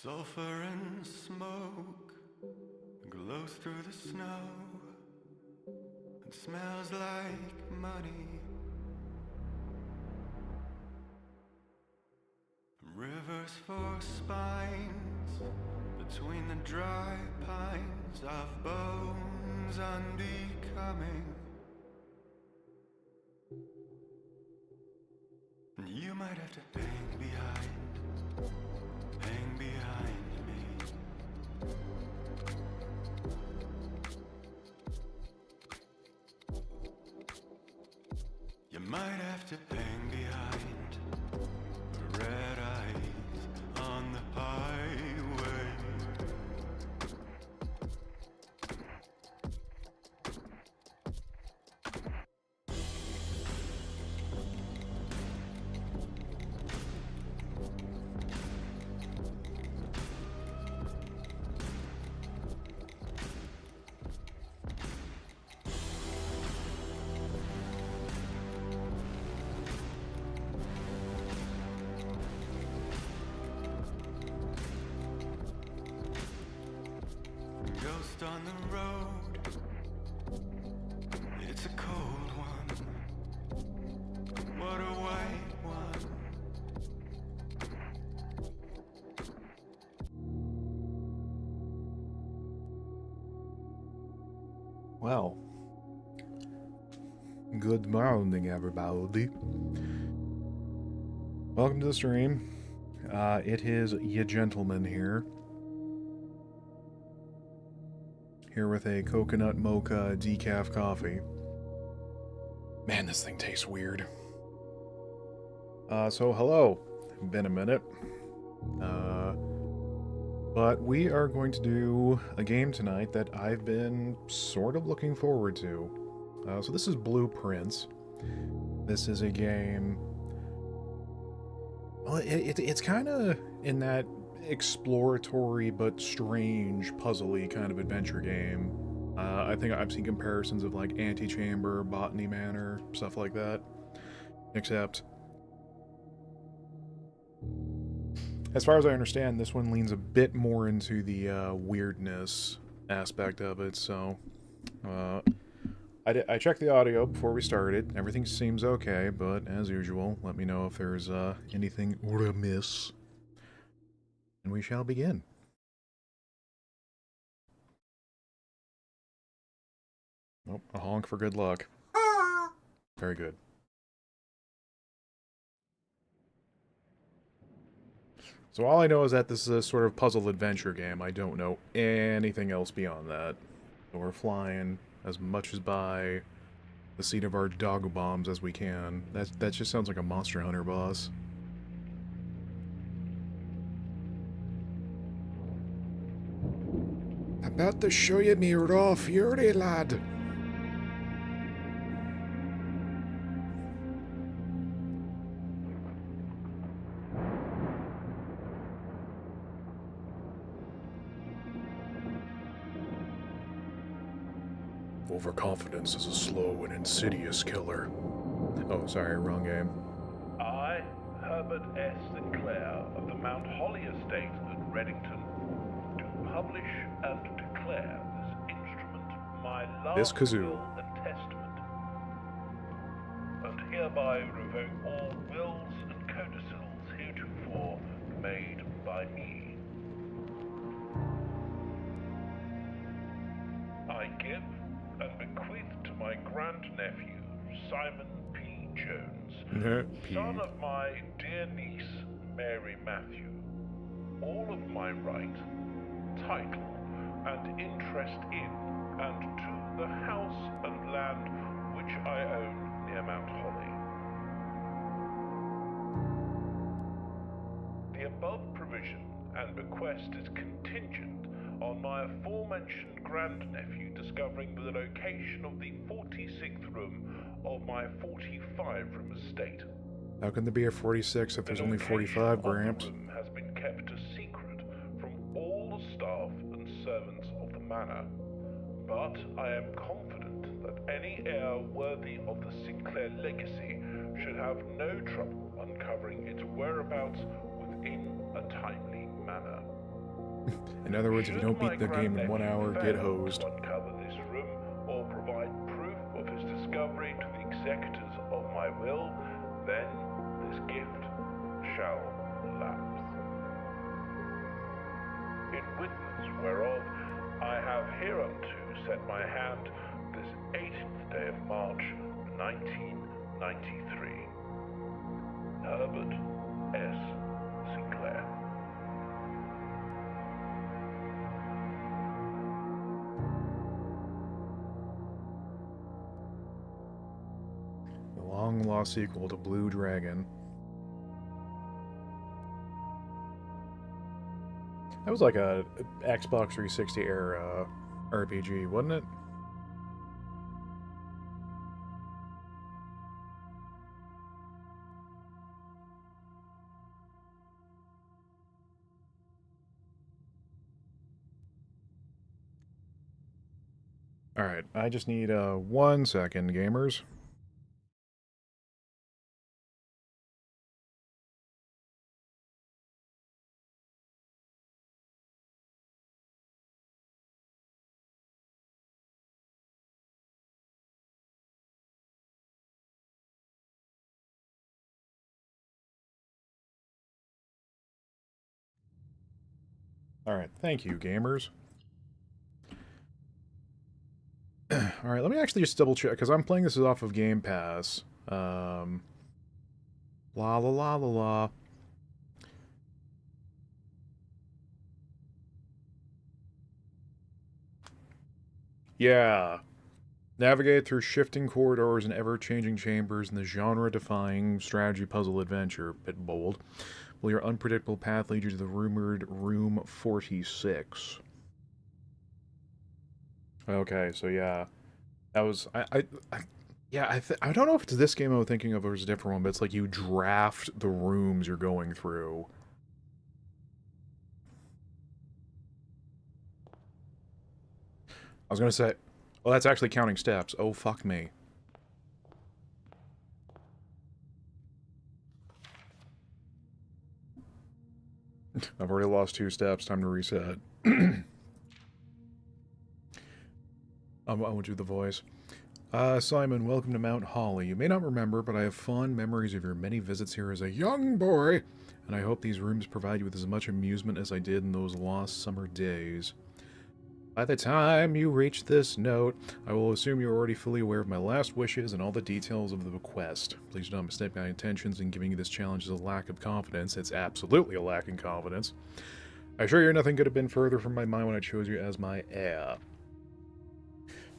Sulfur and smoke glows through the snow and smells like money. Rivers for spines between the dry pines of bones unbecoming. And you might have to hang behind me. You might have to hang behind red eyes on the highway. Ghost on the road, it's a cold one. What a white one. Well, good morning, everybody. Welcome to the stream. It is Ye Gentleman here with a coconut mocha decaf coffee. Man, this thing tastes weird. So hello. Been a minute. But we are going to do a game tonight that I've been sort of looking forward to. So this is Blueprints. This is a game... Well, it's kind of in that exploratory but strange, puzzly kind of adventure game. I think I've seen comparisons of like Antichamber, Botany Manor, stuff like that. Except, as far as I understand, this one leans a bit more into the weirdness aspect of it, so... I checked the audio before we started. Everything seems okay, but as usual, let me know if there's anything amiss. And we shall begin. Oh, a honk for good luck. Very good. So all I know is that this is a sort of puzzle adventure game. I don't know anything else beyond that. So we're flying as much as by the seat of our dog bombs as we can. That just sounds like a Monster Hunter boss. About to show you me raw fury, lad. Overconfidence is a slow and insidious killer. Oh, sorry, wrong game. I, Herbert S. Sinclair of the Mount Holly Estate at Reddington, do publish and declare this instrument my This last kazoo. will and testament, and hereby revoke all wills and codicils heretofore made by me. I give and bequeath to my grandnephew, Simon P. Jones, son of my dear niece, Mary Matthew, all of my right, title, and interest in and to the house and land which I own near Mount Holly. The above provision and bequest is contingent on my aforementioned grandnephew discovering the location of the 46th room of my 45-room estate. How can there be a 46 if there's only 45, Gramps? The room has been kept a secret from all the staff and servants of the manor, but I am confident that any heir worthy of the Sinclair legacy should have no trouble uncovering its whereabouts within a timely manner. In other words, if you Should don't my beat the game in 1 hour, grandnephew get fail hosed. to uncover this room or provide proof of his discovery to the executors of my will, then this gift shall lapse. In witness whereof I have hereunto set my hand this 18th day of March, 1993. Herbert S. Sinclair. The long-lost sequel to Blue Dragon. That was like a Xbox 360 era RPG, wasn't it? Alright, I just need 1 second, gamers. Alright, thank you, gamers. Alright, let me actually just double check, because I'm playing this off of Game Pass. La la la la la. Yeah. Navigate through shifting corridors and ever-changing chambers in the genre-defying strategy puzzle adventure, bit bold. Will your unpredictable path lead you to the rumored Room 46? Okay, so yeah. That was... I don't know if it's this game I was thinking of or it's a different one, but it's like you draft the rooms you're going through. I was gonna say... Well, that's actually counting steps. Oh, fuck me. I've already lost 2 steps. Time to reset. I won't do the voice. Simon, welcome to Mount Holly. You may not remember, but I have fond memories of your many visits here as a young boy, and I hope these rooms provide you with as much amusement as I did in those lost summer days. By the time you reach this note, I will assume you're already fully aware of my last wishes and all the details of the quest. Please do not mistake my intentions in giving you this challenge as a lack of confidence. It's absolutely a lack in confidence. I assure you nothing could have been further from my mind when I chose you as my heir.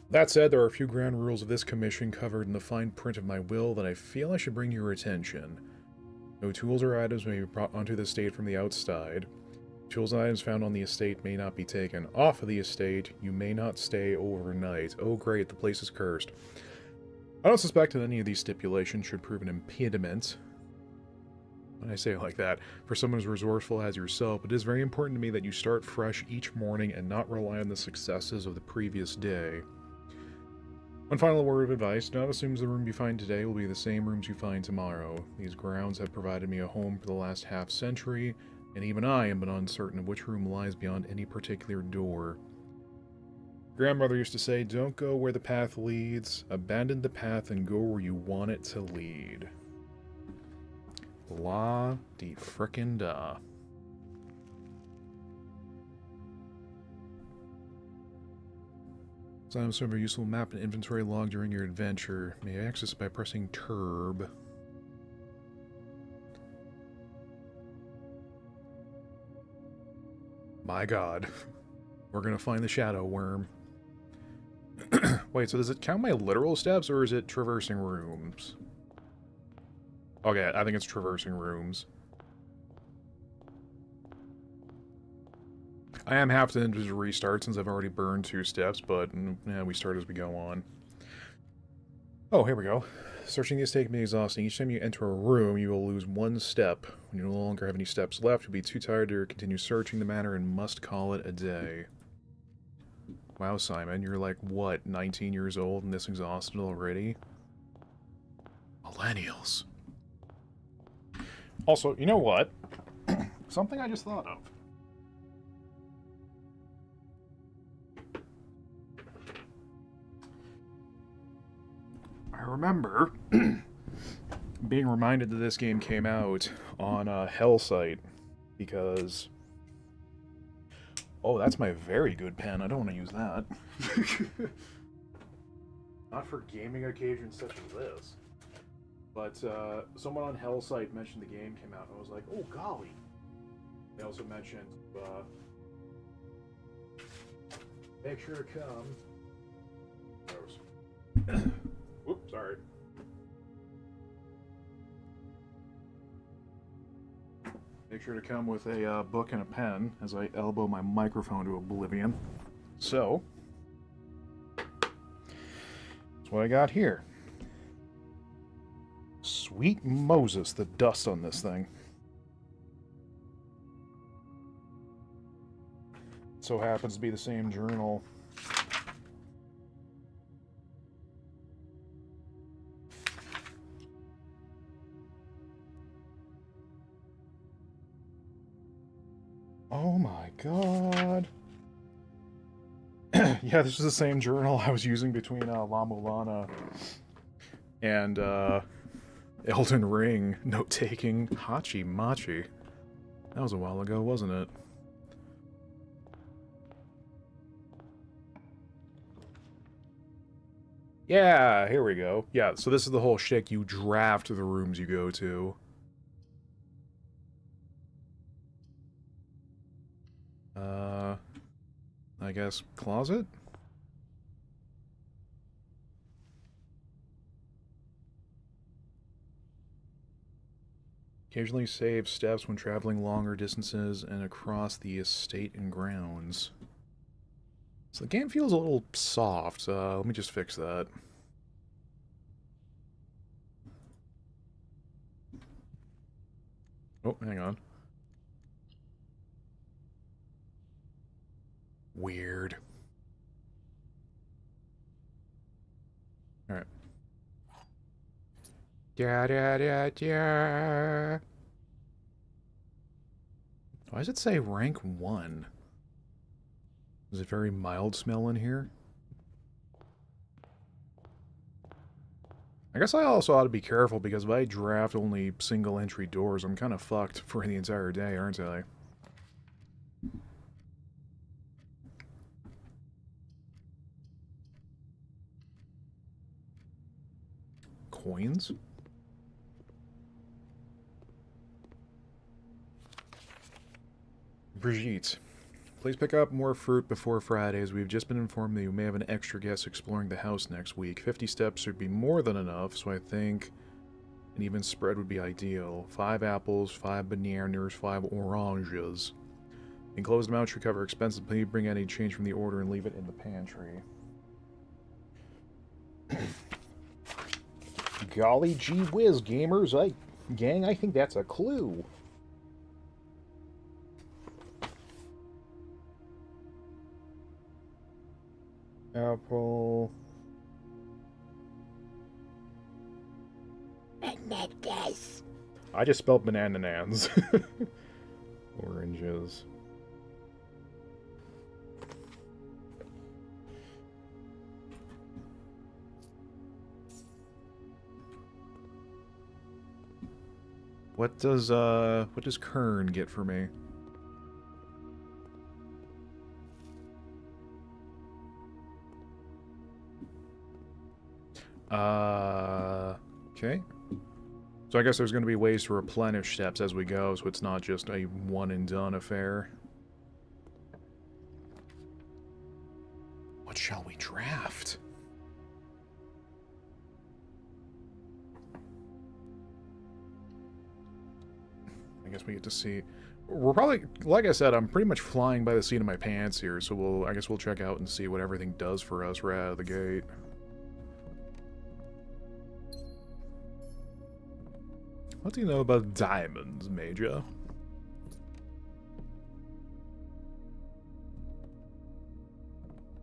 That said, there are a few ground rules of this commission covered in the fine print of my will that I feel I should bring to your attention. No tools or items may be brought onto the estate from the outside. Tools and items found on the estate may not be taken off of the estate. You may not stay overnight. Oh great, the place is cursed. I don't suspect that any of these stipulations should prove an impediment. When I say it like that, for someone as resourceful as yourself, it is very important to me that you start fresh each morning and not rely on the successes of the previous day. One final word of advice, do not assume the room you find today will be the same rooms you find tomorrow. These grounds have provided me a home for the last half-century, and even I am but uncertain of which room lies beyond any particular door. Grandmother used to say, don't go where the path leads, abandon the path and go where you want it to lead. La de frickin' da. Some sort of useful map and inventory log during your adventure. May access by pressing Turb. My god. We're gonna find the Shadow Worm. Wait, so does it count my literal steps, or is it traversing rooms? Okay, I think it's traversing rooms. I am half to just restart since I've already burned 2 steps, but yeah, we start as we go on. Oh, here we go. Searching the estate can be exhausting. Each time you enter a room, you will lose 1 step. When you no longer have any steps left, you'll be too tired to continue searching the matter and must call it a day. Wow, Simon, you're like, what, 19 years old and this exhausted already? Millennials. Also, you know what? Something I just thought of. remember being reminded that this game came out on Hellsite because... Oh, that's my very good pen. I don't want to use that. Not for gaming occasions such as this. But someone on Hellsite mentioned the game came out, and I was like, oh, golly. They also mentioned, make sure to come. Gross. Whoops, sorry. Make sure to come with a book and a pen as I elbow my microphone to oblivion. So, that's what I got here. Sweet Moses, the dust on this thing. So happens to be the same journal. Oh my god. Yeah, this is the same journal I was using between La Mulana and Elden Ring note-taking. Hachi Machi. That was a while ago, wasn't it? Yeah, here we go. Yeah, so this is the whole shtick. You draft the rooms you go to. I guess closet? Occasionally save steps when traveling longer distances and across the estate and grounds. So the game feels a little soft. Let me just fix that. Oh, hang on. Weird. Alright. Da da da da. Why does it say rank 1? Is it very mild smell in here? I guess I also ought to be careful because if I draft only single entry doors, I'm kind of fucked for the entire day, aren't I? Coins? Brigitte. Please pick up more fruit before Fridays. We've just been informed that you may have an extra guest exploring the house next week. 50 steps would be more than enough, so I think an even spread would be ideal. 5 apples, 5 bananas, 5 oranges. Enclosed amount should cover expenses. Please bring any change from the order and leave it in the pantry. Golly gee whiz, gamers. Gang, I think that's a clue. Apple. Bananas. I just spelled bananans. Oranges. What does Kern get for me? Okay. So I guess there's going to be ways to replenish steps as we go, so it's not just a one-and-done affair. What shall we draft? I guess we get to see... We're probably... Like I said, I'm pretty much flying by the seat of my pants here, so I guess we'll check out and see what everything does for us right out of the gate. What do you know about diamonds, Major?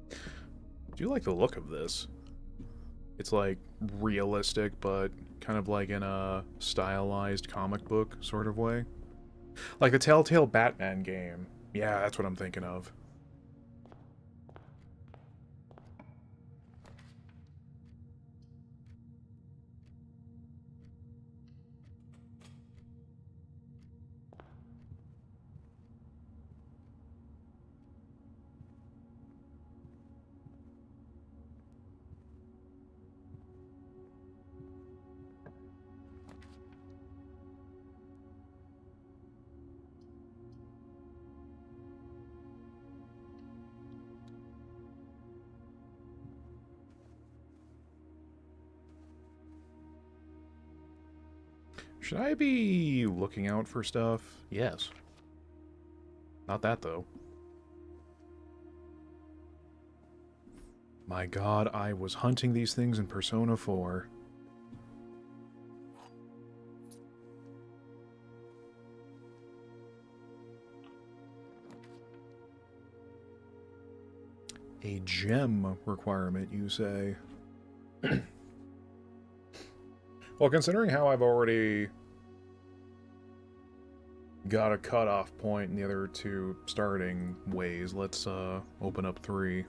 Do you like the look of this? It's like realistic, but kind of like in a stylized comic book sort of way. Like the Telltale Batman game. Yeah, that's what I'm thinking of. Should I be looking out for stuff? Yes. Not that, though. My god, I was hunting these things in Persona 4. A gem requirement, you say? Well, considering how I've already got a cutoff point in the other two starting ways, let's open up 3.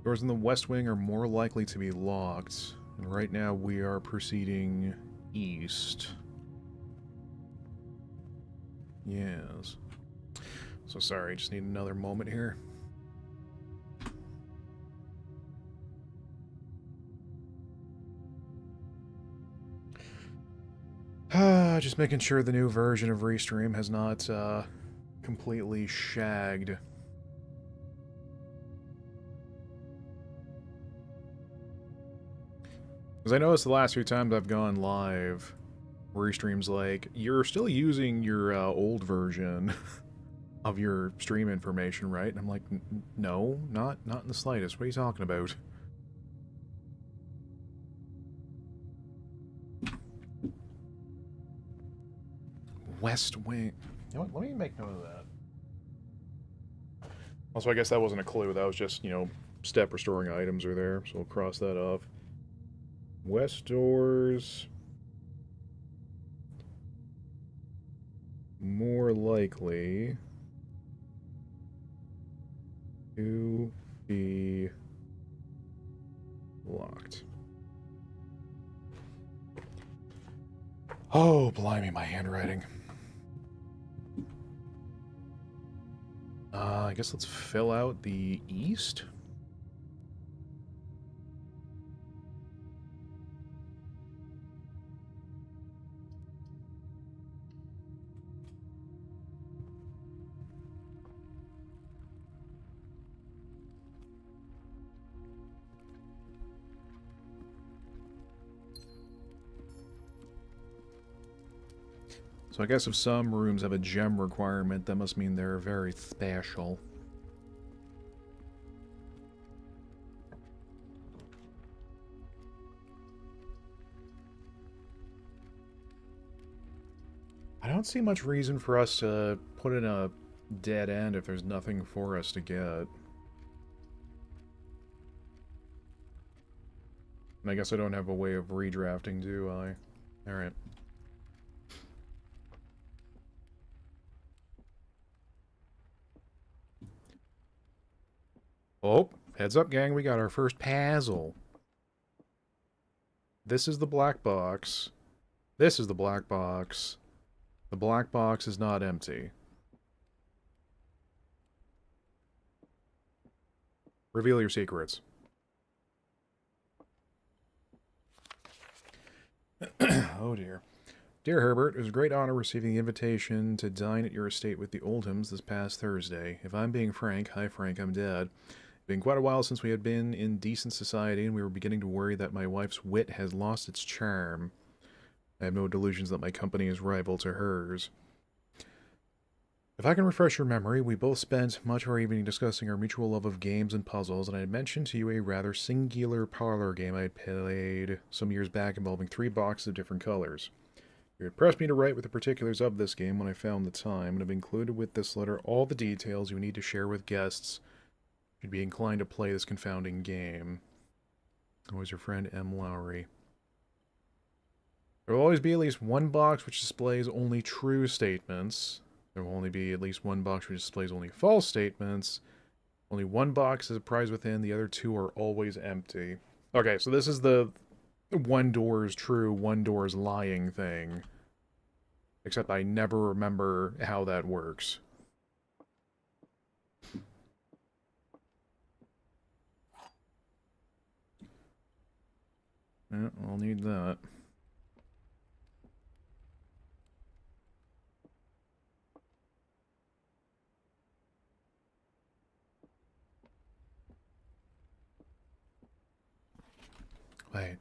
Doors in the West Wing are more likely to be locked, and right now we are proceeding east. Yes. So sorry, just need another moment here. Just making sure the new version of Restream has not completely shagged. Because I noticed the last few times I've gone live, Restream's like, you're still using your old version of your stream information, right? And I'm like, no, not in the slightest. What are you talking about? West Wing. You know what? Let me make note of that. Also, I guess that wasn't a clue. That was just, you know, step restoring items are there. So we'll cross that off. West doors. More likely to be locked. Oh, blimey, my handwriting. I guess let's fill out the east. So I guess if some rooms have a gem requirement, that must mean they're very special. I don't see much reason for us to put in a dead end if there's nothing for us to get. And I guess I don't have a way of redrafting, do I? Alright. Oh, heads up, gang, we got our first puzzle. This is the black box. This is the black box. The black box is not empty. Reveal your secrets. Oh dear. Dear Herbert, it was a great honor receiving the invitation to dine at your estate with the Oldhams this past Thursday. If I'm being frank, hi Frank, I'm Dad. It's been quite a while since we had been in decent society, and we were beginning to worry that my wife's wit has lost its charm. I have no delusions that my company is rival to hers. If I can refresh your memory, we both spent much of our evening discussing our mutual love of games and puzzles, and I had mentioned to you a rather singular parlor game I had played some years back involving 3 boxes of different colors. You had pressed me to write with the particulars of this game when I found the time, and have included with this letter all the details you need to share with guests should be inclined to play this confounding game. Always your friend, M. Lowry. There will always be at least one box which displays only true statements. There will only be at least one box which displays only false statements. Only one box has a prize within, the other 2 are always empty. Okay, so this is the one door is true, one door is lying thing. Except I never remember how that works. Yeah, I'll need that. Wait.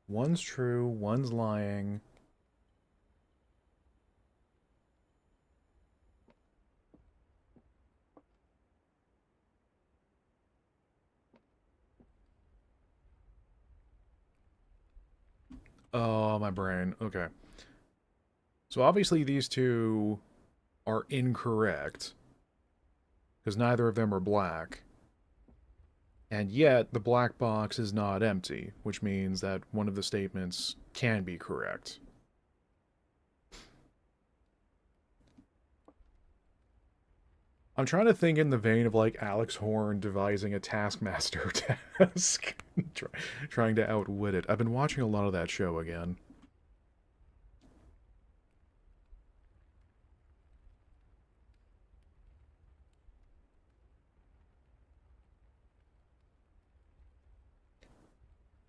One's true, one's lying. Oh, my brain. Okay. So obviously these two are incorrect, because neither of them are black. And yet, the black box is not empty, which means that one of the statements can be correct. I'm trying to think in the vein of, like, Alex Horn devising a Taskmaster task. Trying to outwit it. I've been watching a lot of that show again.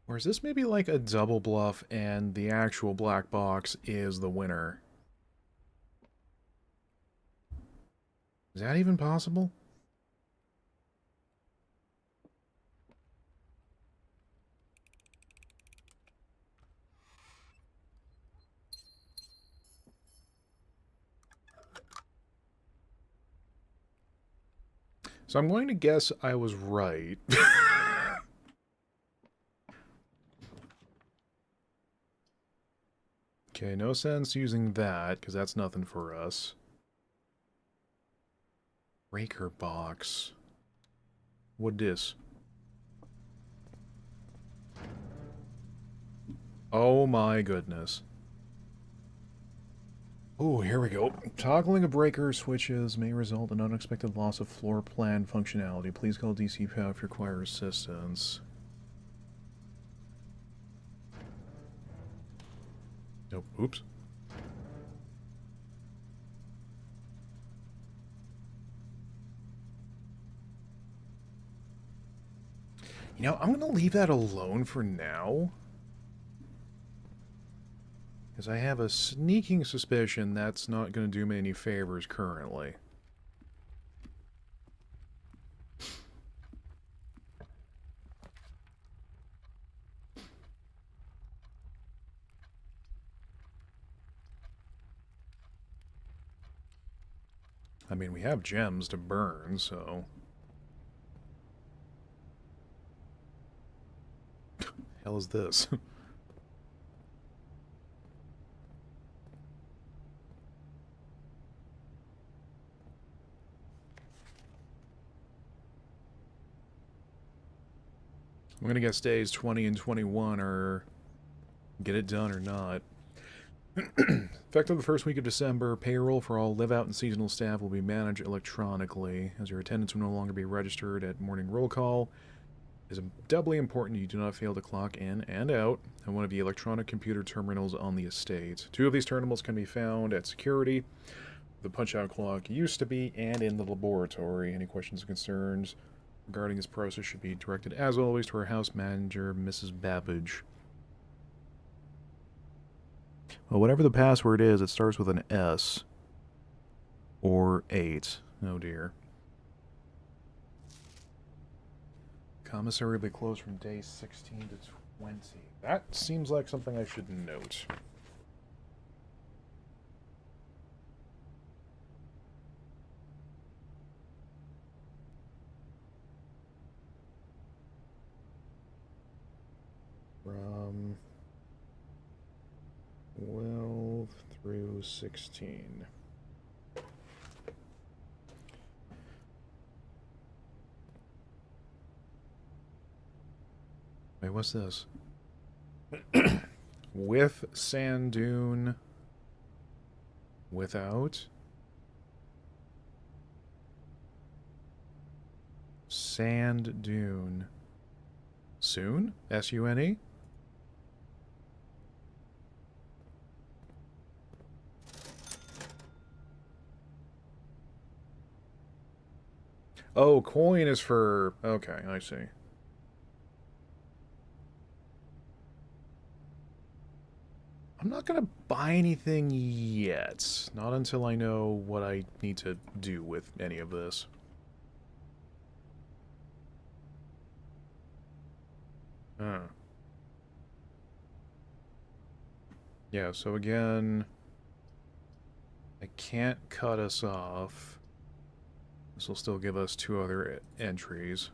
Or is this maybe like a double bluff and the actual black box is the winner? Is that even possible? So I'm going to guess I was right. Okay, no sense using that, because that's nothing for us. Breaker box. What dis? Oh my goodness. Oh, here we go. Toggling a breaker switches may result in unexpected loss of floor plan functionality. Please call DC Power if you require assistance. Nope. Oops. You know, I'm going to leave that alone for now. Because I have a sneaking suspicion that's not going to do me any favors currently. I mean, we have gems to burn, so... hell is this? I'm gonna guess days 20 and 21 are get it done or not. Effective the first week of December, payroll for all live-out and seasonal staff will be managed electronically, as your attendance will no longer be registered at morning roll call. It is doubly important you do not fail to clock in and out at one of the electronic computer terminals on the estate. 2 of these terminals can be found at security. The punch-out clock used to be, and in the laboratory. Any questions or concerns regarding this process should be directed, as always, to our house manager, Mrs. Babbage. Well, whatever the password is, it starts with an S. Or 8. Oh dear. Commissary will be closed from day 16 to 20. That seems like something I should note. From 12 through 16. Wait, what's this? With sand dune. Without. Sand dune. Soon? S-U-N-E? Oh, coin is for... Okay, I see. I'm not gonna buy anything yet. Not until I know what I need to do with any of this. Huh. Yeah, so again, I can't cut us off. This will still give us 2 other entries.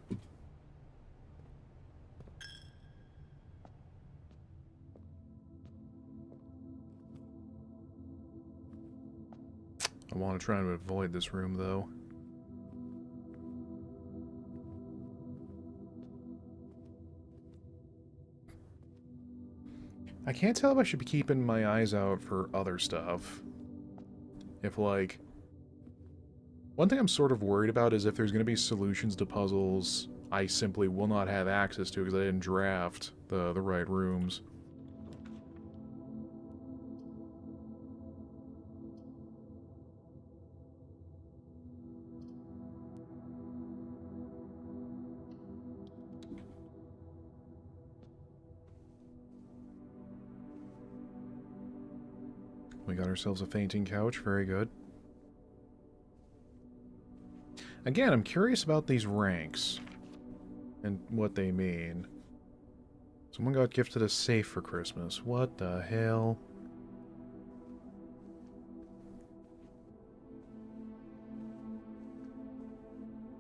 I want to try to avoid this room, though. I can't tell if I should be keeping my eyes out for other stuff. If, like... One thing I'm sort of worried about is if there's going to be solutions to puzzles I simply will not have access to because I didn't draft the right rooms. We got ourselves a fainting couch, very good. Again, I'm curious about these ranks and what they mean. Someone got gifted a safe for Christmas. What the hell?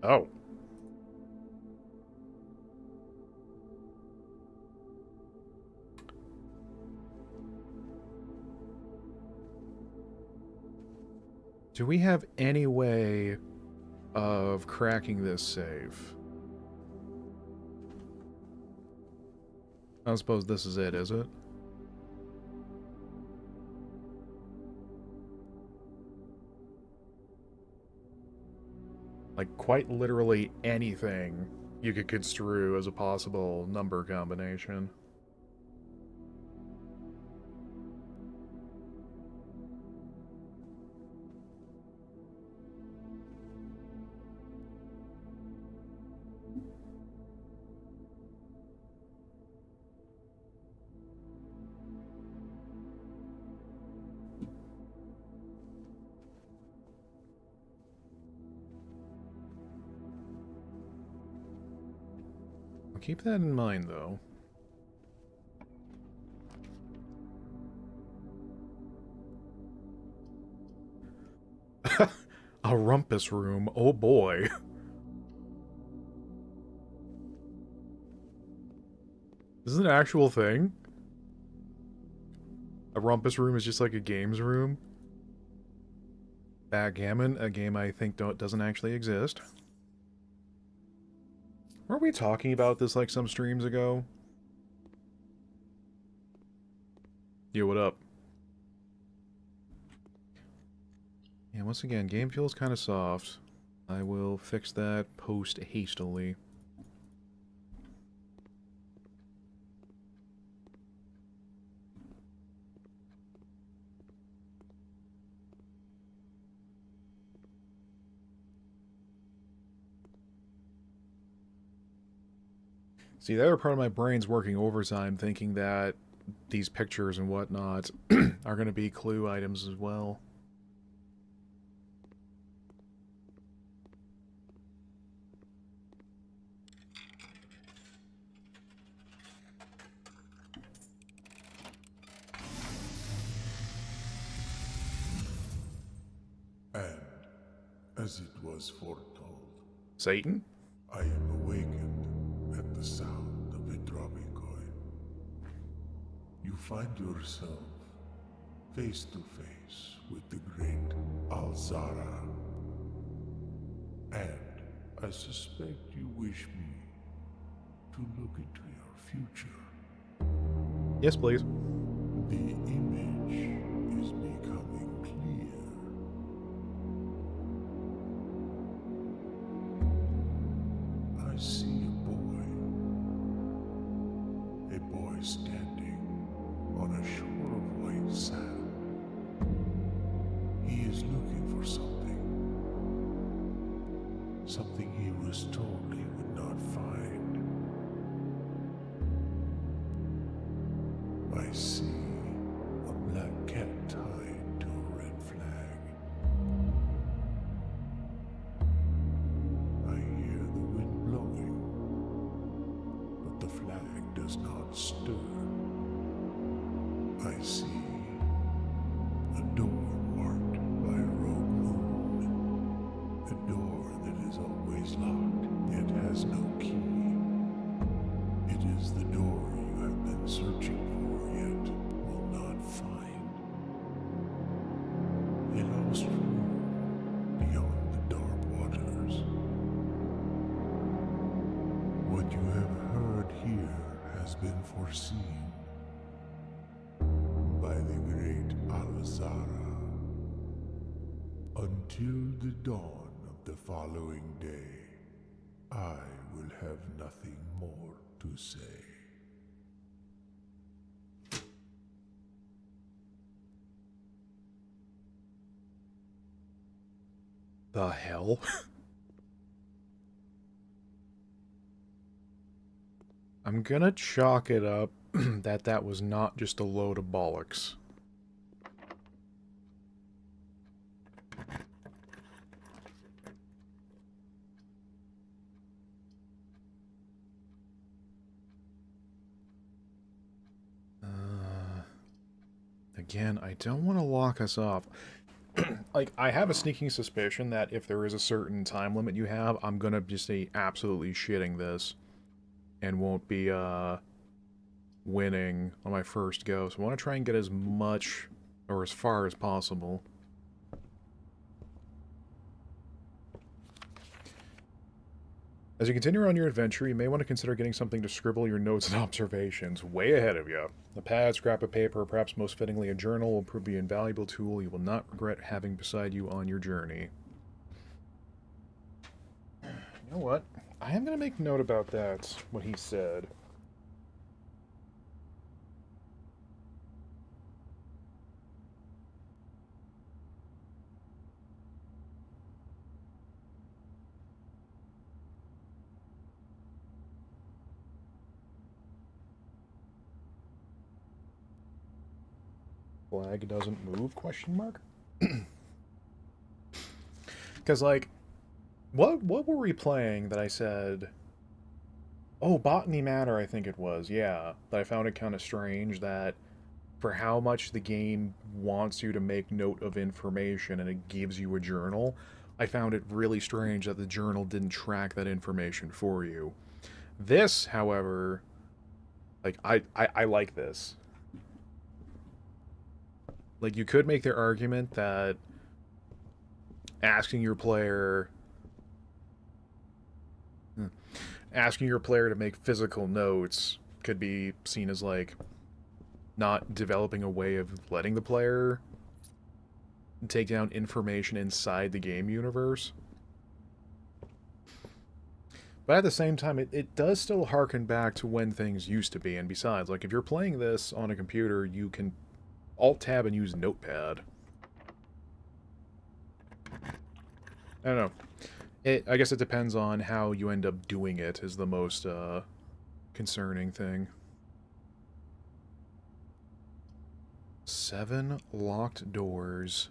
Oh. Do we have any way of cracking this safe? I don't suppose this is it, is it? Like, quite literally anything you could construe as a possible number combination. Keep that in mind, though. A rumpus room. Oh boy. This is an actual thing? A rumpus room is just like a games room? Backgammon, a game I think doesn't actually exist. Weren't we talking about this like some streams ago? Yo, what up? Yeah, once again, game feels kind of soft. I will fix that post hastily. See, the other part of my brain's working overtime thinking that these pictures and whatnot are going to be clue items as well. And, as it was foretold, Satan? I am awakened at the sound of a dropping coin. You find yourself face to face with the great Alzara. And I suspect you wish me to look into your future. Yes, please. The image is becoming clear. I see a boy standing on a shore of white sand. He is looking for something he was told he would not find. I see a black cat tied to a red flag. I hear the wind blowing, but the flag does not stir. I see was true beyond the dark waters. What you have heard here has been foreseen by the great Al-Zara. Until the dawn of the following day, I will have nothing more to say. The hell? I'm gonna chalk it up that was not just a load of bollocks. Again, I don't want to lock us up. Like, I have a sneaking suspicion that if there is a certain time limit you have, I'm gonna just be absolutely shitting this. And won't be, winning on my first go. So I want to try and get as much, or as far as possible. As you continue on your adventure, you may want to consider getting something to scribble your notes and observations way ahead of you. A pad, scrap of paper, or perhaps most fittingly a journal will prove to be an invaluable tool you will not regret having beside you on your journey. You know what? I am going to make note about that, what he said. Flag doesn't move, question mark? Because, like, what were we playing that I said... Oh, Botany Matter, I think it was, yeah. That I found it kind of strange that for how much the game wants you to make note of information and it gives you a journal, I found it really strange that the journal didn't track that information for you. This, however, like, I like this. Like, you could make their argument that asking your player to make physical notes could be seen as, like, not developing a way of letting the player take down information inside the game universe. But at the same time, it does still harken back to when things used to be. And besides, like, if you're playing this on a computer, you can Alt-tab and use Notepad. I don't know. I guess it depends on how you end up doing it is the most concerning thing. 7 locked doors.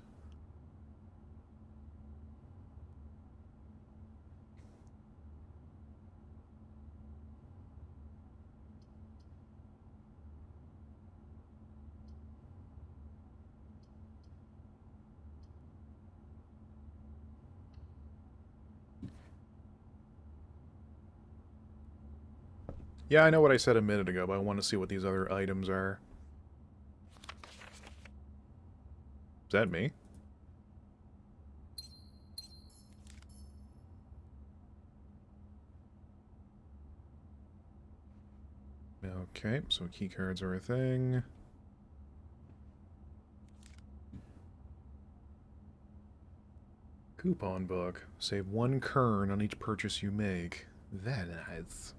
Yeah, I know what I said a minute ago, but I want to see what these other items are. Is that me? Okay, so key cards are a thing. Coupon book. Save 1 kern on each purchase you make. That is...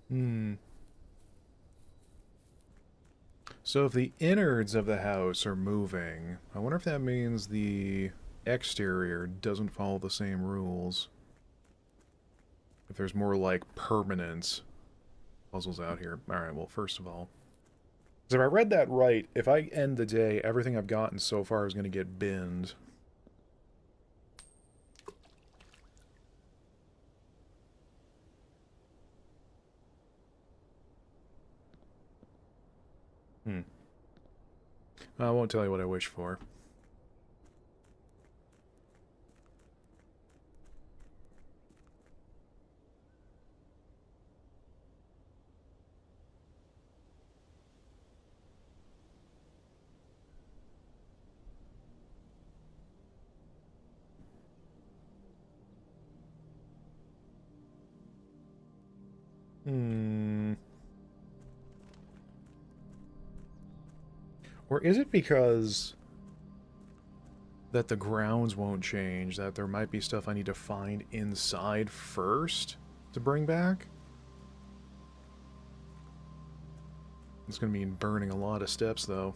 Hmm. So if the innards of the house are moving, I wonder if that means the exterior doesn't follow the same rules. If there's more, like, permanent puzzles out here. Alright, well, first of all, so if I read that right, if I end the day, everything I've gotten so far is going to get binned. Hmm. I won't tell you what I wish for. Hmm. Or is it because that the grounds won't change, that there might be stuff I need to find inside first to bring back? It's going to mean burning a lot of steps, though.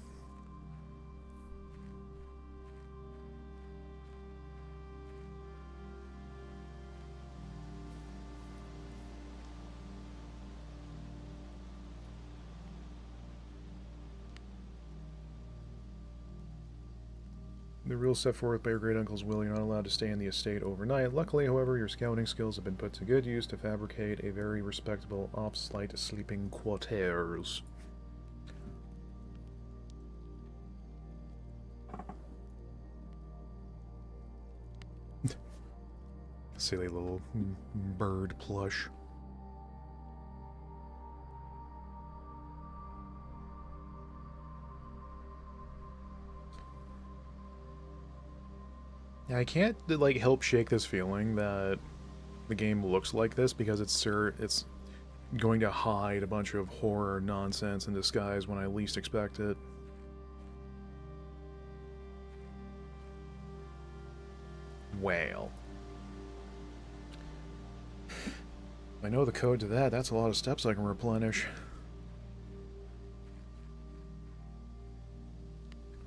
The rules set forth by your great uncle's will, you're not allowed to stay in the estate overnight. Luckily, however, your scouting skills have been put to good use to fabricate a very respectable obsolete sleeping quarters. Silly little bird plush. Yeah, I can't, like, help shake this feeling that the game looks like this because it's going to hide a bunch of horror nonsense in disguise when I least expect it. Well. I know the code to that. That's a lot of steps I can replenish.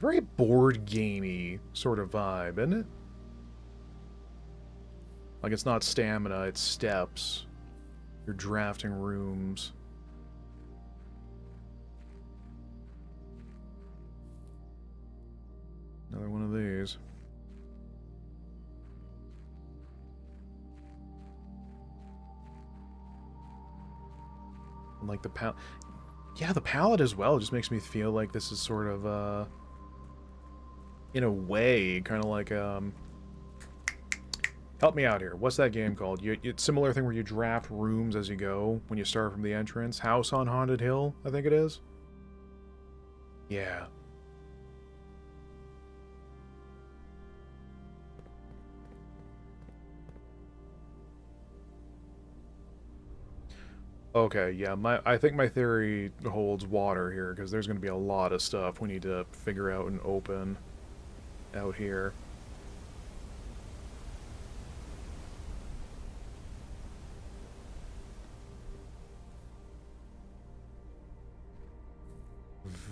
Very board gamey sort of vibe, isn't it? Like, it's not stamina, it's steps. You're drafting rooms. Another one of these. And like the palette. Yeah, the palette as well just makes me feel like this is sort of, in a way, kind of like, help me out here. What's that game called? It's a similar thing where you draft rooms as you go when you start from the entrance. House on Haunted Hill, I think it is. Yeah. Okay, yeah, I think my theory holds water here, because there's going to be a lot of stuff we need to figure out and open out here.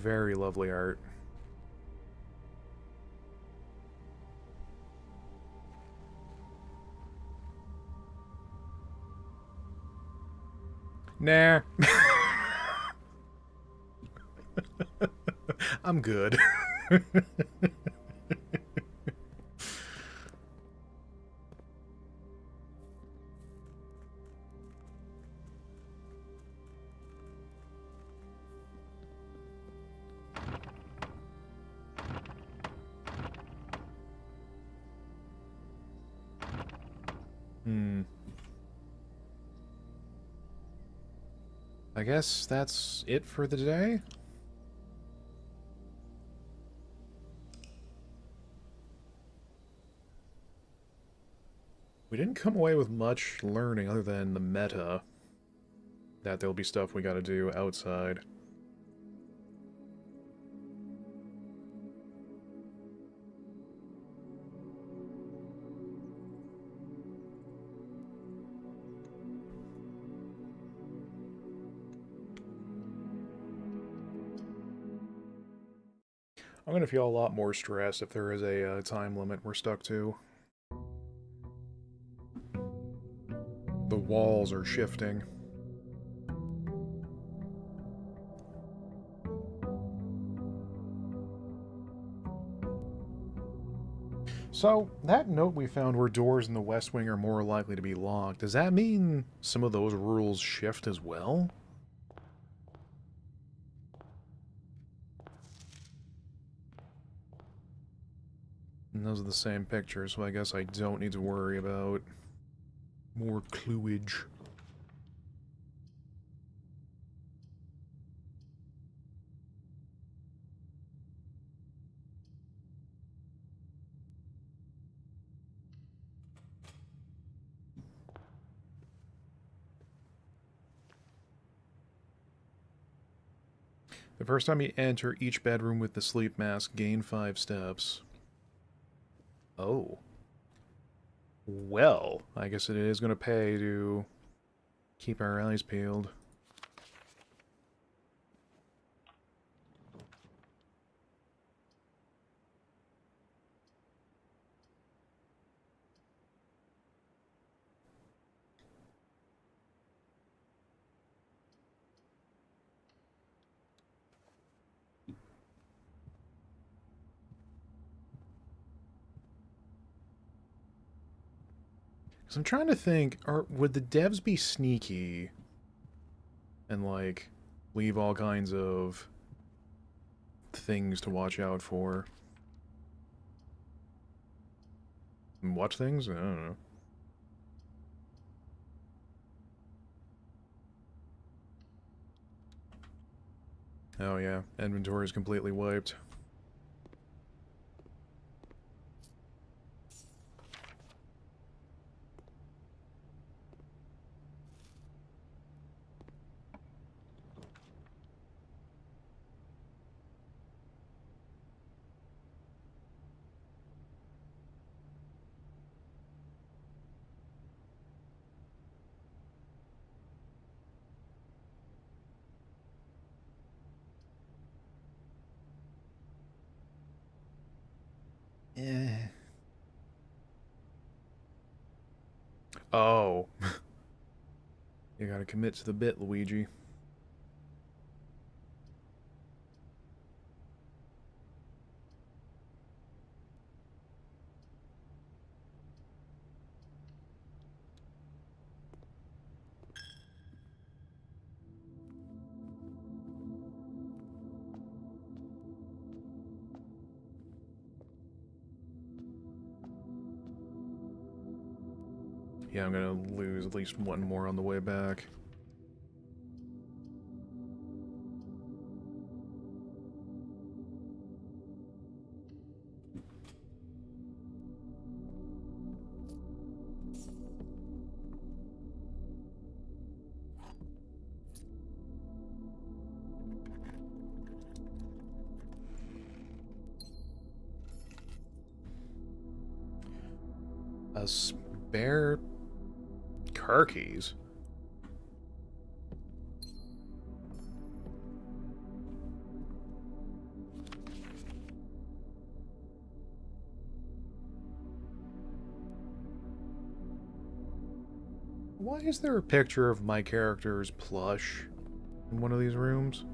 Very lovely art. Nah. I'm good. I guess that's it for the day? We didn't come away with much learning other than the meta. That there'll be stuff we gotta do outside. I'm gonna feel a lot more stressed if there is a time limit we're stuck to. The walls are shifting. So, that note we found where doors in the West Wing are more likely to be locked, does that mean some of those rules shift as well? And those are the same pictures, so I guess I don't need to worry about more cluage. The first time you enter each bedroom with the sleep mask, gain 5 steps. Oh. Well, I guess it is going to pay to keep our eyes peeled. So I'm trying to think, would the devs be sneaky and, like, leave all kinds of things to watch out for? And watch things? I don't know. Oh yeah, inventory is completely wiped. Eh. Oh. You gotta commit to the bit, Luigi. Yeah, I'm gonna lose at least one more on the way back. A spare car keys? Why is there a picture of my character's plush in one of these rooms?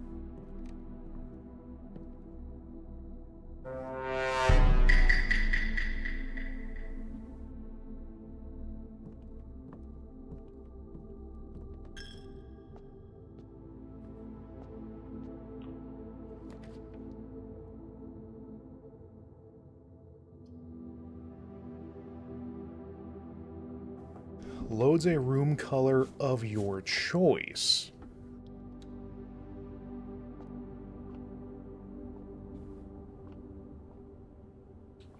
Loads a room color of your choice.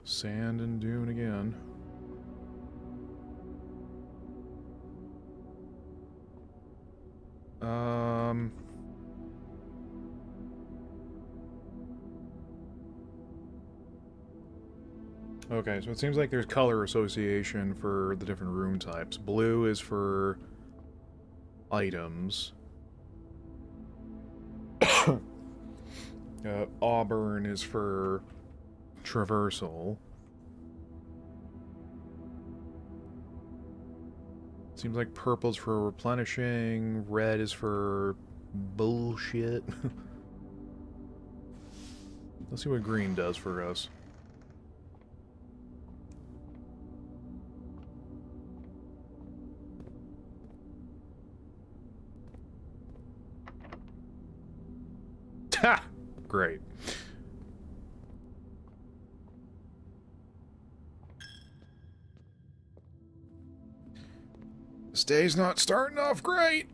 Sand and dune again. Okay, so it seems like there's color association for the different room types. Blue is for items. Auburn is for traversal. Seems like purple's for replenishing, red is for bullshit. Let's see what green does for us. Ha! Great. This day's not starting off great.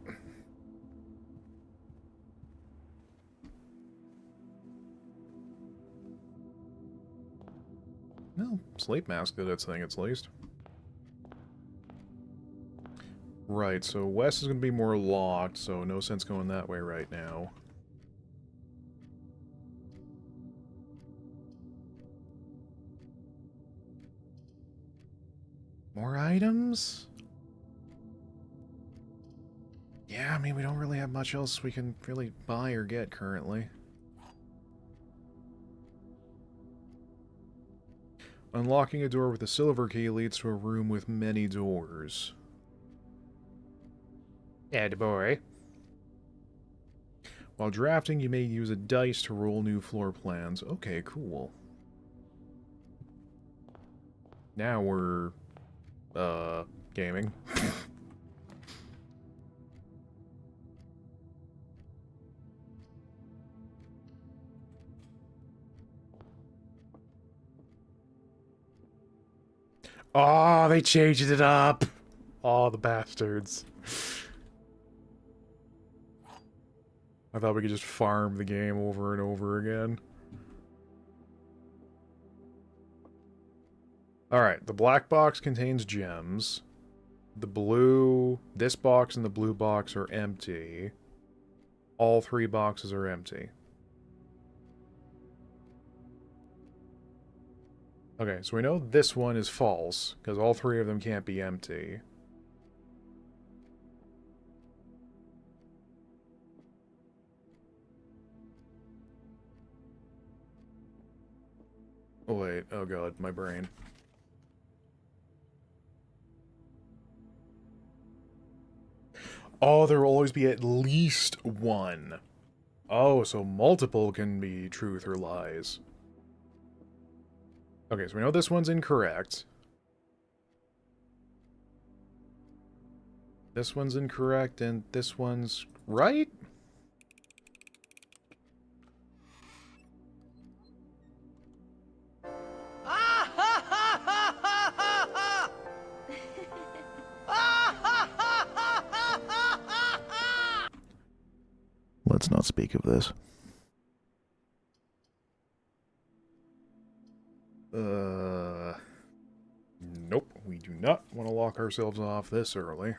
Well, sleep mask did its thing at least. Right, so west is going to be more locked, so no sense going that way right now. More items? Yeah, I mean, we don't really have much else we can really buy or get currently. Unlocking a door with a silver key leads to a room with many doors. Ed boy. While drafting, you may use a dice to roll new floor plans. Okay, cool. Now we're gaming. Oh, they changed it up. Oh, the bastards. I thought we could just farm the game over and over again. Alright, the black box contains gems. This box and the blue box are empty. All three boxes are empty. Okay, so we know this one is false, because all three of them can't be empty. Oh wait, oh god, my brain. Oh, there will always be at least one. Oh, so multiple can be truth or lies. Okay, so we know this one's incorrect. This one's incorrect, and this one's right? Let's not speak of this. Nope, we do not want to lock ourselves off this early.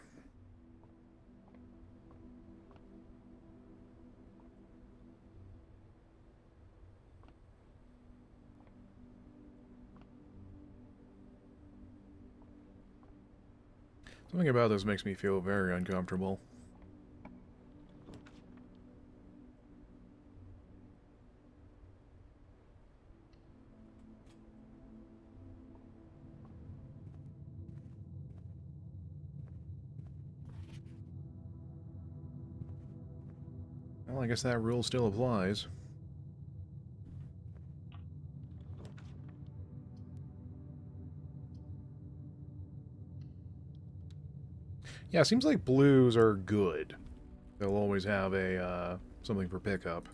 Something about this makes me feel very uncomfortable. Well, I guess that rule still applies. Yeah, it seems like blues are good. They'll always have a, something for pickup.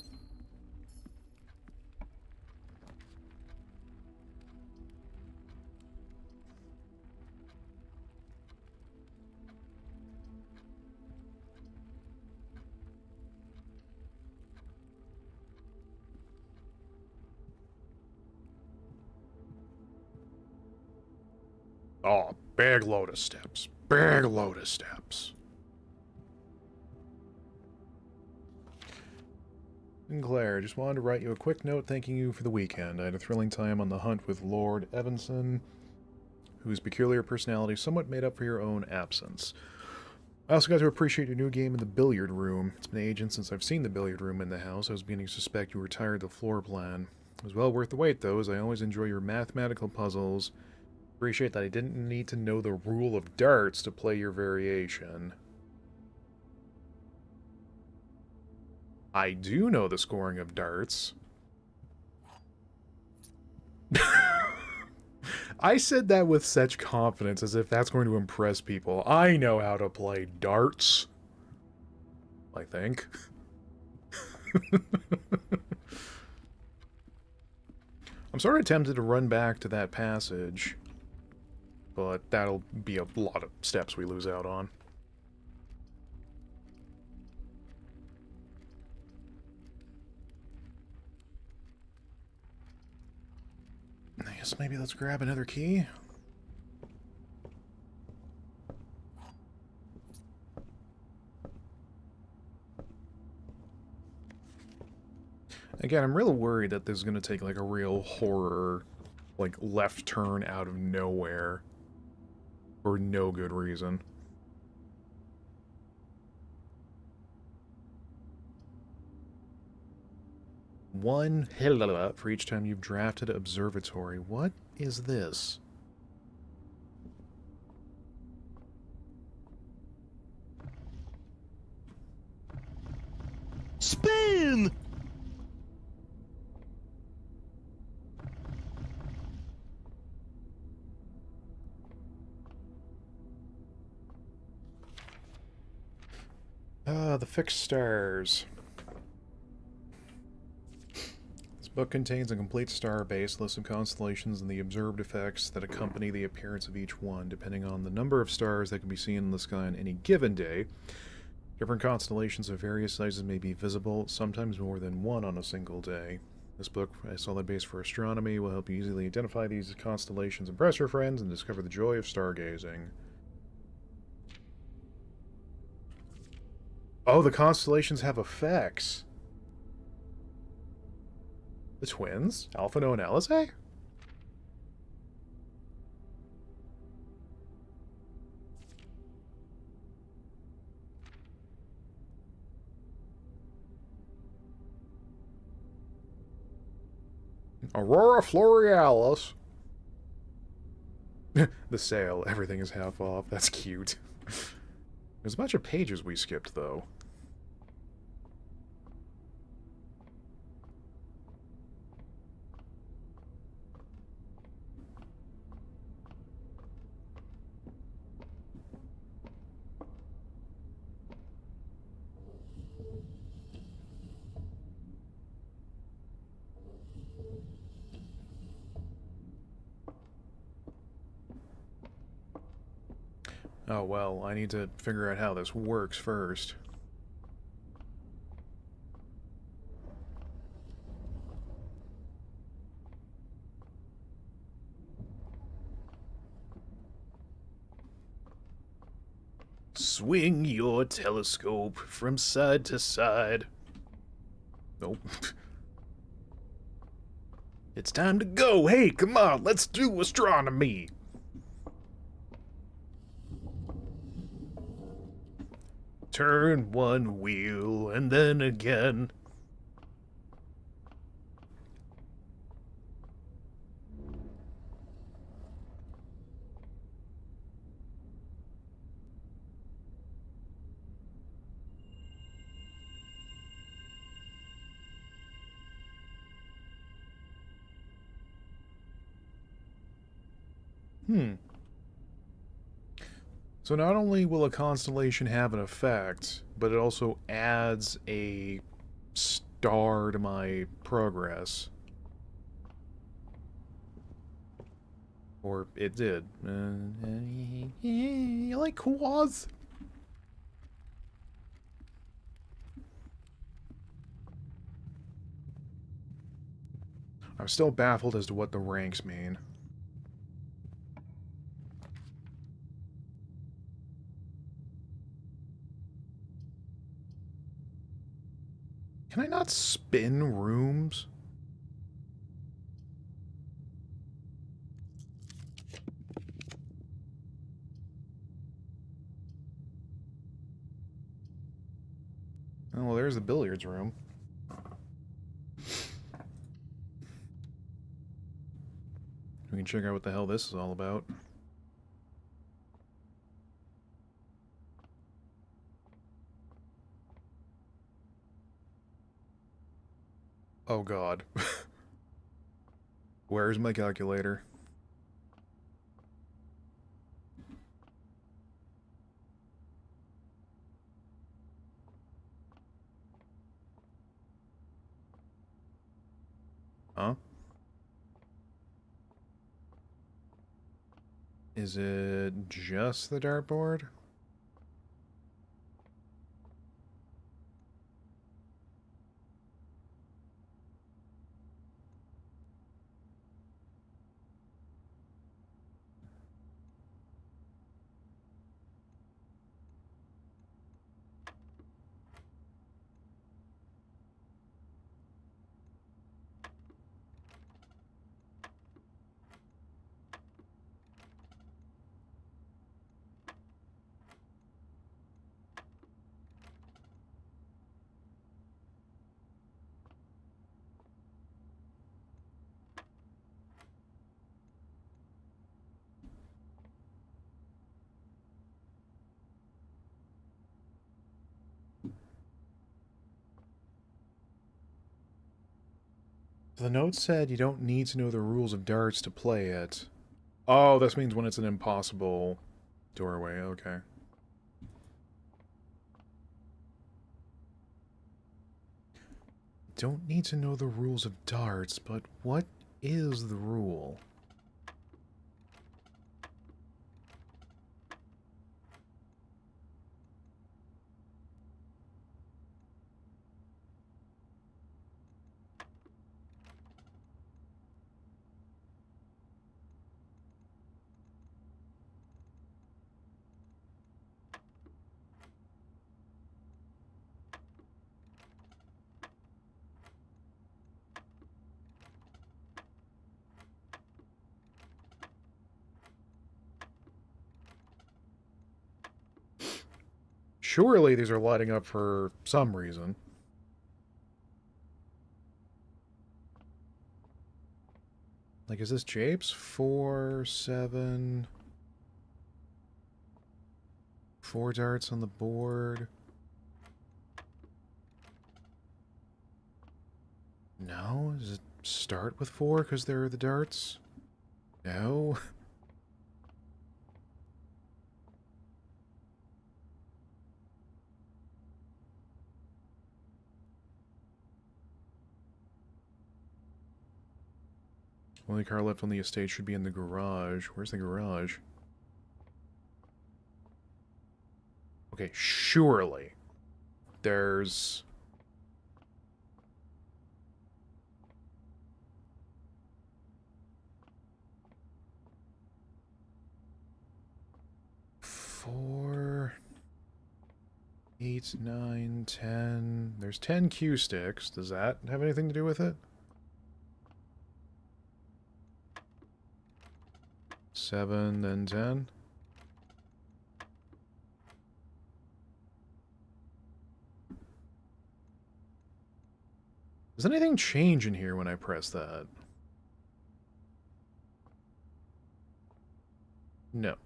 Oh, big load of steps. Big load of steps. Sinclair, just wanted to write you a quick note thanking you for the weekend. I had a thrilling time on the hunt with Lord Evanson, whose peculiar personality somewhat made up for your own absence. I also got to appreciate your new game in the billiard room. It's been ages since I've seen the billiard room in the house. I was beginning to suspect you retired the floor plan. It was well worth the wait, though, as I always enjoy your mathematical puzzles. Appreciate that I didn't need to know the rule of darts to play your variation. I do know the scoring of darts. I said that with such confidence, as if that's going to impress people. I know how to play darts. I think. I'm sort of tempted to run back to that passage, but that'll be a lot of steps we lose out on. I guess maybe let's grab another key. Again, I'm real worried that this is going to take, like, a real horror, like, left turn out of nowhere. For no good reason. One hilla for each time you've drafted observatory. What is this? Spin! The fixed stars. This book contains a complete star-based list of constellations and the observed effects that accompany the appearance of each one, depending on the number of stars that can be seen in the sky on any given day. Different constellations of various sizes may be visible, sometimes more than one on a single day. This book, a solid base for astronomy, will help you easily identify these constellations, impress your friends, and discover the joy of stargazing. Oh, the constellations have effects. The twins? Alphino and Alizé? Aurora Florealis. The sale, everything is half off. That's cute. There's a bunch of pages we skipped, though. Oh well, I need to figure out how this works first. Swing your telescope from side to side. Nope. It's time to go. Hey, come on, let's do astronomy. Turn one wheel and then again. So not only will a constellation have an effect, but it also adds a star to my progress. Or it did. You like quads? I'm still baffled as to what the ranks mean. Can I not spin rooms? Oh, well, there's the billiards room. We can check out what the hell this is all about. Oh god. Where's my calculator? Huh? Is it just the dartboard? The note said you don't need to know the rules of darts to play it. Oh, this means when it's an impossible doorway, okay. Don't need to know the rules of darts, but what is the rule? Surely these are lighting up for some reason. Like, is this Japes? 4, 7... 4 darts on the board. No? Does it start with 4 because there are the darts? No? Only car left on the estate should be in the garage. Where's the garage? Okay, surely there's... Four... 8, 9, 10... There's 10 cue sticks. Does that have anything to do with it? 7, then 10. Does anything change in here when I press that? No.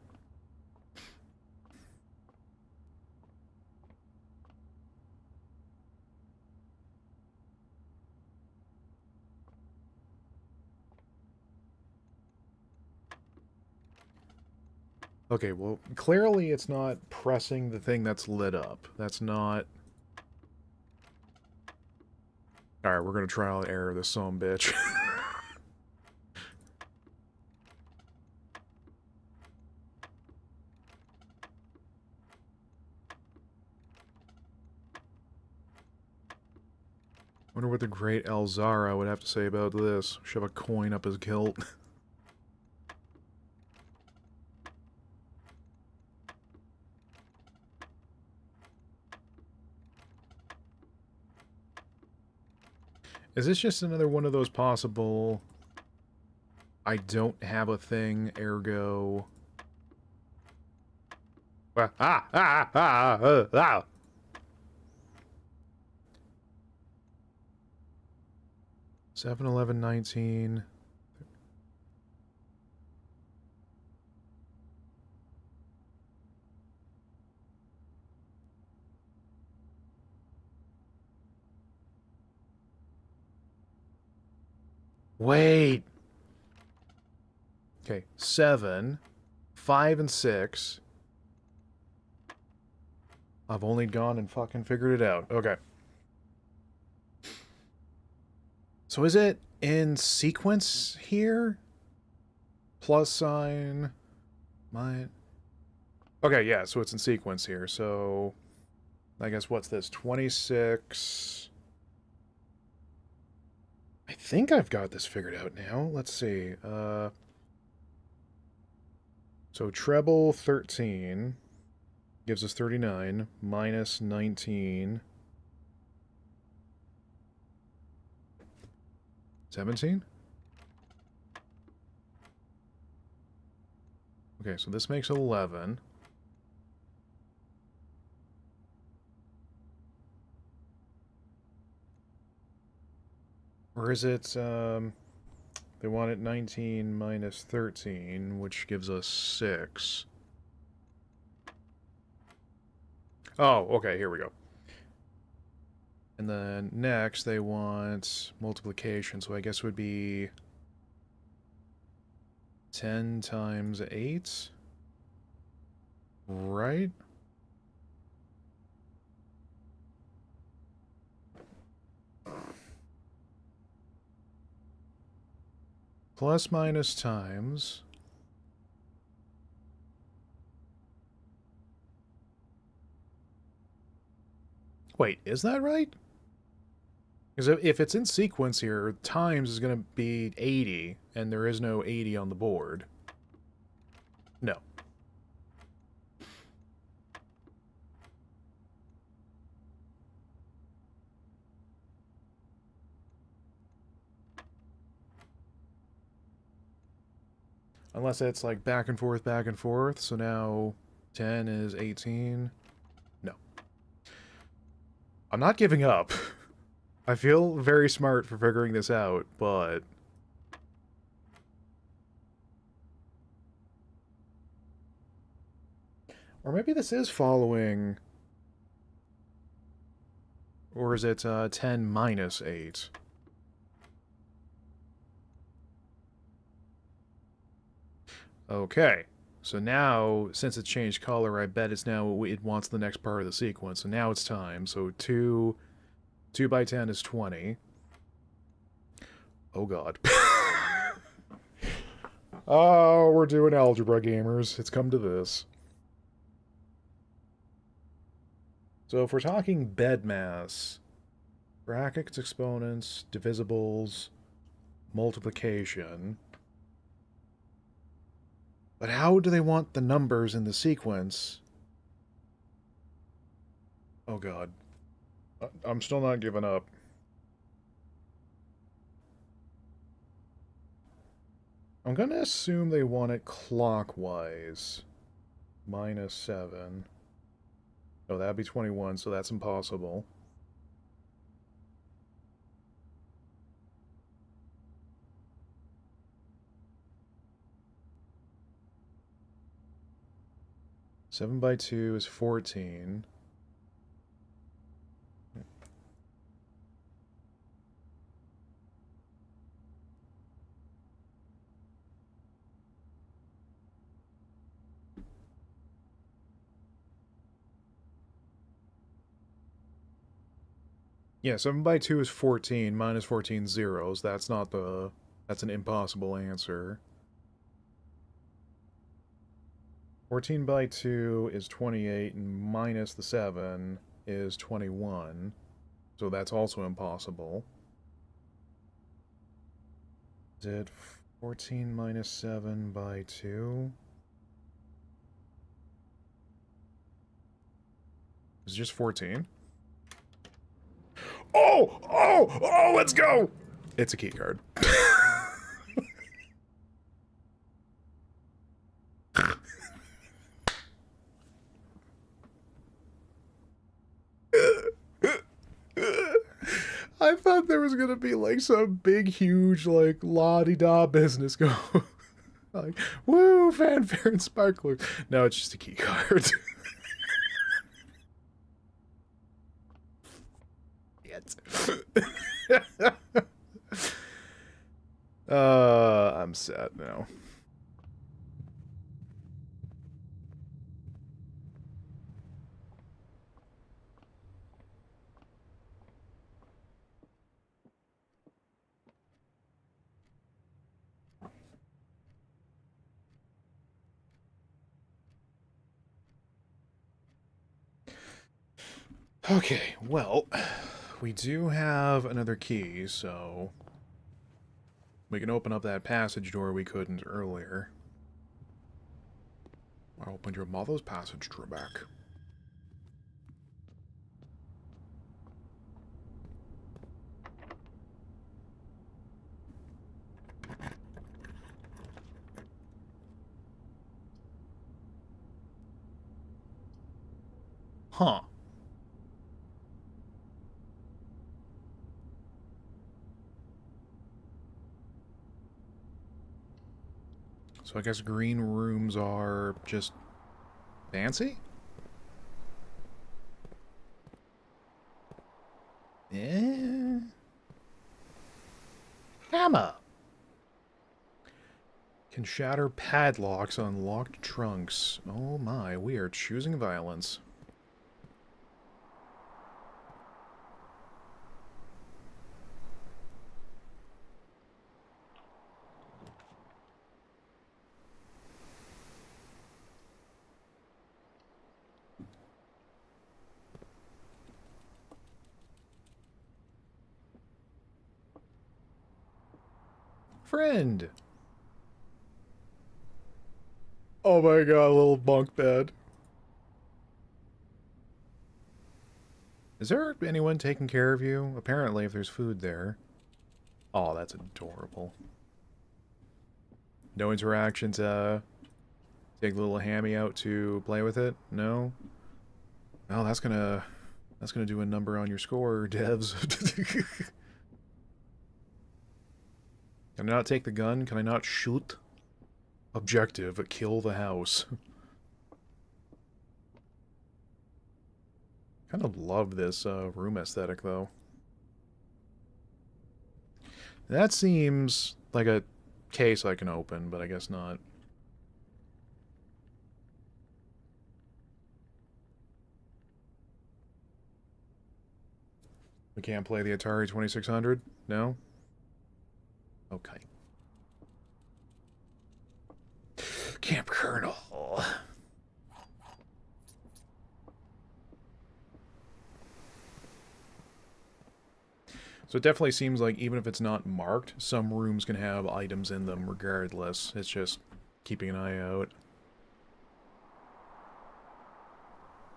Okay, well, clearly it's not pressing the thing that's lit up. That's not... Alright, we're gonna trial and error this son bitch. Wonder what the great Elzara would have to say about this. Shove a coin up his kilt. Is this just another one of those possible... I don't have a thing, ergo... 7, 11, 19. Wait. Okay, 7, 5, and 6. I've only gone and fucking figured it out. Okay. So is it in sequence here? Plus sign. Okay, yeah, so it's in sequence here. So I guess what's this? 26. I think I've got this figured out now. Let's see. So treble 13 gives us 39 minus 19. 17? Okay, so this makes 11. Or is it, they want it 19 minus 13, which gives us 6. Oh, okay, here we go. And then next they want multiplication, so I guess it would be 10 times 8, right? Plus minus times. Wait, is that right? Because if it's in sequence here, times is going to be 80, and there is no 80 on the board. No. Unless it's like back and forth, so now 10 is 18. No. I'm not giving up. I feel very smart for figuring this out, but... Or maybe this is following... Or is it 10 minus 8? Okay. So now, since it changed color, I bet it's now it wants the next part of the sequence. So now it's time. So 2 by 10 is 20. Oh god. Oh, we're doing algebra, gamers. It's come to this. So if we're talking bed mass, brackets, exponents, divisibles, multiplication... But how do they want the numbers in the sequence? Oh god. I'm still not giving up. I'm gonna assume they want it clockwise. Minus 7. Oh, that'd be 21, so that's impossible. Seven by 2 is 14. Yeah, 7 by 2 is 14, minus 14 zeros. That's not the... That's an impossible answer. 14 by 2 is 28, and minus the 7 is 21. So that's also impossible. Is it 14 minus 7 by 2? Is it just 14? Oh! Oh! Oh, let's go! It's a key card. I thought there was gonna be like some big, huge, like la-di-da business going. Like, woo, fanfare and sparklers. No, it's just a key card. Yet. I'm sad now. Okay, well, we do have another key, so we can open up that passage door we couldn't earlier. I opened your mother's passage door back. Huh. So I guess green rooms are just fancy? Eh. Hammer! Can shatter padlocks on locked trunks. Oh my, we are choosing violence. Friend! Oh my god, a little bunk bed. Is there anyone taking care of you? Apparently, if there's food there. Oh, that's adorable. No interactions, take little Hammy out to play with it? No? Oh, that's gonna do a number on your score, devs. Can I not take the gun? Can I not shoot? Objective, kill the house. Kind of love this room aesthetic, though. That seems like a case I can open, but I guess not. We can't play the Atari 2600? No? Okay. Camp Colonel. So it definitely seems like even if it's not marked, some rooms can have items in them regardless. It's just keeping an eye out.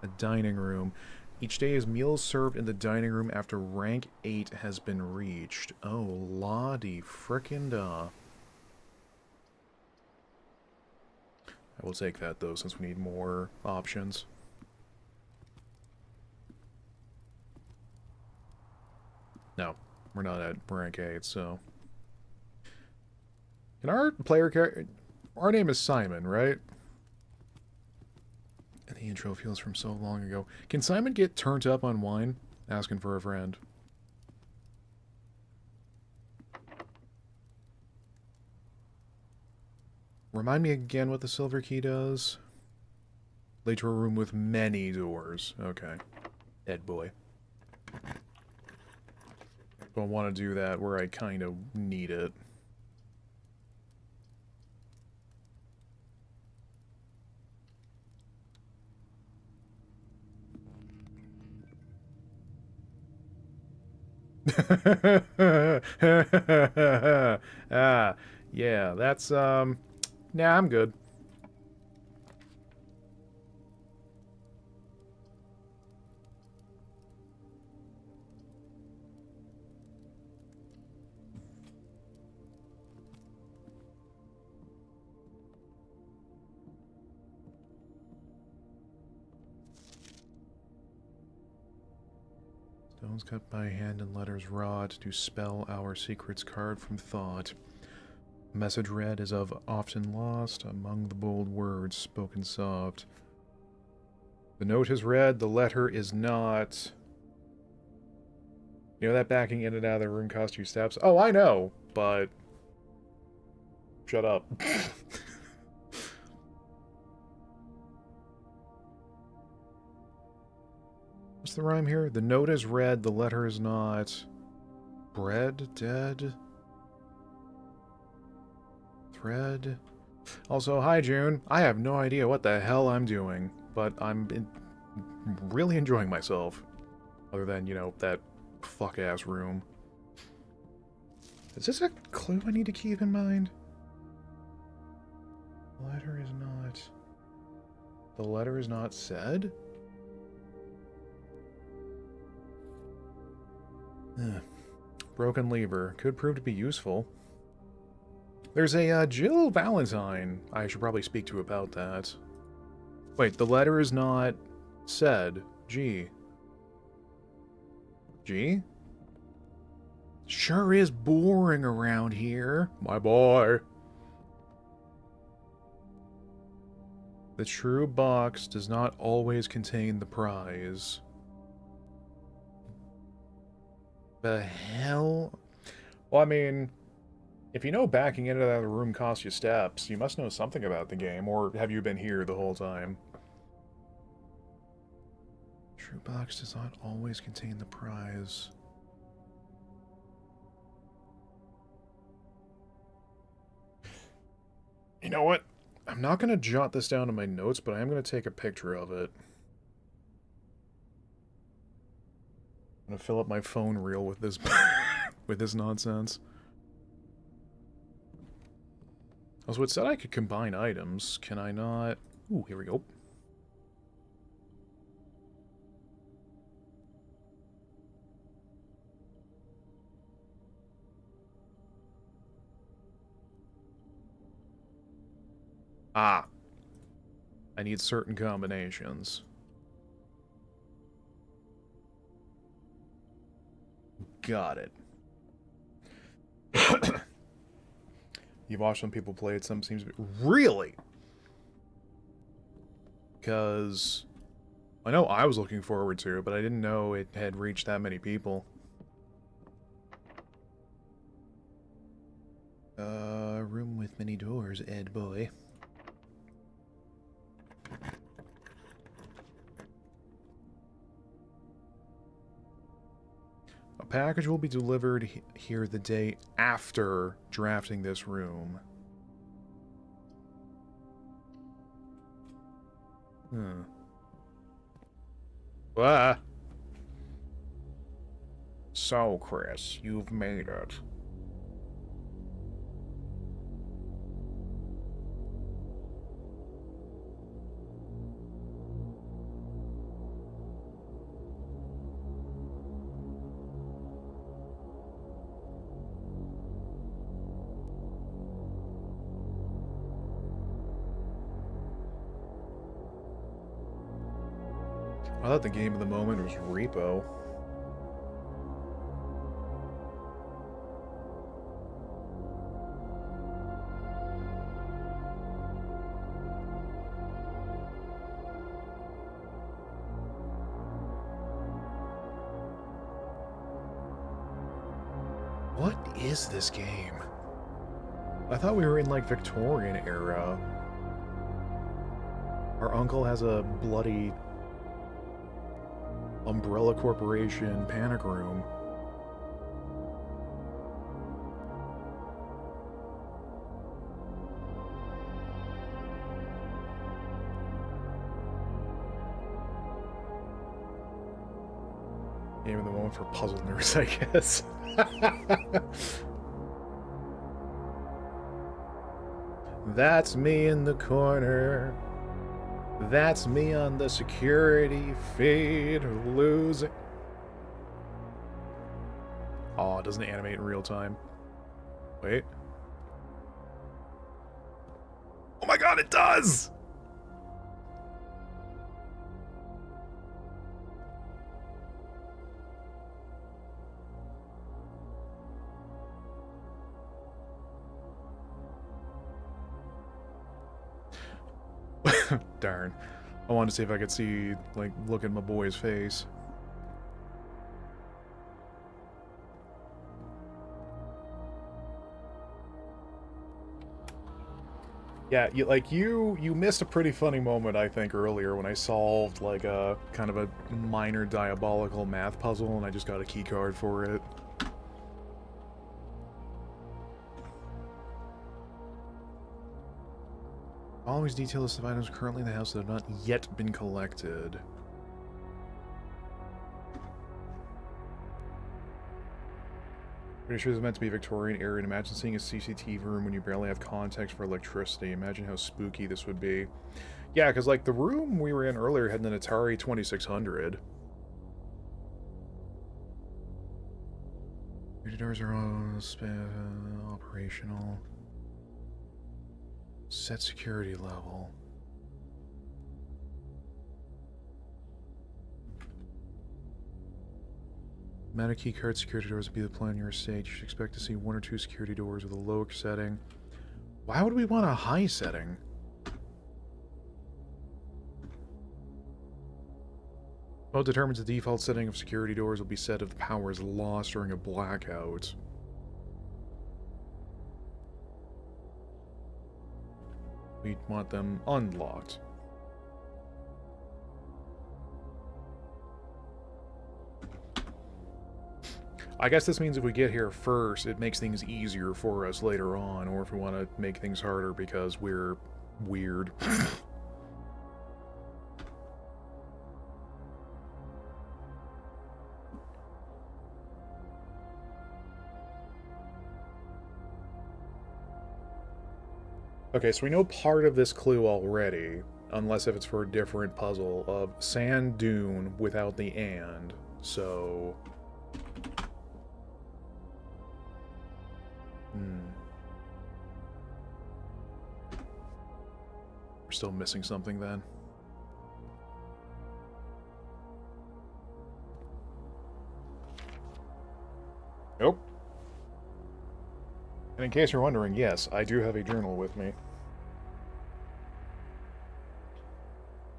A dining room. Each day is meals served in the dining room after rank 8 has been reached. Oh, la-di frickin' da. I will take that, though, since we need more options. No, we're not at rank 8, so... Can our player character... Our name is Simon, right? And the intro feels from so long ago. Can Simon get turned up on wine? Asking for a friend. Remind me again what the silver key does. Lead to a room with many doors. Okay. Dead boy. Don't want to do that where I kind of need it. Ah, yeah, that's, nah, I'm good. Stones cut by hand and letters wrought to spell our secrets carved from thought. The message read is of often lost among the bold words spoken soft. The note is read, the letter is not. You know that backing in and out of the room cost you steps? Oh, I know, but... Shut up. What's the rhyme here? The note is read, the letter is not. Bread? Dead? Thread? Also, hi June. I have no idea what the hell I'm doing, but I'm really enjoying myself. Other than, you know, that fuck-ass room. Is this a clue I need to keep in mind? The letter is not... The letter is not said? Broken lever. Could prove to be useful. There's a Jill Valentine I should probably speak to about that. Wait, the letter is not said. G. G? Sure is boring around here, my boy. The true box does not always contain the prize. The hell? Well, I mean, if you know backing into that room costs you steps, you must know something about the game, or have you been here the whole time? True box does not always contain the prize. You know what? I'm not going to jot this down in my notes, but I am going to take a picture of it. I'm going to fill up my phone reel with this with this nonsense. Also, it said I could combine items. Can I not? Ooh, here we go. Ah. I need certain combinations. Got it. You've watched some people play it, some seems to be... Really? Because... I know I was looking forward to it, but I didn't know it had reached that many people. Room with many doors, Ed boy. A package will be delivered here the day after drafting this room. Ah. So, Chris, you've made it. I thought the game of the moment was Repo. What is this game? I thought we were in, like, Victorian era. Our uncle has a bloody Umbrella Corporation panic room. Game of the moment for puzzle nerds, I guess. That's me in the corner. That's me on the security feed, losing. Oh, it doesn't animate in real time. Wait. Oh my god, it does! Darn. I wanted to see if I could see, like, look at my boy's face. Yeah, you missed a pretty funny moment, I think, earlier when I solved, like, a kind of a minor diabolical math puzzle and I just got a key card for it. Always detail list of items currently in the house that have not yet been collected. Pretty sure this is meant to be a Victorian era, and imagine seeing a CCTV room when you barely have context for electricity. Imagine how spooky this would be. Yeah, because, like, the room we were in earlier had an Atari 2600. Security doors are all operational. Set security level. Amount of keycard security doors will be deployed in your estate. You should expect to see 1 or 2 security doors with a low setting. Why would we want a high setting? Mode determines the default setting of security doors will be set if the power is lost during a blackout. We want them unlocked. I guess this means if we get here first, it makes things easier for us later on, or if we want to make things harder because we're weird. Okay, so we know part of this clue already, unless if it's for a different puzzle, of sand dune without the and, so... We're still missing something then. Nope. And in case you're wondering, yes, I do have a journal with me.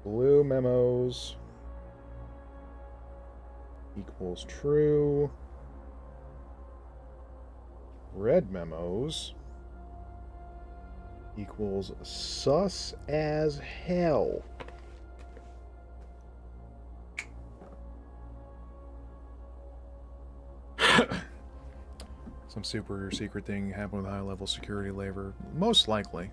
Blue memos equals true. Red memos equals sus as hell. Some super secret thing happened with high-level security labor. Most likely.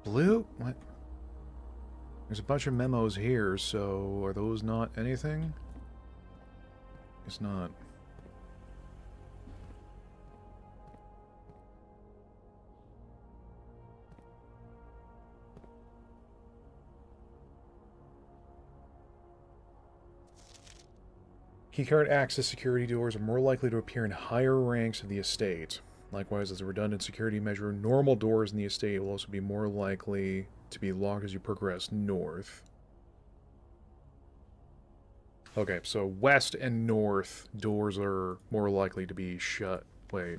Blue? What? There's a bunch of memos here, so are those not anything? It's not. Keycard access security doors are more likely to appear in higher ranks of the estate. Likewise, as a redundant security measure, normal doors in the estate will also be more likely to be locked as you progress north. Okay, so west and north doors are more likely to be shut. Wait.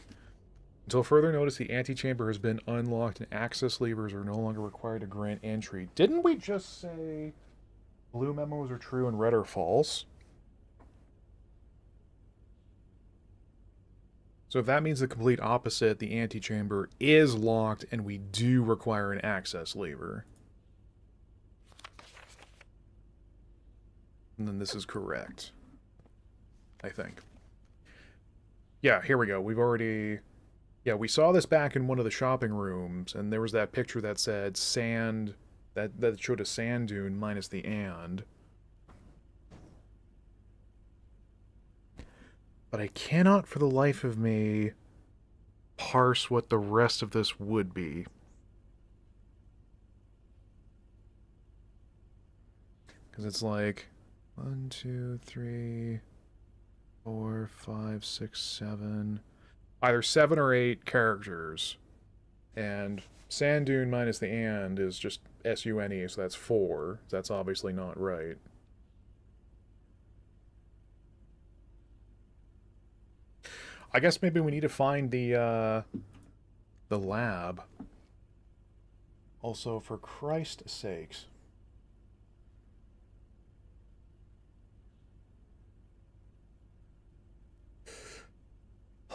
Until further notice, the antechamber has been unlocked and access levers are no longer required to grant entry. Didn't we just say blue memos are true and red are false? So if that means the complete opposite, the antechamber is locked and we do require an access lever. And then this is correct. I think. Yeah, here we go. We've already... Yeah, we saw this back in one of the shopping rooms, and there was that picture that said sand... That showed a sand dune minus the and. But I cannot for the life of me parse what the rest of this would be. Because it's like 1, 2, 3, 4, 5, 6, 7. Either 7 or 8 characters. And sand dune minus the and is just S-U-N-E, so that's 4. That's obviously not right. I guess maybe we need to find the lab. Also, for Christ's sakes.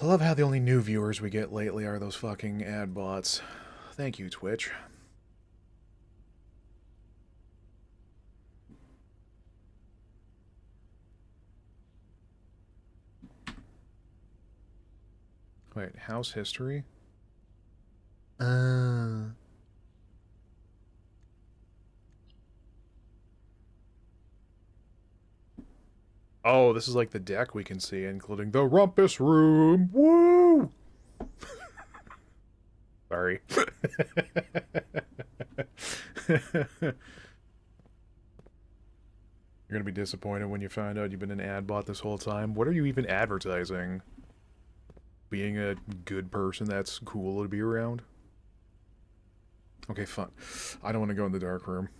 I love how the only new viewers we get lately are those fucking ad bots. Thank you, Twitch. Wait, house history? Oh, this is like the deck we can see, including the rumpus room. Woo! Sorry. You're gonna be disappointed when you find out you've been an ad bot this whole time. What are you even advertising? Being a good person that's cool to be around? Okay, fine. I don't want to go in the dark room.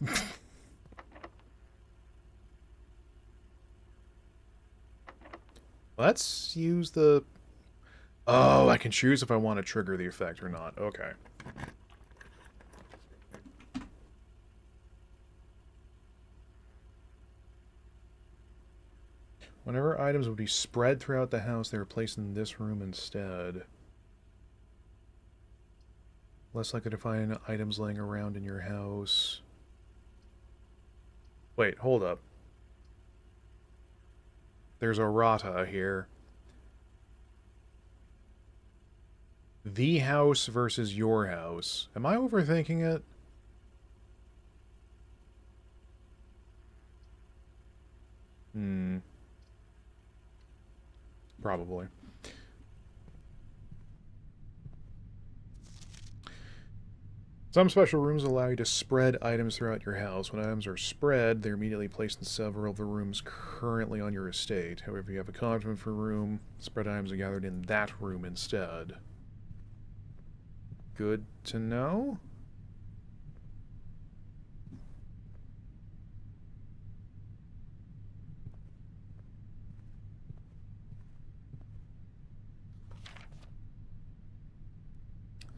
Let's use the... Oh, I can choose if I want to trigger the effect or not. Okay. Whenever items would be spread throughout the house, they were placed in this room instead. Less likely to find items laying around in your house. Wait, hold up. There's a rata here. The house versus your house. Am I overthinking it? Probably. Some special rooms allow you to spread items throughout your house. When items are spread, they're immediately placed in several of the rooms currently on your estate. However, if you have a condiment for a room, spread items are gathered in that room instead. Good to know.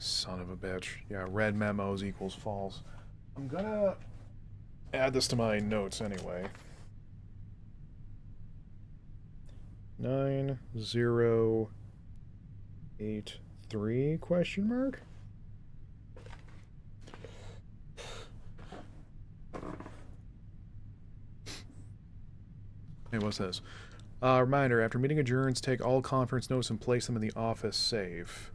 Son of a bitch. Yeah, red memos equals false. I'm gonna add this to my notes anyway. 9083 question mark? Hey, what's this? Reminder, after meeting adjourns, take all conference notes and place them in the office safe.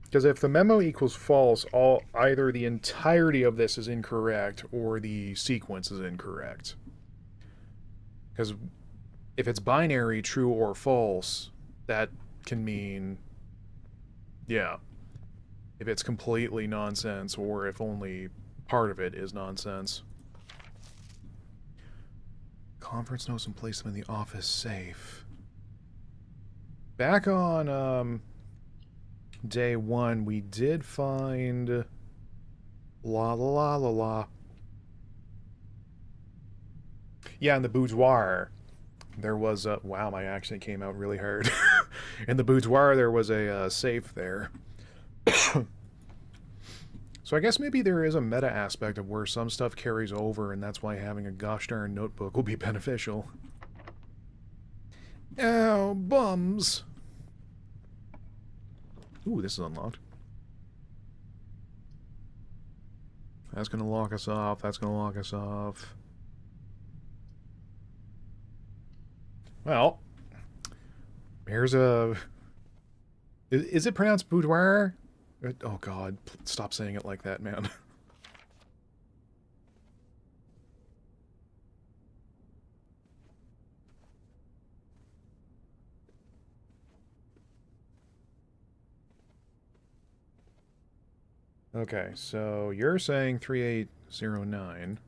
Because if the memo equals false, either the entirety of this is incorrect or the sequence is incorrect. Because if it's binary, true or false, that can mean, yeah. If it's completely nonsense, or if only part of it is nonsense. Conference notes and place them in the office safe. Back on, day 1, we did find... La la la la la. Yeah, in the boudoir, there was a... Wow, my accent came out really hard. In the boudoir, there was a safe there. So I guess maybe there is a meta aspect of where some stuff carries over, and that's why having a gosh darn notebook will be beneficial. Ow, bums! Ooh, this is unlocked. That's gonna lock us off, that's gonna lock us off. Well, here's a... Is it pronounced boudoir? Oh god, stop saying it like that, man. Okay, so you're saying 3809.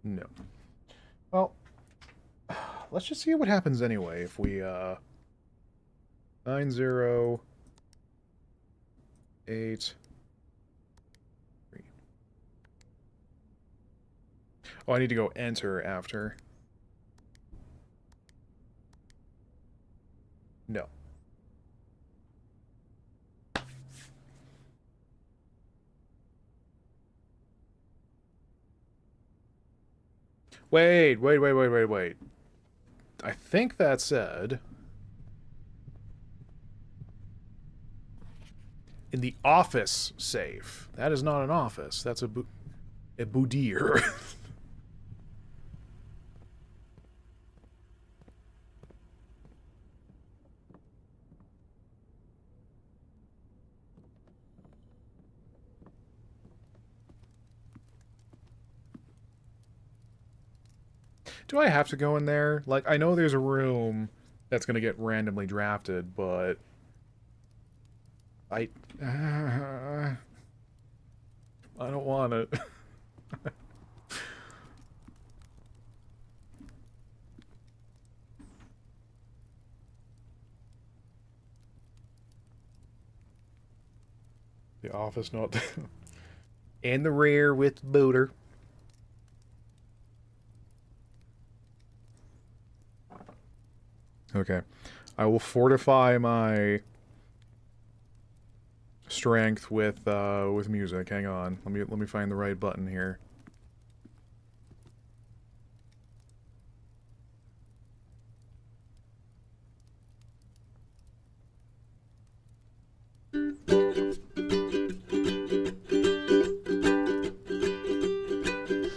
No. Well, let's just see what happens anyway if we, 908. Oh, I need to go enter after. No. Wait. I think that said... in the office safe. That is not an office. That's a boudir. Do I have to go in there? Like, I know there's a room that's going to get randomly drafted, but... I don't want it. The office not... in the rear with booter. Okay. I will fortify my strength with music. Hang on. Let me find the right button here.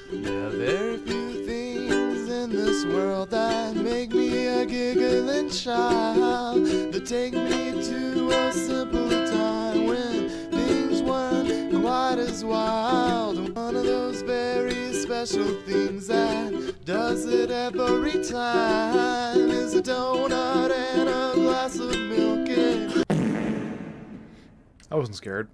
There are very few things in this world that make me a giggling child, that take me to a simpler time when things weren't quite as wild. And one of those very special things that does it every time is a donut and a glass of milk. I wasn't scared.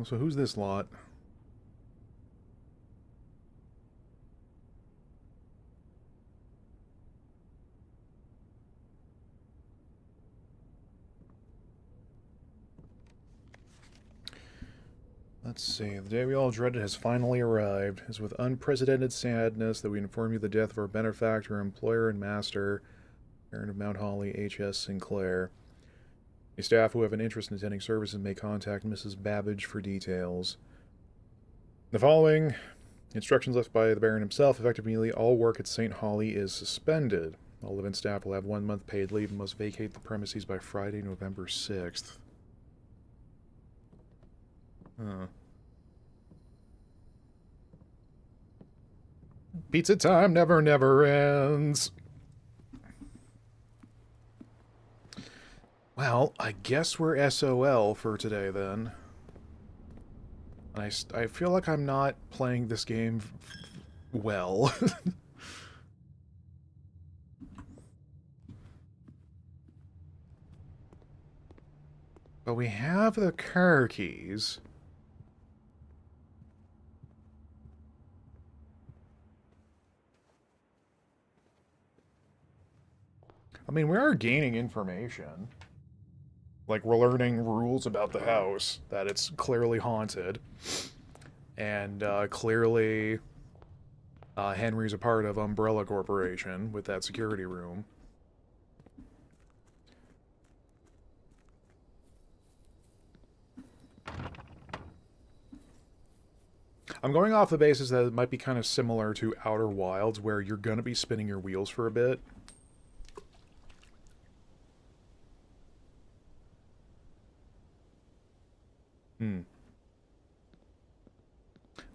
So who's this lot? Let's see. The day we all dreaded has finally arrived. It is with unprecedented sadness that we inform you the death of our benefactor, employer, and master, Baron of Mount Holly, H.S. Sinclair. Any staff who have an interest in attending services may contact Mrs. Babbage for details. The following instructions left by the Baron himself, effective immediately, all work at St. Holly is suspended. All event staff will have 1 month paid leave and must vacate the premises by Friday, November 6th. Huh. Pizza time never ends. Well, I guess we're SOL for today then. I feel like I'm not playing this game well. But we have the car keys. I mean, we are gaining information. Like, we're learning rules about the house, that it's clearly haunted. And, clearly, Henry's a part of Umbrella Corporation with that security room. I'm going off the basis that it might be kind of similar to Outer Wilds, where you're going to be spinning your wheels for a bit. I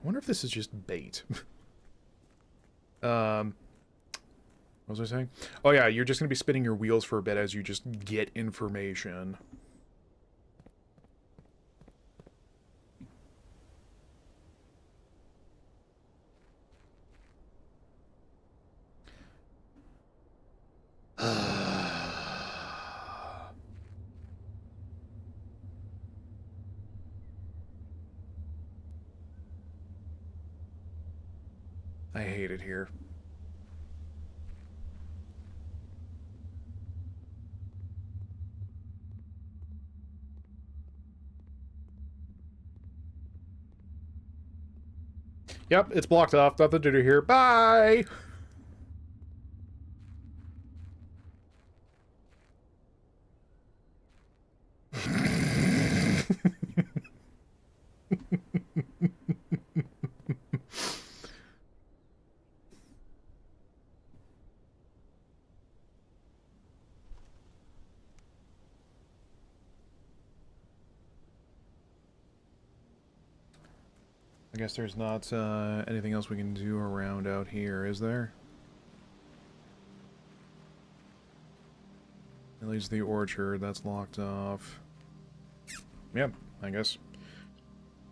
wonder if this is just bait. What was I saying? Oh yeah, you're just going to be spinning your wheels for a bit as you just get information. I hate it here. Yep, it's blocked off. Nothing to do here. Bye! I guess there's not anything else we can do around out here, is there? At least the orchard, that's locked off. Yep, I guess.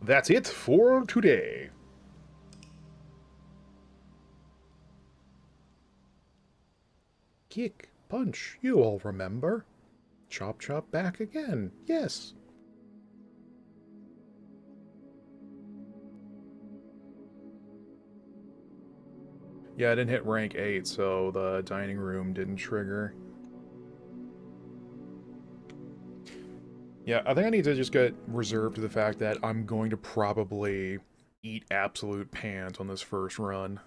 That's it for today. Kick, punch, you all remember. Chop, chop, back again. Yes. Yeah, I didn't hit rank 8, so the dining room didn't trigger. Yeah, I think I need to just get reserved to the fact that I'm going to probably eat absolute pant on this first run.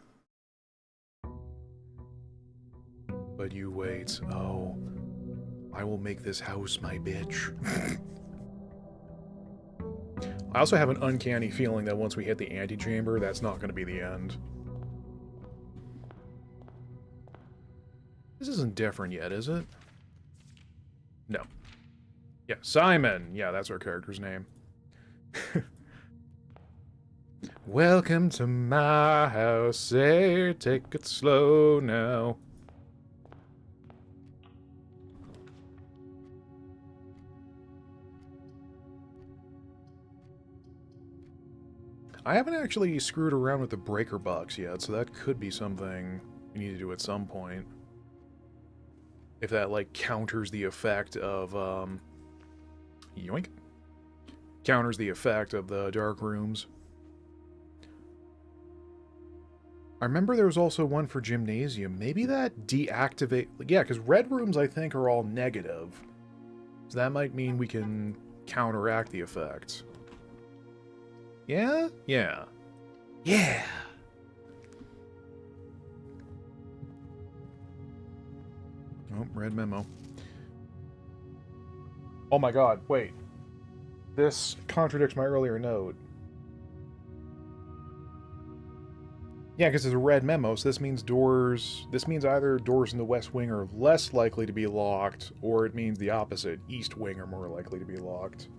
But you wait. Oh, I will make this house my bitch. I also have an uncanny feeling that once we hit the antechamber, that's not going to be the end. This isn't different yet, is it? No. Yeah, Simon! Yeah, that's our character's name. Welcome to my house, say, take it slow now. I haven't actually screwed around with the breaker box yet, so that could be something we need to do at some point. If that, like, counters the effect of, yoink. Counters the effect of the dark rooms. I remember there was also one for gymnasium. Maybe that deactivate... Yeah, because red rooms, I think, are all negative. So that might mean we can counteract the effect. Yeah? Yeah. Yeah! Oh, red memo. Oh my god, wait. This contradicts my earlier note. Yeah, because it's a red memo, so this means doors... This means either doors in the west wing are less likely to be locked, or it means the opposite. East wing are more likely to be locked.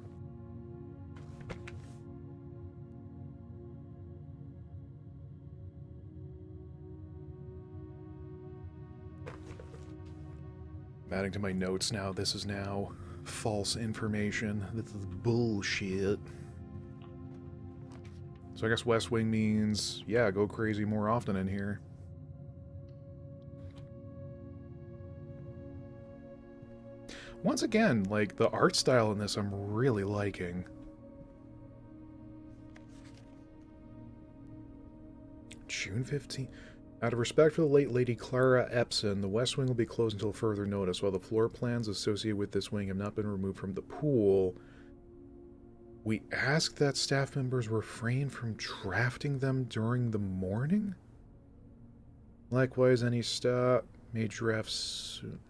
I'm adding to my notes now. This is now false information. This is bullshit. So I guess West Wing means, yeah, go crazy more often in here. Once again, like, the art style in this I'm really liking. June 15th. Out of respect for the late Lady Clara Epson, the West Wing will be closed until further notice. While the floor plans associated with this wing have not been removed from the pool, we ask that staff members refrain from drafting them during the morning? Likewise, any staff may draft soon.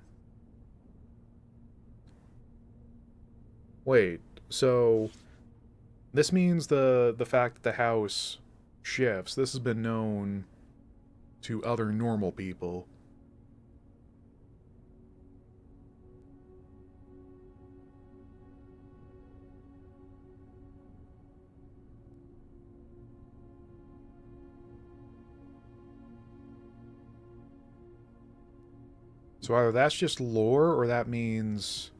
Wait, so this means the fact that the house shifts. This has been known to other normal people. So either that's just lore, or that means...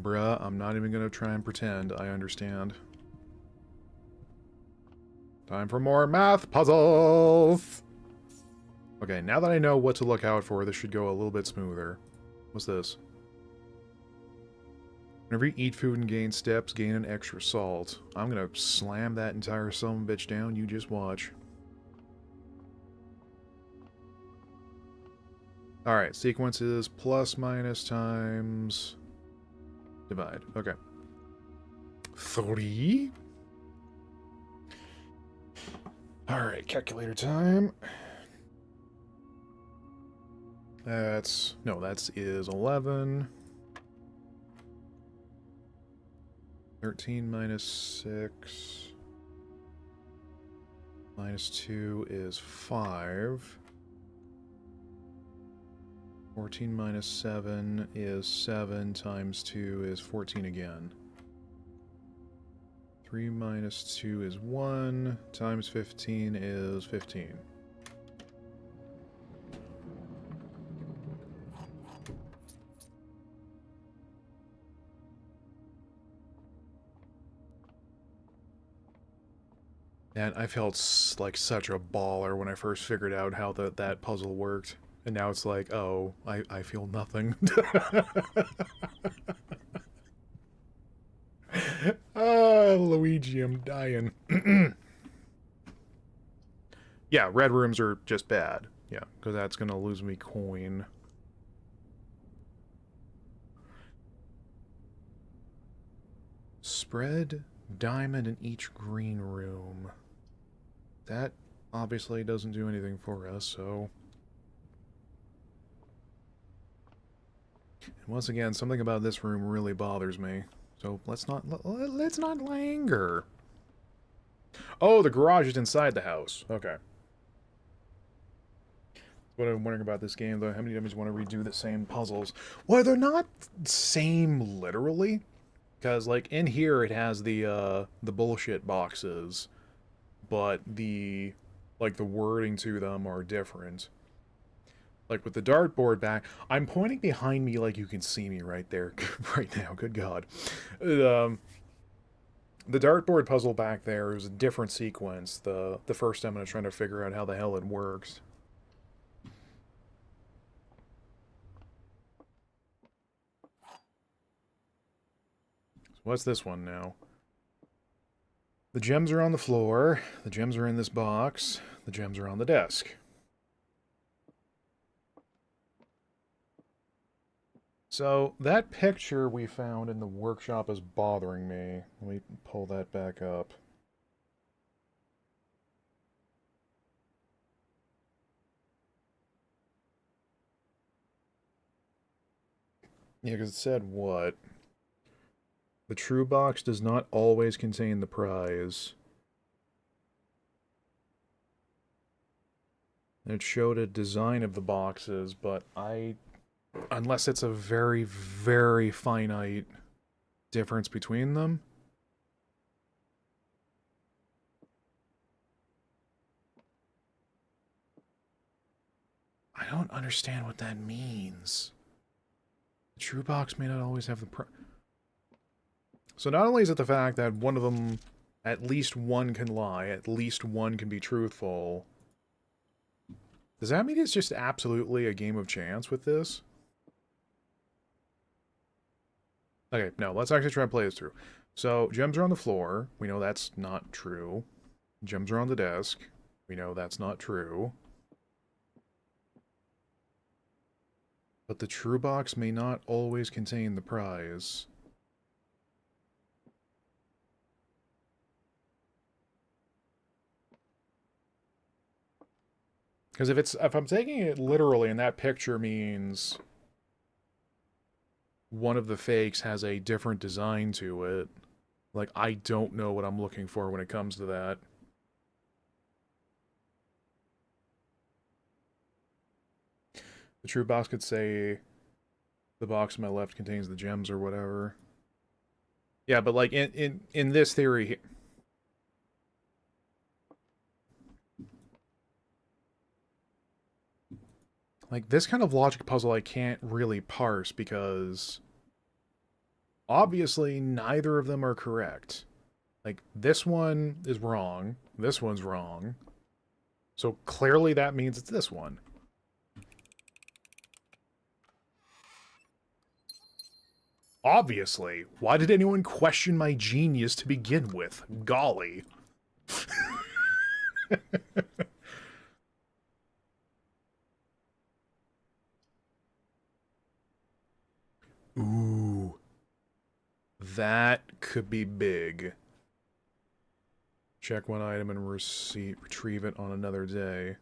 Bruh, I'm not even gonna try and pretend I understand. Time for more math puzzles! Okay, now that I know what to look out for, this should go a little bit smoother. What's this? Whenever you eat food and gain steps, gain an extra salt. I'm gonna slam that entire son of a bitch down, you just watch. Alright, sequences plus, minus, times, divide. Okay. 3. Alright, calculator time. That's 11. 13 minus 6 minus 2 is 5. 14 minus 7 is 7 times 2 is 14 again. 3 minus 2 is 1 times 15 is 15. And I felt like such a baller when I first figured out how that puzzle worked. And now it's like, oh, I feel nothing. Ah, Luigi, I'm dying. Yeah, red rooms are just bad. Yeah, because that's going to lose me coin. Spread diamond in each green room. That obviously doesn't do anything for us, so... And once again, something about this room really bothers me. So let's not linger. Oh, the garage is inside the house. Okay. What I'm wondering about this game, though, how many times you want to redo the same puzzles? Well, they're not same literally, because like in here it has the bullshit boxes, but the wording to them are different. Like with the dartboard back, I'm pointing behind me like you can see me right there, right now. Good God. The dartboard puzzle back there is a different sequence. The first time I'm trying to figure out how the hell it works. So what's this one now? The gems are on the floor. The gems are in this box. The gems are on the desk. So, that picture we found in the workshop is bothering me. Let me pull that back up. Yeah, because it said what? The true box does not always contain the prize. And it showed a design of the boxes, but unless it's a very, very finite difference between them. I don't understand what that means. The true box may not always have the So not only is it the fact that one of them, at least one can lie, at least one can be truthful. Does that mean it's just absolutely a game of chance with this? Okay, no, let's actually try and play this through. So, gems are on the floor. We know that's not true. Gems are on the desk. We know that's not true. But the true box may not always contain the prize. Because if I'm taking it literally, and that picture means one of the fakes has a different design to it, like, I don't know what I'm looking for when it comes to that. The true box could say the box on my left contains the gems or whatever. Yeah, but like in this theory, like this kind of logic puzzle I can't really parse because obviously neither of them are correct. Like this one is wrong, this one's wrong. So clearly that means it's this one. Obviously. Why did anyone question my genius to begin with? Golly. Ooh. That could be big. Check one item and retrieve it on another day.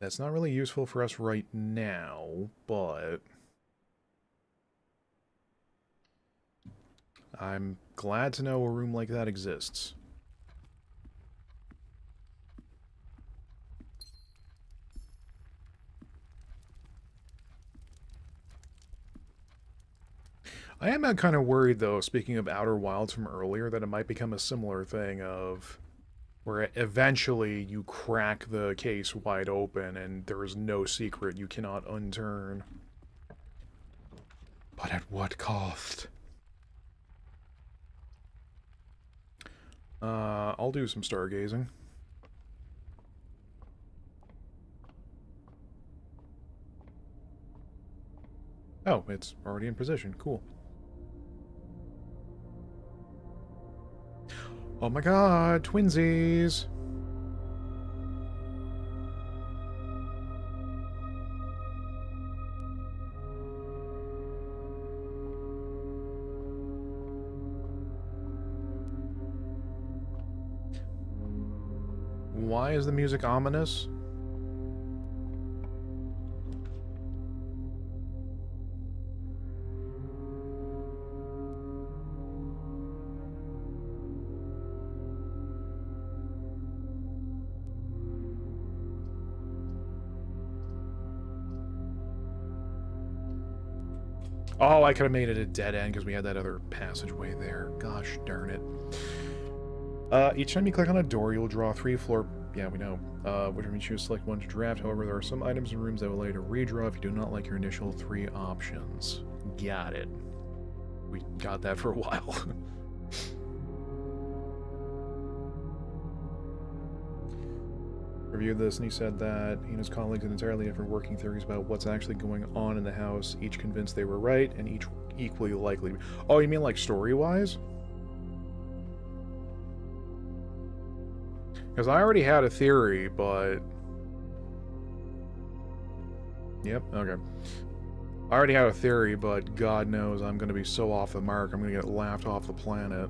That's not really useful for us right now, but I'm glad to know a room like that exists. I am kind of worried, though, speaking of Outer Wilds from earlier, that it might become a similar thing of where eventually you crack the case wide open and there is no secret you cannot unturn. But at what cost? I'll do some stargazing. Oh, it's already in position. Cool. Oh my god, twinsies! Why is the music ominous? Oh, I could have made it a dead end because we had that other passageway there. Gosh darn it. Each time you click on a door, you'll draw 3 floor... Yeah, we know. Whichever you choose, select one to draft. However, there are some items and rooms that will allow you to redraw if you do not like your initial 3 options. Got it. We got that for a while. Reviewed this, and he said that he and his colleagues had entirely different working theories about what's actually going on in the house, each convinced they were right, and each equally likely. Oh, you mean like story-wise? Because I already had a theory, but... Yep, okay. I already had a theory, but God knows I'm going to be so off the mark, I'm going to get laughed off the planet.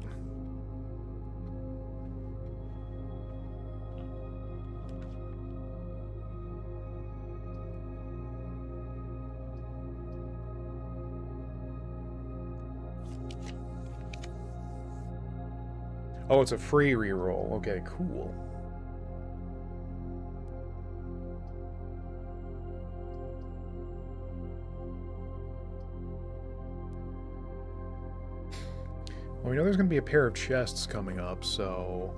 Oh, it's a free reroll. Okay, cool. Well, we know there's going to be a pair of chests coming up, so...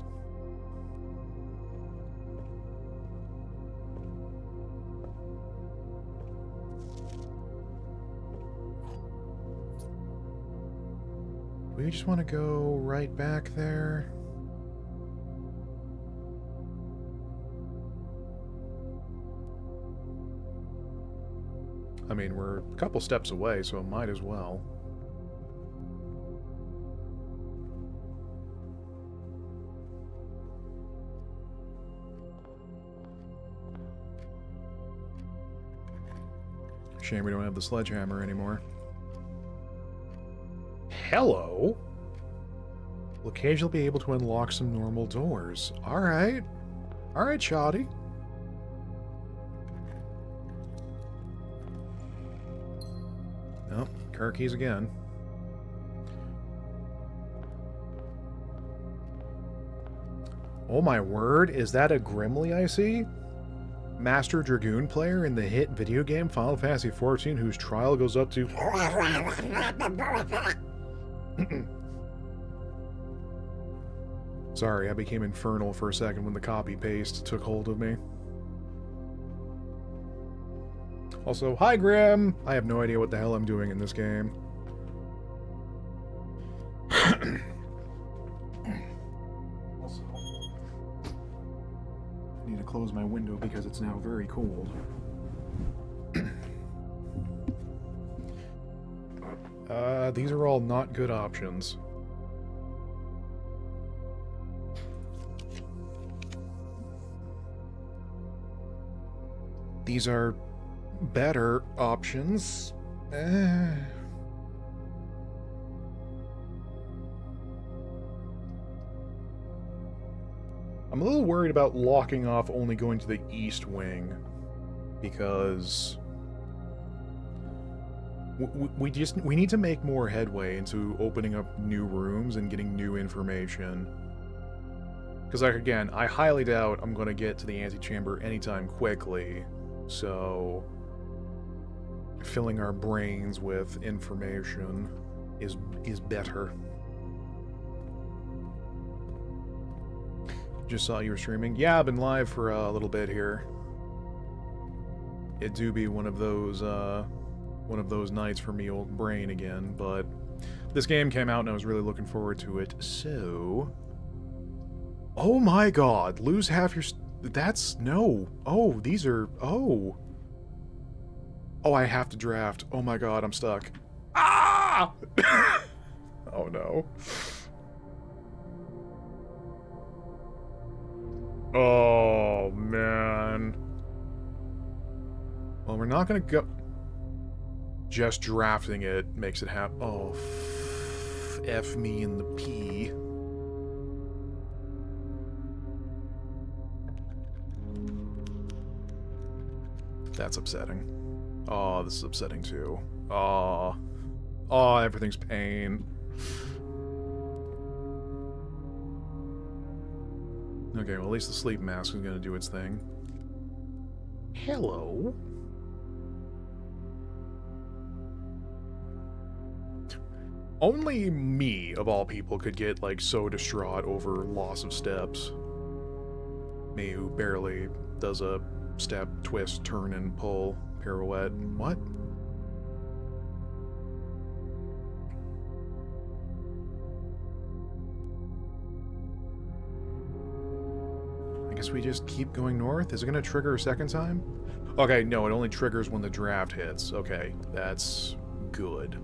We just want to go right back there. I mean, we're a couple steps away, so it might as well. Shame we don't have the sledgehammer anymore. Hello? We'll occasionally be able to unlock some normal doors. Alright. Alright, Shoddy. Oh, car keys again. Oh my word, is that a Grimly I see? Master Dragoon player in the hit video game Final Fantasy XIV whose trial goes up to... Sorry, I became infernal for a second when the copy-paste took hold of me. Also, hi Grim! I have no idea what the hell I'm doing in this game. Also, I need to close my window because it's now very cold. These are all not good options. These are better options. I'm a little worried about locking off only going to the east wing, because we need to make more headway into opening up new rooms and getting new information. Because, like, again, I highly doubt I'm going to get to the antechamber anytime quickly, so filling our brains with information is better. Just saw you were streaming. Yeah, I've been live for a little bit here. It do be one of those nights for me old brain again, but this game came out and I was really looking forward to it, so... Oh my god, lose half your... That's... no. Oh, these are... Oh. Oh, I have to draft. Oh my god, I'm stuck. Ah! Oh no. Oh, man. Well, we're not gonna go... Just drafting it makes it happen. Oh, F me in the P. That's upsetting. Oh, this is upsetting too. Oh. Oh, everything's pain. Okay, well, at least the sleep mask is gonna do its thing. Hello? Only me, of all people, could get, like, so distraught over loss of steps. Me, who barely does a step, twist, turn, and pull pirouette. What? I guess we just keep going north? Is it gonna trigger a second time? Okay, no, it only triggers when the draft hits. Okay, that's good.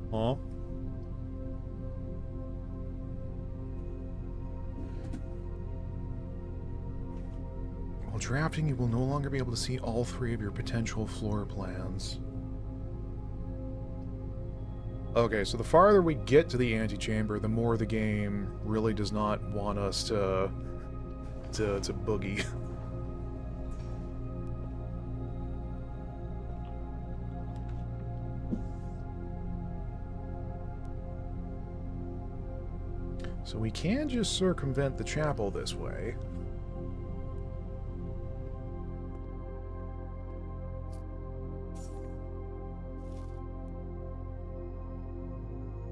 Huh? While drafting, you will no longer be able to see all three of your potential floor plans. Okay, so the farther we get to the antechamber, the more the game really does not want us to boogie. So we can just circumvent the chapel this way.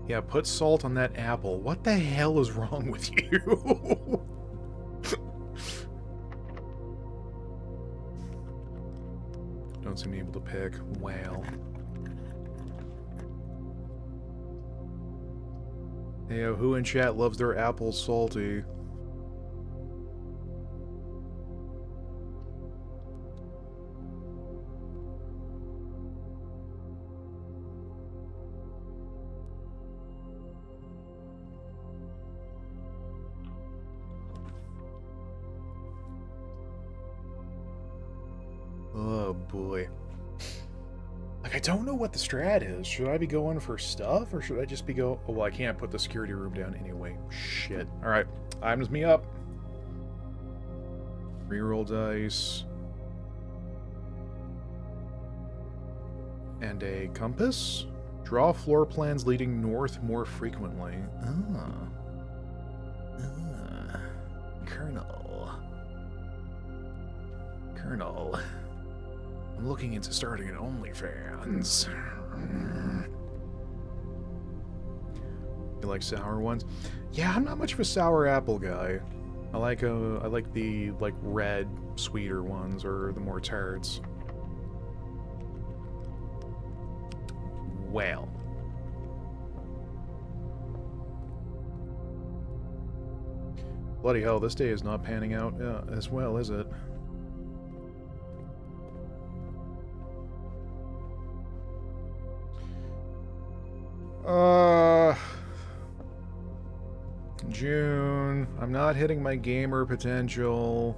Yeah, put salt on that apple. What the hell is wrong with you? Don't seem able to pick. Wow. Hey, who in chat loves their apples salty? Oh boy. Like, I don't know what the strat is. Should I be going for stuff, or should I just be go... Oh, well, I can't put the security room down anyway. Shit. Alright. Items me up. Reroll dice. And a compass. Draw floor plans leading north more frequently. Colonel. I'm looking into starting an OnlyFans. You like sour ones? Yeah, I'm not much of a sour apple guy. I like the red, sweeter ones, or the more tarts. Well. Bloody hell, this day is not panning out as well, is it? June. I'm not hitting my gamer potential.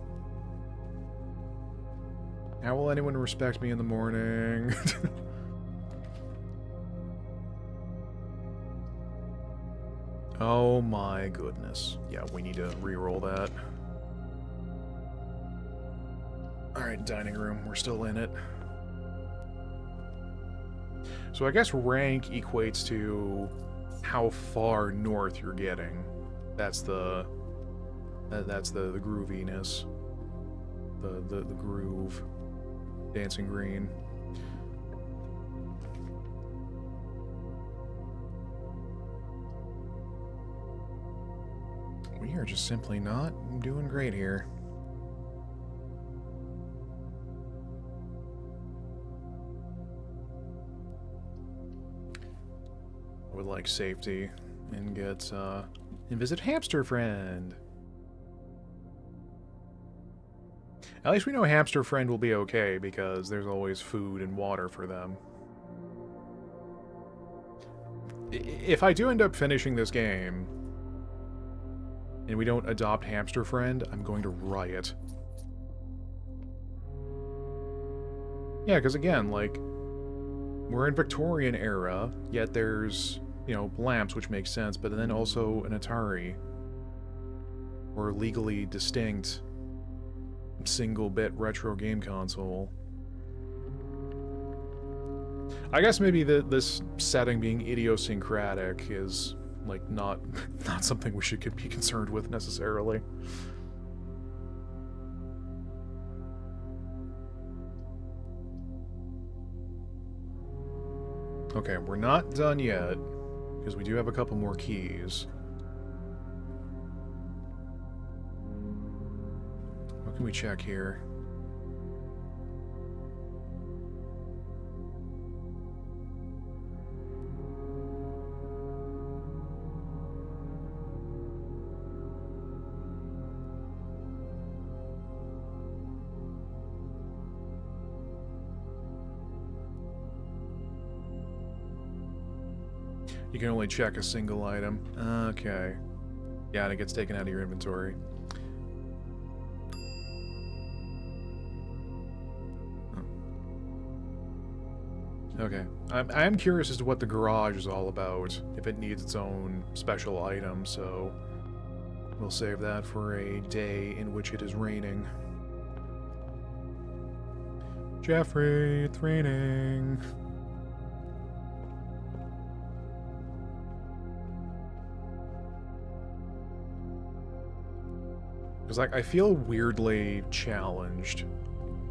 How will anyone respect me in the morning? Oh my goodness. Yeah, we need to re-roll that. Alright, dining room. We're still in it. So I guess rank equates to how far north you're getting. That's the grooviness. The groove. Dancing green. We are just simply not doing great here. I would like safety and get and visit Hamster Friend. At least we know Hamster Friend will be okay because there's always food and water for them. If I do end up finishing this game and we don't adopt Hamster Friend, I'm going to riot. Yeah, because again, like, we're in Victorian era, yet there's, you know, lamps, which makes sense, but then also an Atari. Or a legally distinct single-bit retro game console. I guess maybe this setting being idiosyncratic is, like, not something we should be concerned with necessarily. Okay, we're not done yet, because we do have a couple more keys. What can we check here? You can only check a single item. Okay. Yeah, and it gets taken out of your inventory. Okay. I am curious as to what the garage is all about, if it needs its own special item, so we'll save that for a day in which it is raining. Jeffrey, it's raining. Because, like, I feel weirdly challenged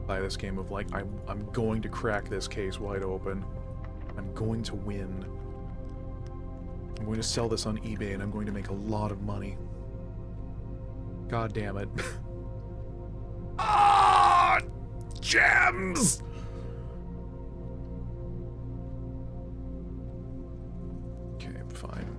by this game of, like, I'm going to crack this case wide open. I'm going to win. I'm going to sell this on eBay and I'm going to make a lot of money. God damn it. Ah! Gems! Okay, fine.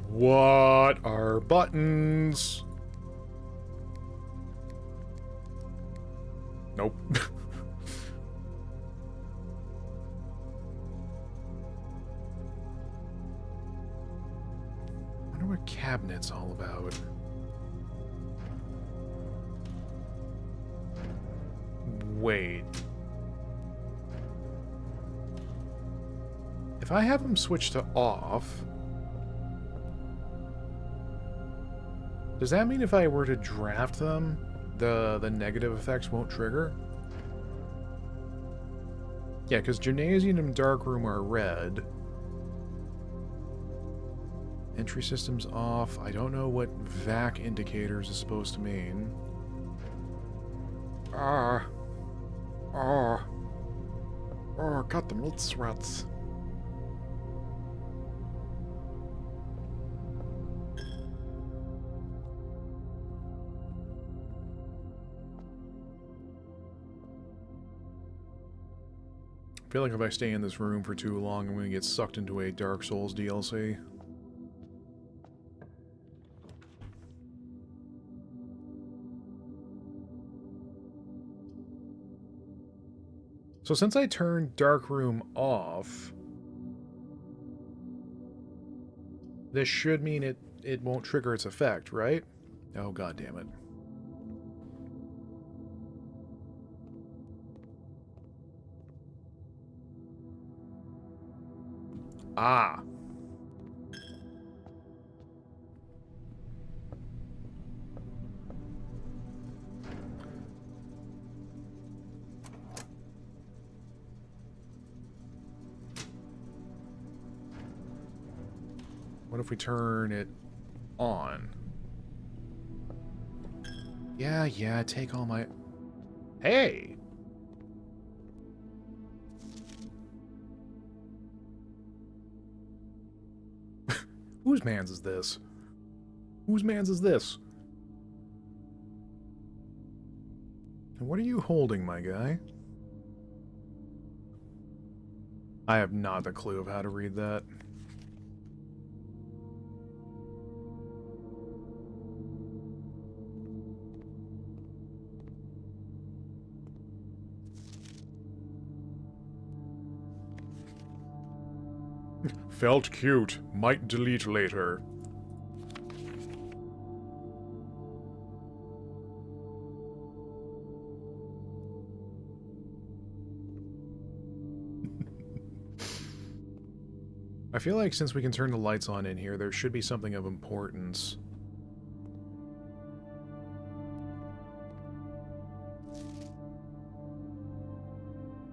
What are buttons? Nope. I wonder what cabinet's all about. Wait. If I have them switched to off, does that mean if I were to draft them, the negative effects won't trigger? Yeah, because Gymnasium and Darkroom are red. Entry system's off. I don't know what VAC indicators is supposed to mean. Got the meat sweats. I feel like if I stay in this room for too long, I'm going to get sucked into a Dark Souls DLC. So since I turned Dark Room off, this should mean it won't trigger its effect, right? Oh, god damn it. Ah. What if we turn it on? Yeah, take all my... Hey! Whose man's is this? Whose man's is this? And what are you holding, my guy? I have not a clue of how to read that. Felt cute. Might delete later. I feel like since we can turn the lights on in here, there should be something of importance.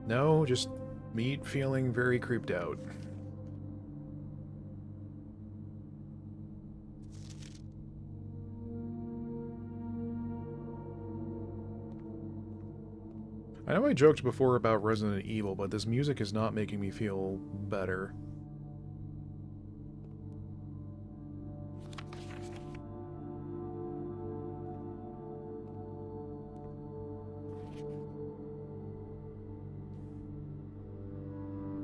No, just me feeling very creeped out. I know I joked before about Resident Evil, but this music is not making me feel better.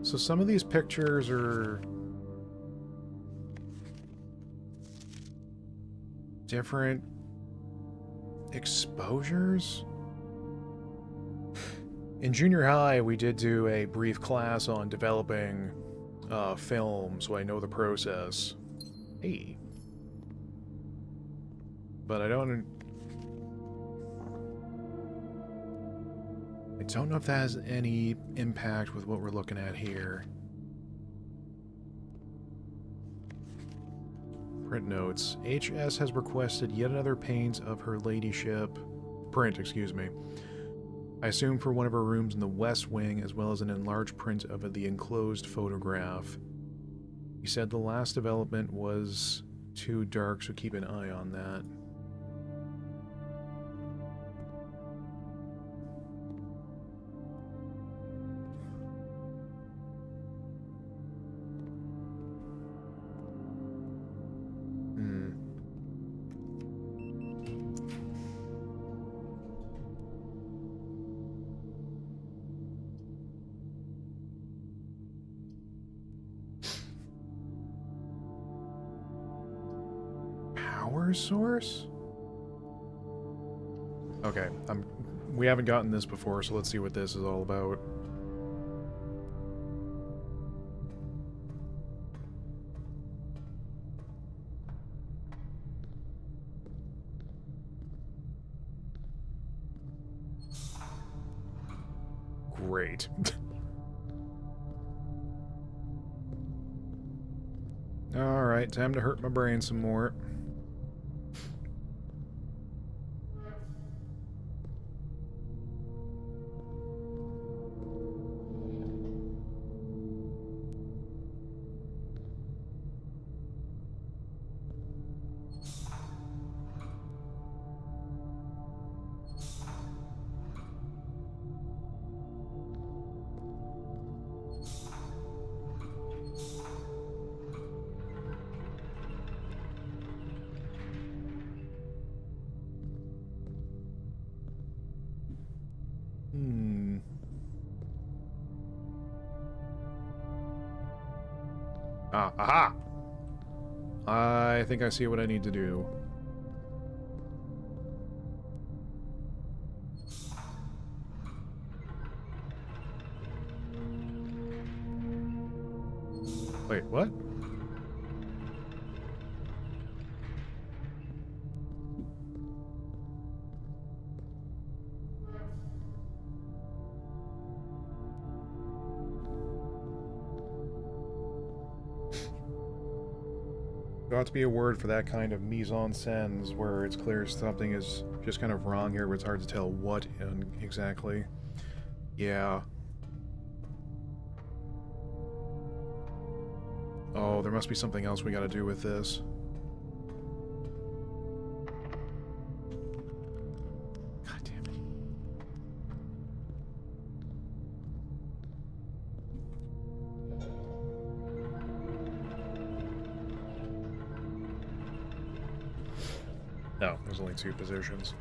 So some of these pictures are different exposures? In junior high, we did do a brief class on developing film, so I know the process. Hey. But I don't know if that has any impact with what we're looking at here. Print notes. HS has requested yet another print of her ladyship. Excuse me. I assume for one of her rooms in the West Wing, as well as an enlarged print of the enclosed photograph. He said the last development was too dark, so keep an eye on that. Source? Okay, we haven't gotten this before, so let's see what this is all about. Great. Alright, time to hurt my brain some more. Ah, aha! I think I see what I need to do. Wait, what? There ought to be a word for that kind of mise-en-scène where it's clear something is just kind of wrong here, but it's hard to tell what exactly. Yeah. Oh, there must be something else we gotta do with this. God damn it. No, there's only 2 positions.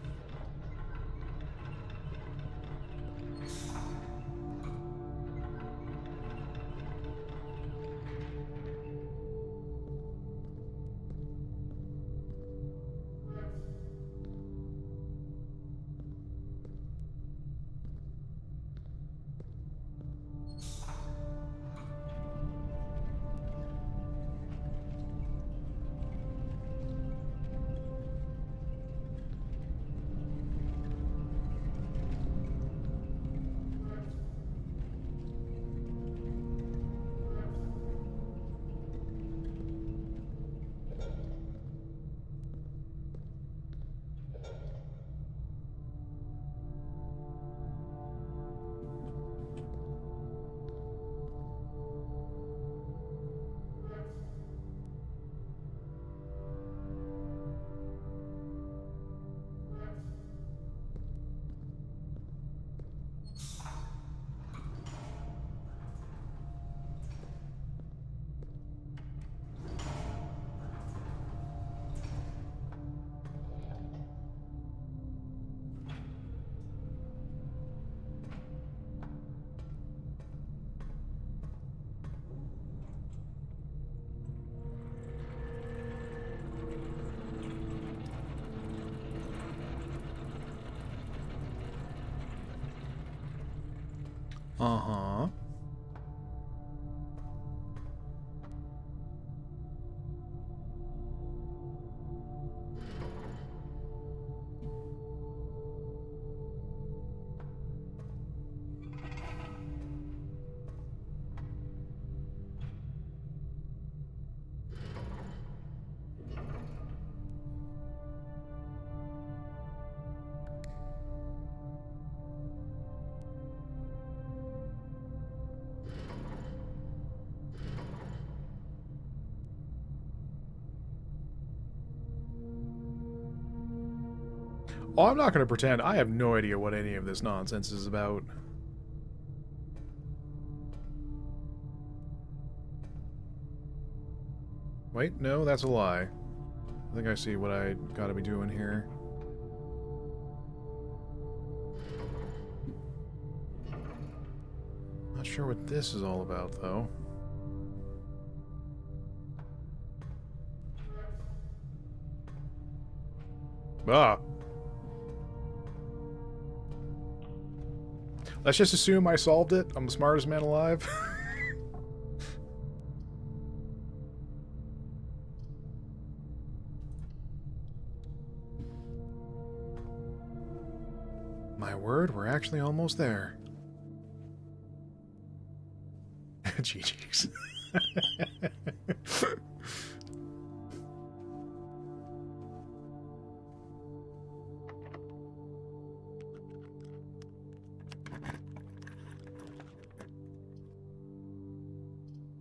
Uh-huh. Oh, I'm not going to pretend. I have no idea what any of this nonsense is about. Wait, no, that's a lie. I think I see what I gotta be doing here. Not sure what this is all about, though. Ah! Let's just assume I solved it. I'm the smartest man alive. My word, we're actually almost there. GG's.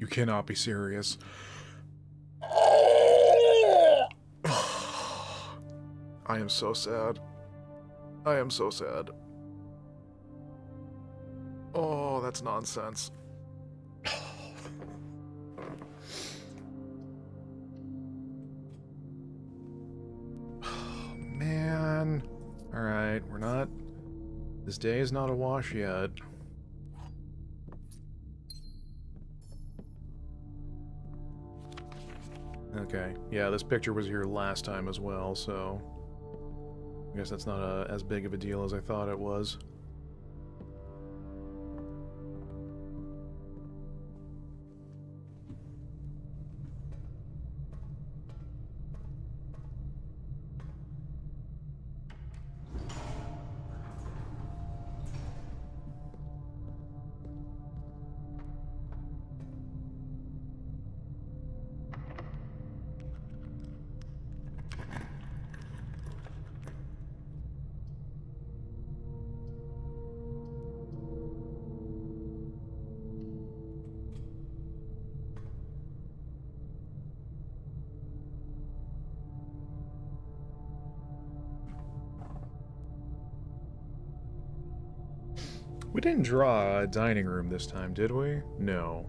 You cannot be serious. I am so sad. I am so sad. Oh, that's nonsense. Man. Alright, we're not... This day is not a wash yet. Okay, yeah, this picture was here last time as well, so I guess that's not as big of a deal as I thought it was. We didn't draw a dining room this time, did we? No.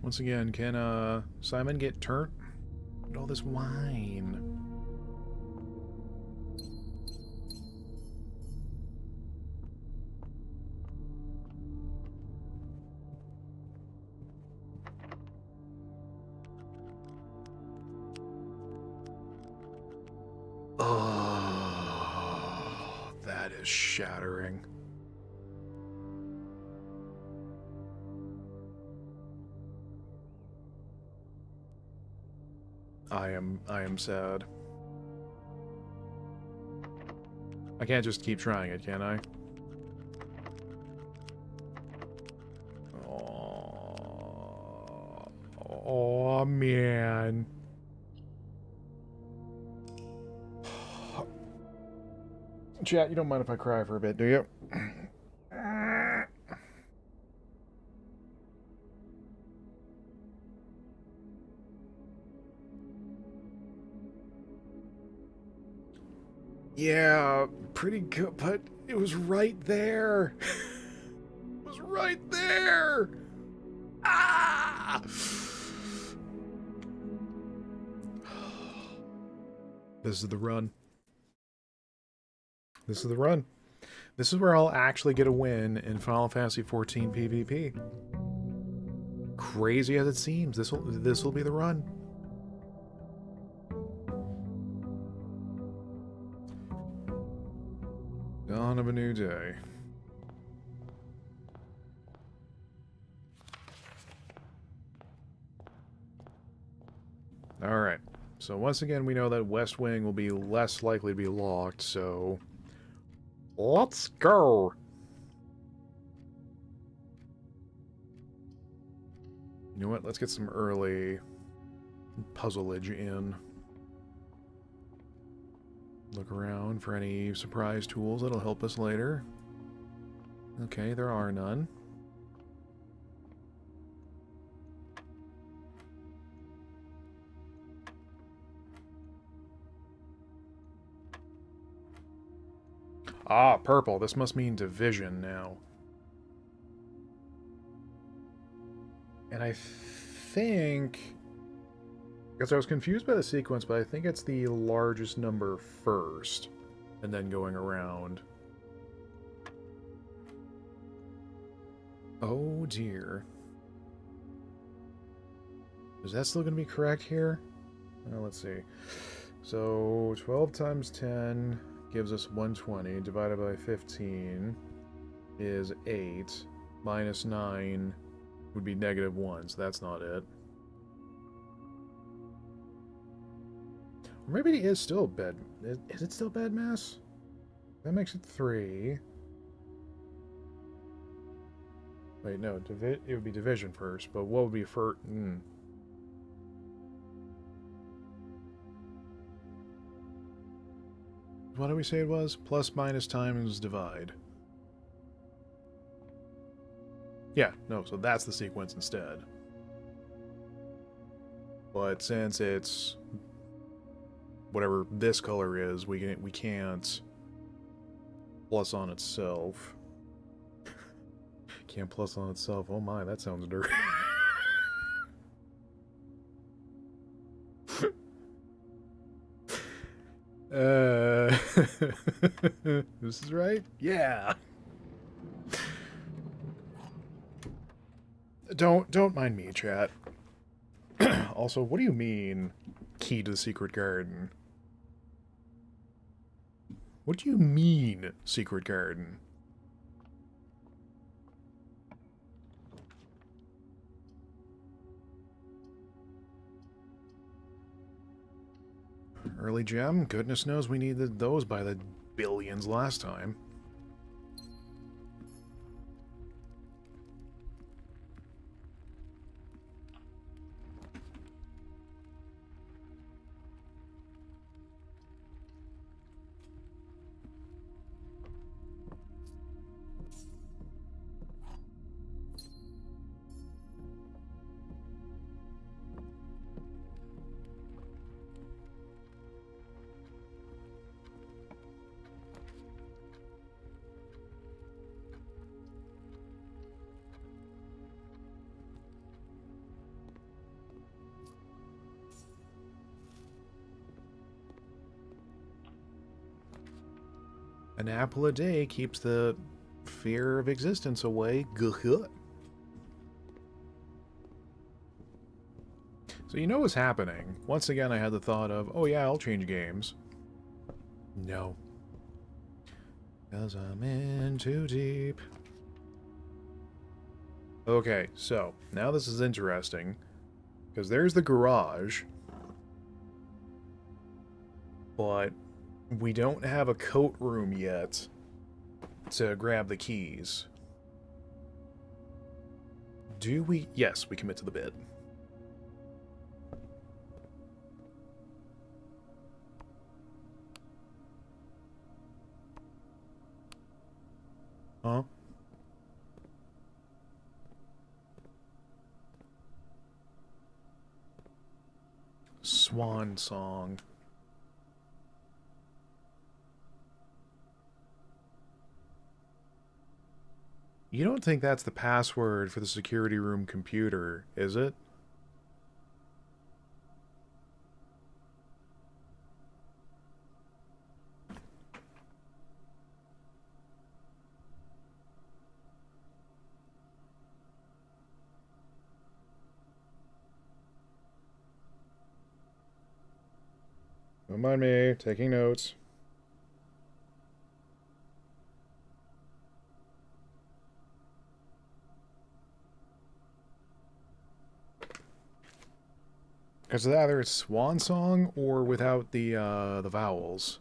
Once again, can Simon get turned? Look at all this wine. Oh, that is shattering. I am sad. I can't just keep trying it, can I? Oh man. Chat, you don't mind if I cry for a bit, do you? Yeah, pretty good, but it was right there. It was right there. Ah! This is the run. This is the run. This is where I'll actually get a win in Final Fantasy XIV PvP. Crazy as it seems, this will be the run. Dawn of a new day. Alright, so once again we know that West Wing will be less likely to be locked, so let's go! You know what, let's get some early puzzleage in. Look around for any surprise tools that'll help us later. Okay, there are none. Ah, purple. This must mean division now. And I think... because I was confused by the sequence, but I think it's the largest number first, and then going around. Oh dear. Is that still going to be correct here? Let's see. So 12 times 10 gives us 120, divided by 15 is 8, minus 9 would be -1, so that's not it. Or maybe it is still bed. Is it still bed mass? That makes it 3. Wait, no. It would be division first, but what would be for... What did we say it was? Plus minus times divide. Yeah, no, so that's the sequence instead. But since it's whatever this color is, we can't plus on itself. Can't plus on itself. Oh my, that sounds dirty. This is right? Yeah. Don't mind me, chat. Also, what do you mean, key to the secret garden? What do you mean, secret garden? Early gem? Goodness knows we needed those by the billions last time. An apple a day keeps the fear of existence away. So you know what's happening. Once again, I had the thought of, oh yeah, I'll change games. No. 'Cause I'm in too deep. Okay, so, now this is interesting. Because there's the garage. But we don't have a coat room yet to grab the keys. Do we? Yes, we commit to the bid. Huh? Swan song. You don't think that's the password for the security room computer, is it? Don't mind me, taking notes. Because either it's swan song or without the vowels.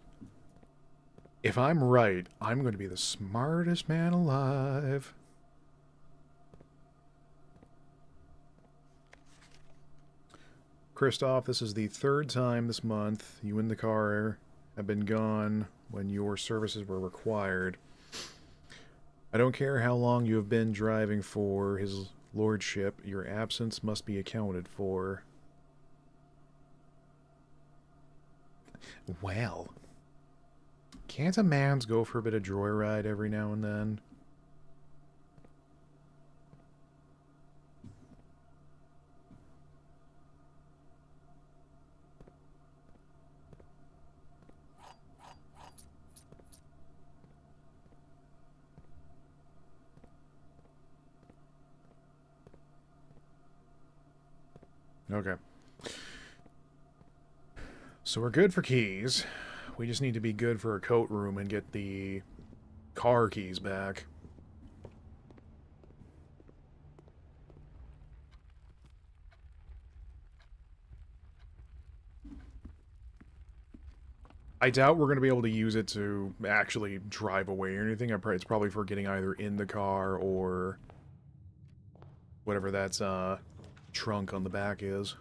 If I'm right, I'm going to be the smartest man alive. Christoph, this is the third time this month you and the car have been gone when your services were required. I don't care how long you have been driving for his lordship, your absence must be accounted for. Well, can't a man's go for a bit of joyride every now and then? Okay. So we're good for keys. We just need to be good for a coat room and get the car keys back. I doubt we're going to be able to use it to actually drive away or anything. It's probably for getting either in the car or whatever that's trunk on the back is.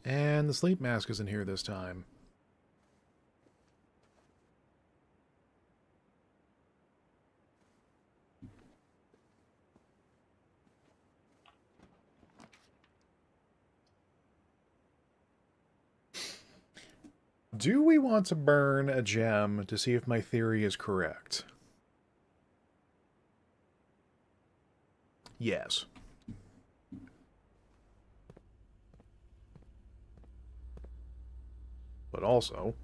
And the sleep mask isn't here this time. Do we want to burn a gem to see if my theory is correct? Yes. But also...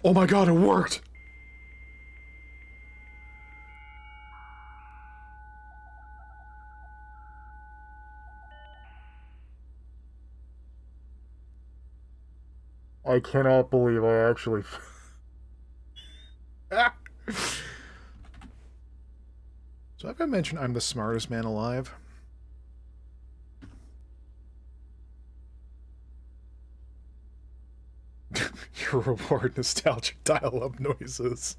Oh my god, it worked! I cannot believe I actually... So have I mentioned I'm the smartest man alive? Your reward, nostalgic dial-up noises.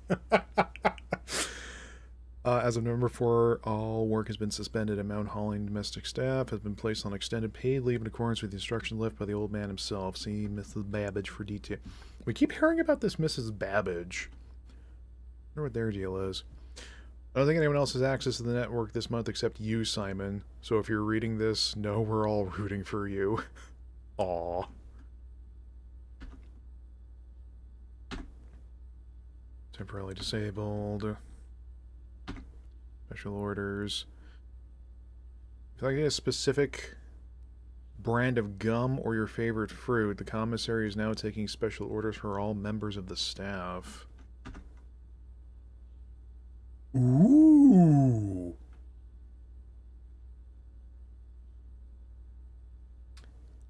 As of November 4, all work has been suspended at Mount Holly. Domestic staff has been placed on extended paid leave in accordance with the instructions left by the old man himself. See Mrs. Babbage for detail. We keep hearing about this Mrs. Babbage. I wonder what their deal is. I don't think anyone else has access to the network this month except you, Simon. So if you're reading this, know we're all rooting for you. Aww. Temporarily disabled. Special orders. If I get a specific brand of gum or your favorite fruit, the commissary is now taking special orders for all members of the staff. Ooh.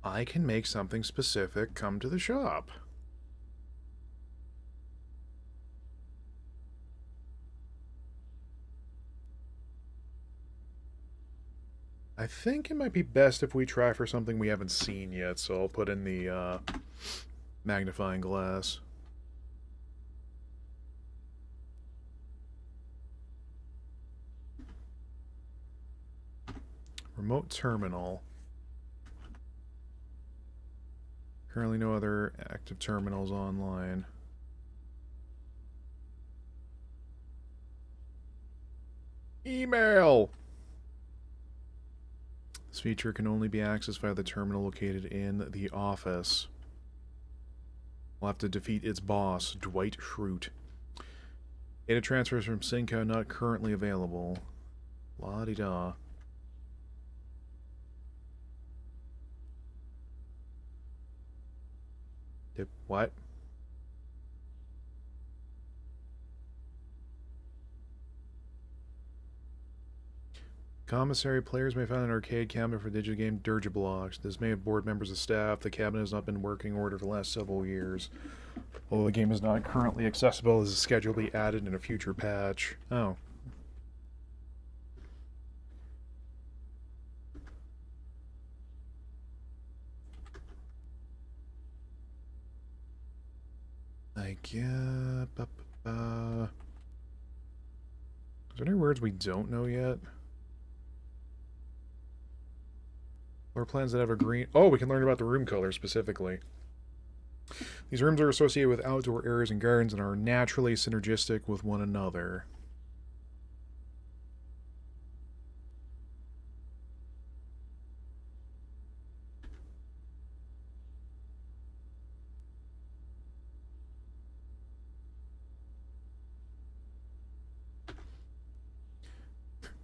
I can make something specific come to the shop. I think it might be best if we try for something we haven't seen yet, so I'll put in the magnifying glass. Remote terminal. Currently no other active terminals online. Email! This feature can only be accessed via the terminal located in the office. We'll have to defeat its boss, Dwight Schrute. Data transfers from Cinco not currently available. La-di-da. What? Commissary players may find an arcade cabinet for digital game Dirgeblocks. This may have bored members of staff. The cabinet has not been in working order for the last several years. Although the game is not currently accessible, as a schedule will be added in a future patch. Oh. I get... Is there any words we don't know yet? Or plans that have a green... Oh, we can learn about the room color specifically. These rooms are associated with outdoor areas and gardens and are naturally synergistic with one another.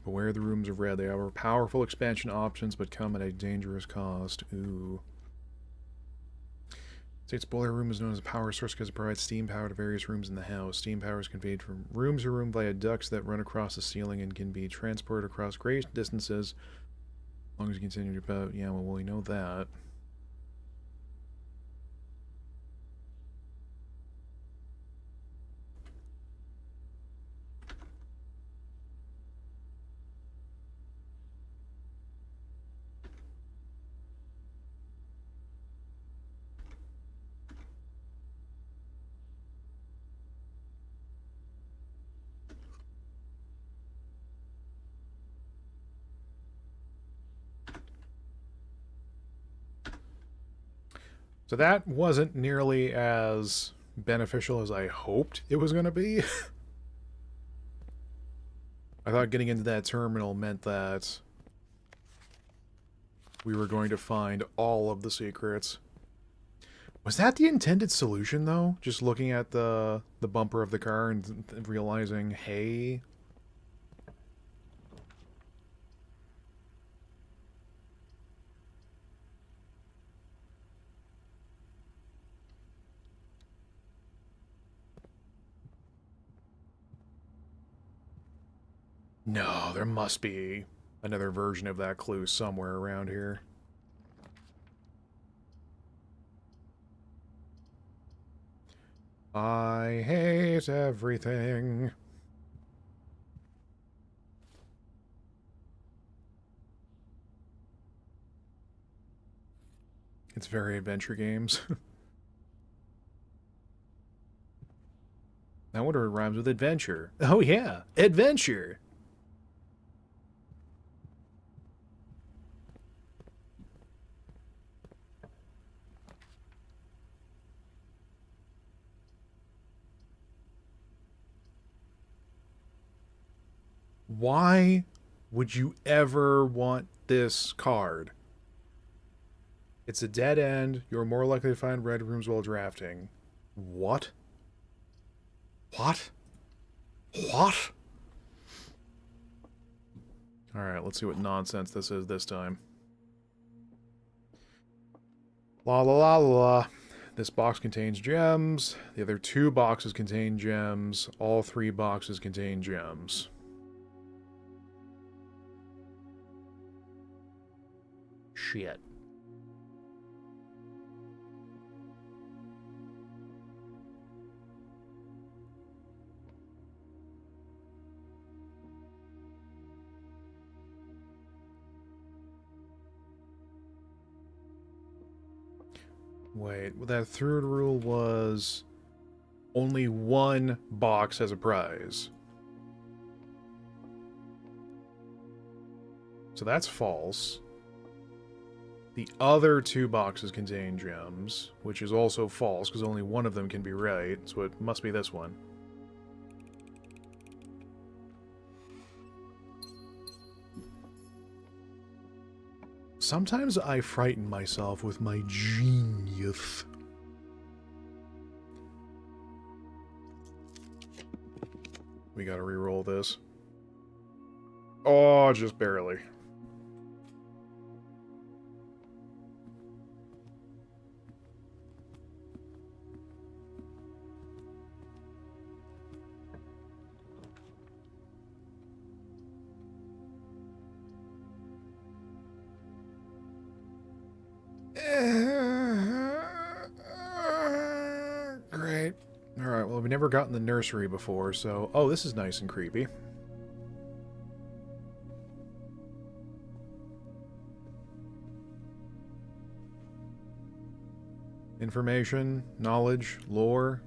Beware the rooms of red. They offer powerful expansion options, but come at a dangerous cost. Ooh. State's boiler room is known as a power source because it provides steam power to various rooms in the house. Steam power is conveyed from room to room via ducts that run across the ceiling and can be transported across great distances as long as you continue to boat. Yeah, well, we know that. So that wasn't nearly as beneficial as I hoped it was going to be. I thought getting into that terminal meant that we were going to find all of the secrets. Was that the intended solution, though? Just looking at the bumper of the car and realizing, hey... No, there must be another version of that clue somewhere around here. I hate everything. It's very adventure games. I wonder what rhymes with adventure. Oh yeah, adventure! Why would you ever want this card? It's a dead end. You're more likely to find red rooms while drafting. What? What? What? Alright, let's see what nonsense this is this time. La la la la la. This box contains gems. The other 2 boxes contain gems. All 3 boxes contain gems. Shit. Wait, that third rule was only 1 box has a prize. So that's false. The other 2 boxes contain gems, which is also false because only 1 of them can be right, so it must be this one. Sometimes I frighten myself with my genius. We gotta re-roll this. Oh, just barely. Great. Alright, well, we've never gotten the nursery before, so... Oh, this is nice and creepy. Information, knowledge, lore.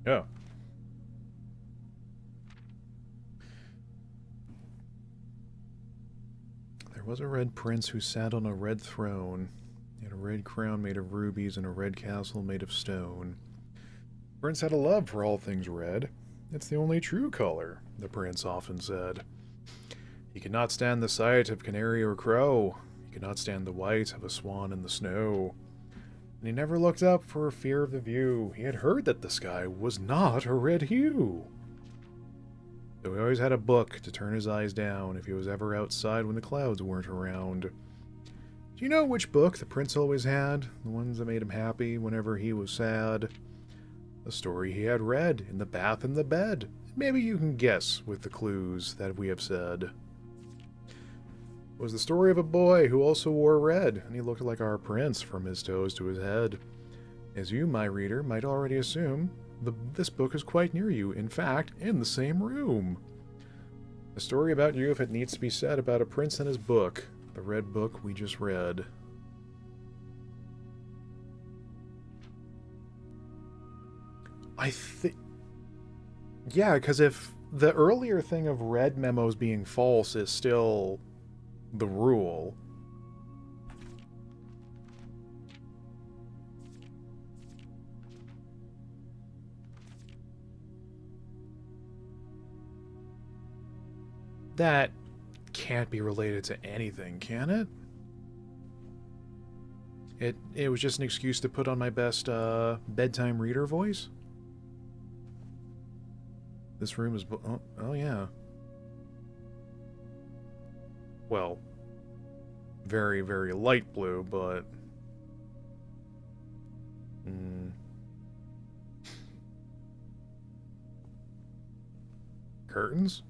Yeah. There was a red prince who sat on a red throne. He had a red crown made of rubies and a red castle made of stone. The prince had a love for all things red. It's the only true color, the prince often said. He could not stand the sight of canary or crow. He could not stand the white of a swan in the snow. And he never looked up for fear of the view. He had heard that the sky was not a red hue. So he always had a book to turn his eyes down if he was ever outside when the clouds weren't around. Do you know which book the prince always had? The ones that made him happy whenever he was sad? The story he had read in the bath and the bed. Maybe you can guess with the clues that we have said. It was the story of a boy who also wore red, and he looked like our prince from his toes to his head. As you, my reader, might already assume, this book is quite near you, in fact, in the same room. A story about you if it needs to be said about a prince and his book, the red book we just read. I think... Yeah, because if the earlier thing of red memos being false is still the rule... That can't be related to anything, can it? It was just an excuse to put on my best bedtime reader voice? This room is... Oh, yeah. Well, very, very light blue, but... Curtains?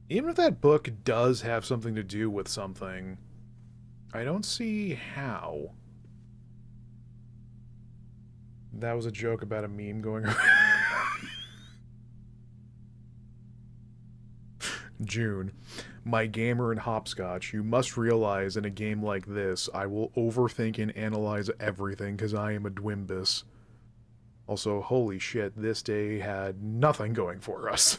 Even if that book does have something to do with something, I don't see how. That was a joke about a meme going around. June. My gamer and hopscotch, you must realize in a game like this, I will overthink and analyze everything because I am a Dwimbus. Also, holy shit, this day had nothing going for us.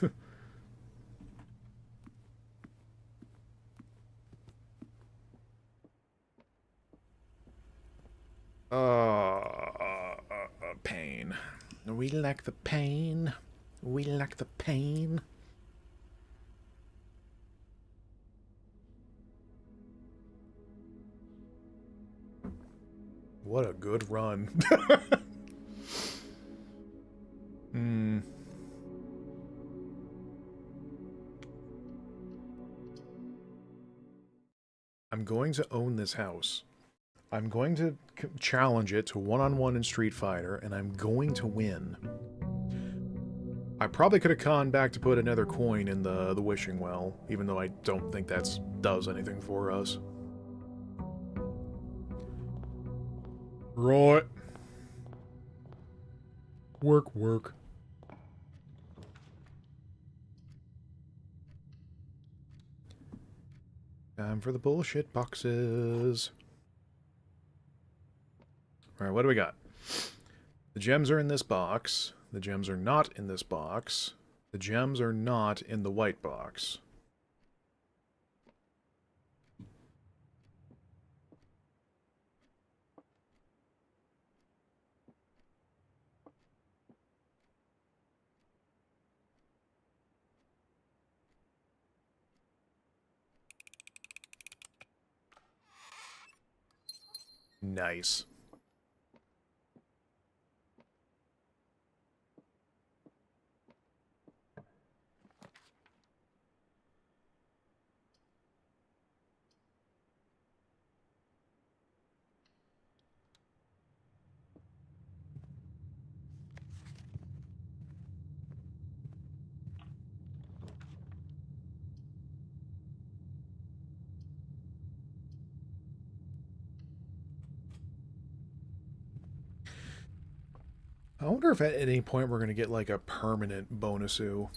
Pain. We like the pain. We like the pain. What a good run. I'm going to own this house. I'm going to challenge it to one-on-one in Street Fighter, and I'm going to win. I probably could have gone back to put another coin in the wishing well, even though I don't think that does anything for us. Right. Work, work. Time for the bullshit boxes. Alright, what do we got? The gems are in this box. The gems are not in this box. The gems are not in the white box. Nice. I wonder if at any point we're going to get like a permanent bonusu.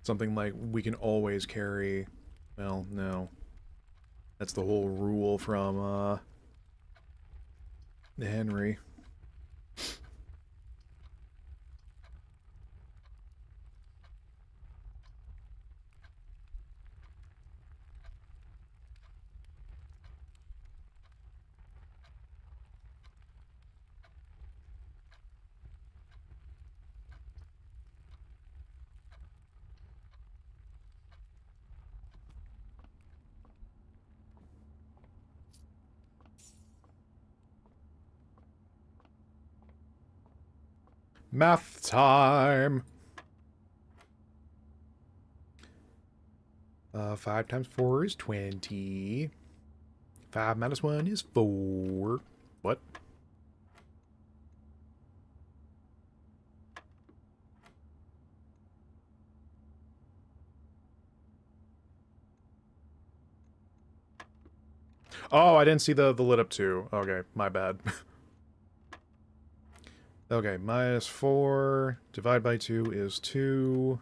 Something like we can always carry... Well, no. That's the whole rule from Henry. Math time! 5 times 4 is 20. 5 minus 1 is 4. What? Oh, I didn't see the lit up 2. Okay, my bad. Okay, minus 4 divided by 2 is 2.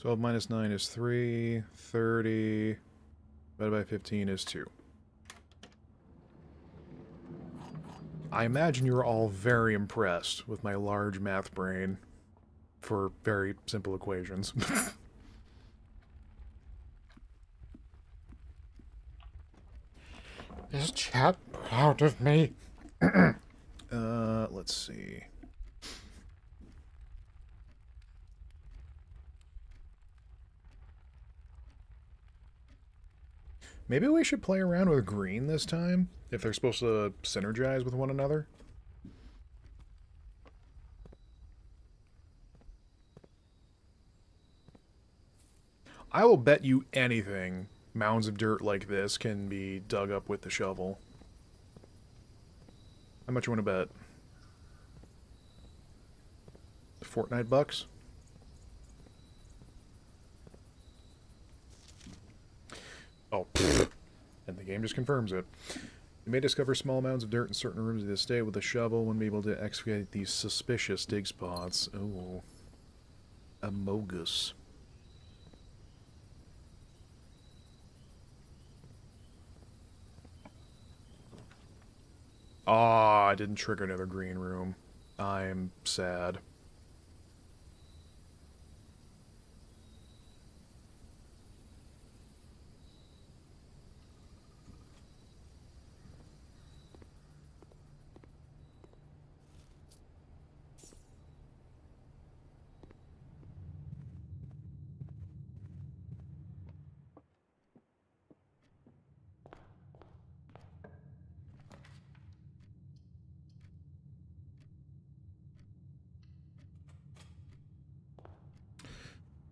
12 minus 9 is 3. 30 divided by 15 is 2. I imagine you're all very impressed with my large math brain for very simple equations. Is Chad proud of me? Let's see. Maybe we should play around with green this time, if they're supposed to synergize with one another. I will bet you anything mounds of dirt like this can be dug up with the shovel. How much you want to bet? Fortnite bucks? Oh, pfft. And the game just confirms it. You may discover small mounds of dirt in certain rooms of the estate with a shovel when be able to excavate these suspicious dig spots. Oh. Amogus. Ah, I didn't trigger another green room. I'm sad.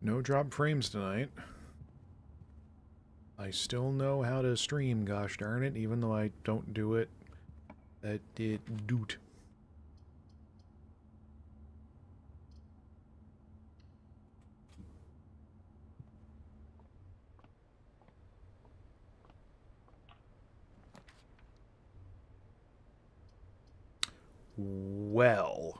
No drop frames tonight. I still know how to stream, gosh darn it, even though I don't do it at it doot. Well.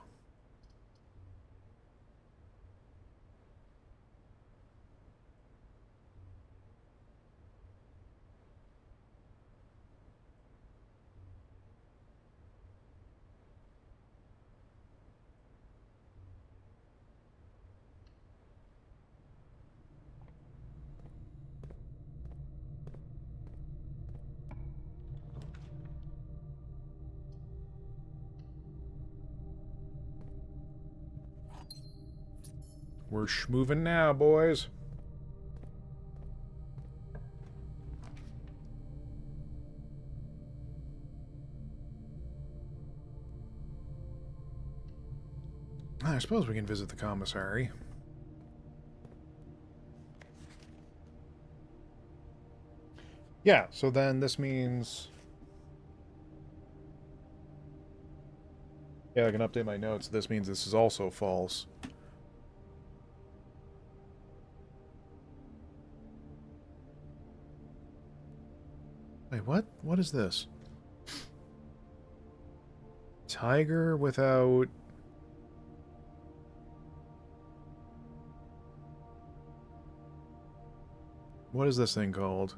We're schmoving now, boys. I suppose we can visit the commissary. Yeah, so then this means... Yeah, I can update my notes. This means this is also false. Wait, what? What is this? Tiger without... What is this thing called?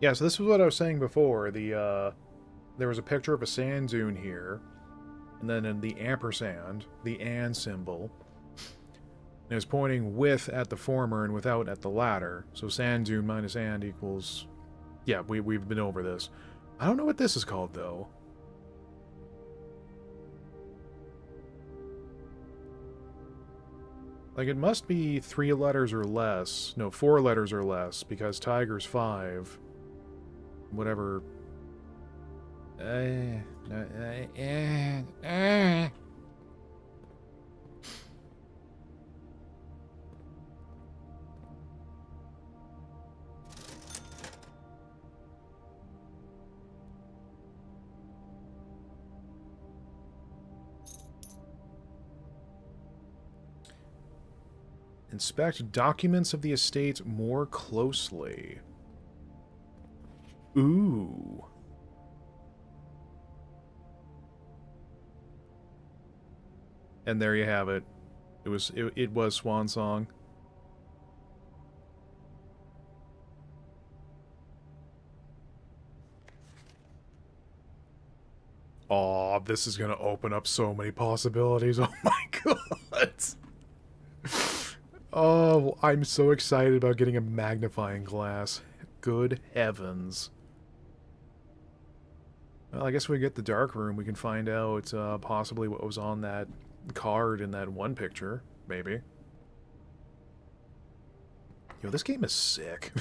Yeah, so this is what I was saying before. There was a picture of a sand dune here, and then in the ampersand, the and symbol, and it's pointing with at the former and without at the latter. So sand dune minus and equals... Yeah, we've been over this. I don't know what this is called, though. Like, it must be 3 letters or less. No, 4 letters or less, because tiger's 5. Whatever. Inspect documents of the estate more closely. Ooh. And there you have it. It was Swan Song. Oh, this is gonna open up so many possibilities. Oh my god. Oh, I'm so excited about getting a magnifying glass. Good heavens. Well, I guess when we get the dark room, we can find out possibly what was on that card in that one picture, maybe. Yo, this game is sick.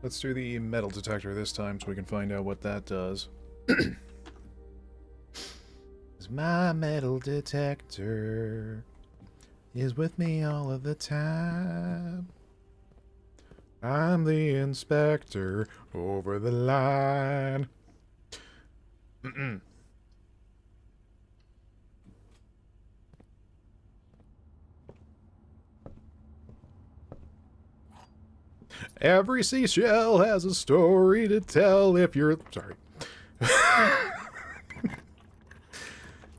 Let's do the metal detector this time so we can find out what that does. My metal detector is with me all of the time. I'm the inspector over the line. Every seashell has a story to tell if you're... Sorry.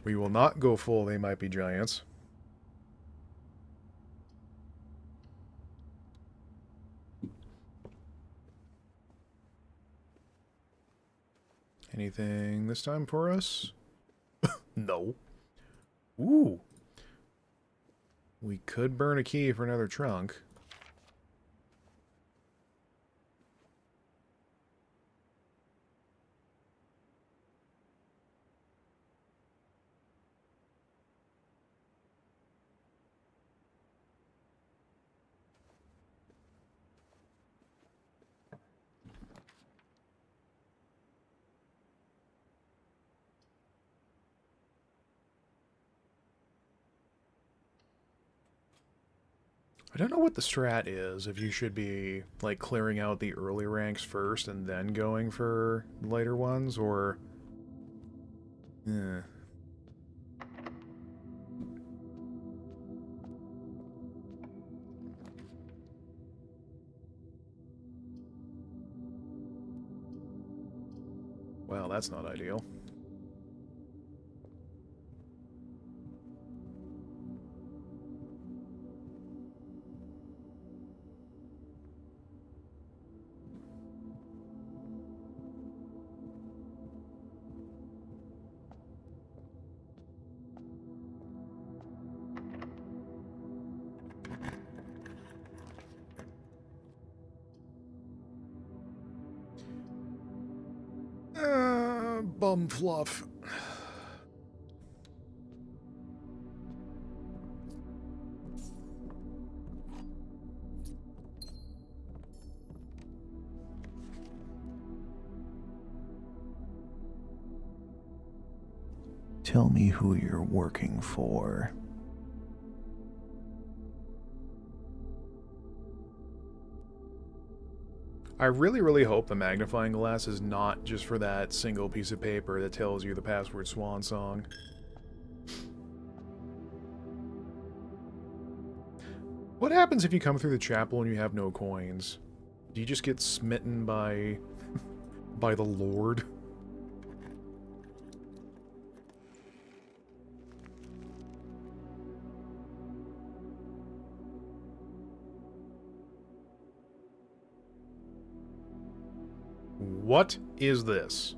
We will not go full They Might Be Giants. Anything this time for us? No. Ooh. We could burn a key for another trunk. I don't know what the strat is, if you should be, like, clearing out the early ranks first and then going for later ones, or... Well, that's not ideal. Bum fluff. Tell me who you're working for. I really, really hope the magnifying glass is not just for that single piece of paper that tells you the password Swan Song. What happens if you come through the chapel and you have no coins? Do you just get smitten by... by the Lord? What is this?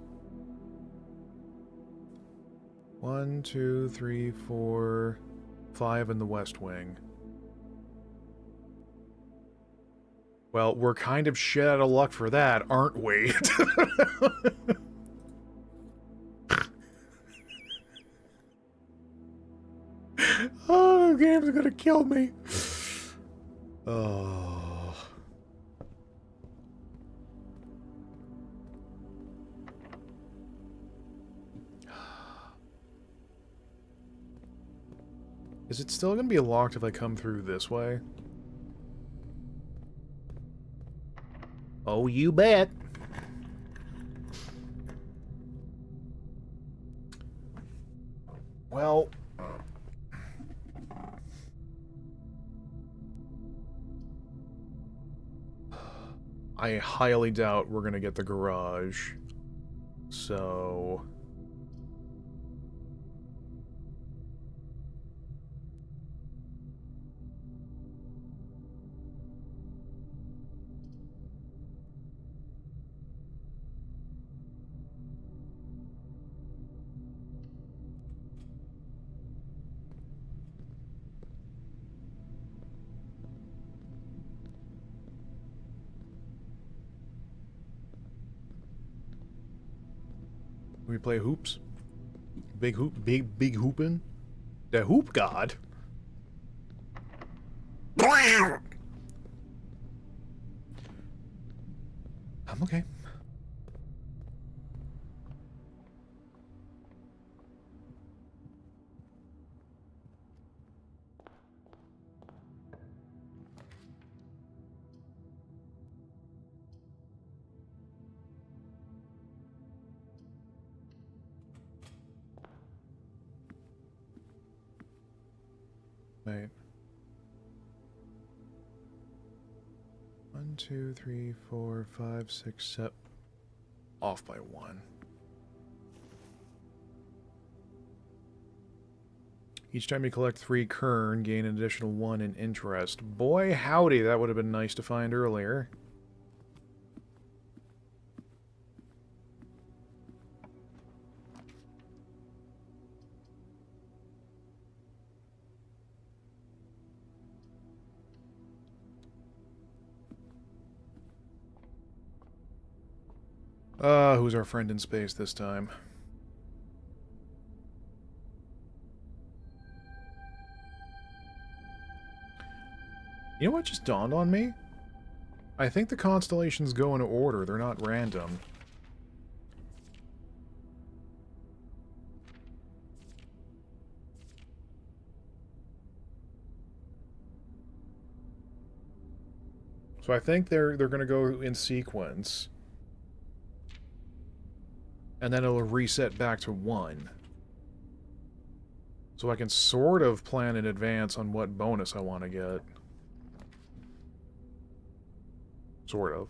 1, 2, 3, 4, 5 in the West Wing. Well, we're kind of shit out of luck for that, aren't we? Oh, the game's gonna kill me. Oh. Is it still gonna be locked if I come through this way? Oh, you bet. Well, I highly doubt we're gonna get the garage. So... we play hoops? Big hoopin'? The hoop god? I'm okay. Wait. 1, 2, 3, 4, 5, 6, 7. Off by 1. Each time you collect 3 kern, gain an additional 1 in interest. Boy, howdy, that would have been nice to find earlier. Who's our friend in space this time? You know what just dawned on me? I think the constellations go in order, they're not random. So I think they're gonna go in sequence. And then it'll reset back to 1. So I can sort of plan in advance on what bonus I want to get. Sort of.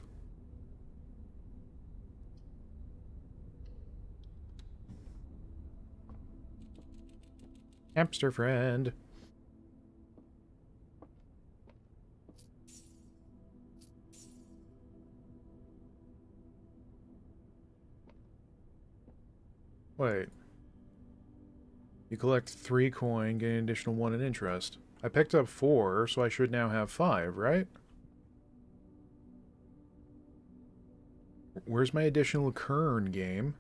Hamster friend. Wait. You collect 3 coin, gain an additional 1 in interest. I picked up 4, so I should now have 5, right? Where's my additional kern, game?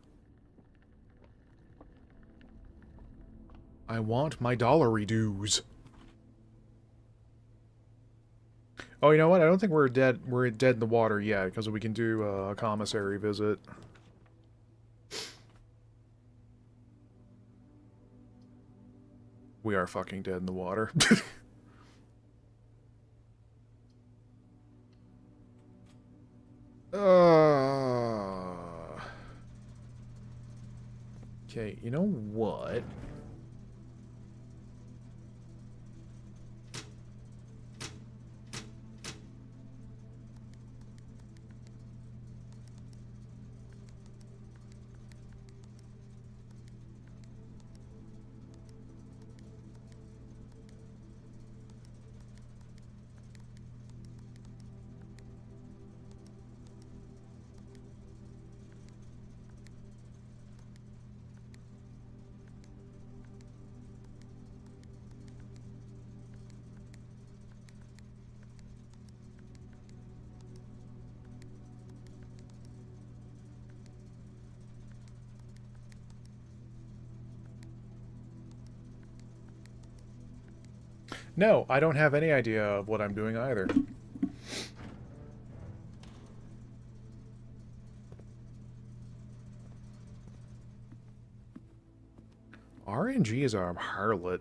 I want my dollary dues. Oh, you know what? I don't think we're dead. We're dead in the water yet, because we can do a commissary visit. We are fucking dead in the water. Okay, you know what? No, I don't have any idea of what I'm doing either. RNG is a harlot.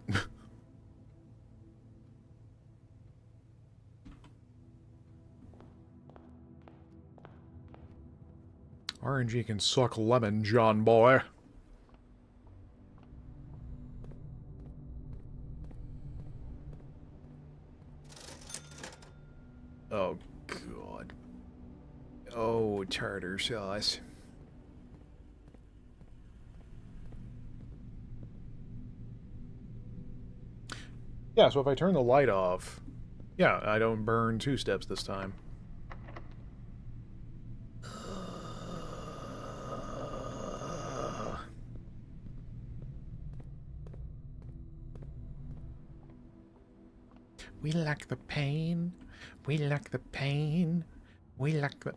RNG can suck lemon, John boy. Oh, God. Oh, tartar sauce. Yeah, so if I turn the light off, yeah, I don't burn 2 steps this time. We like the pain. We like the pain. We like the...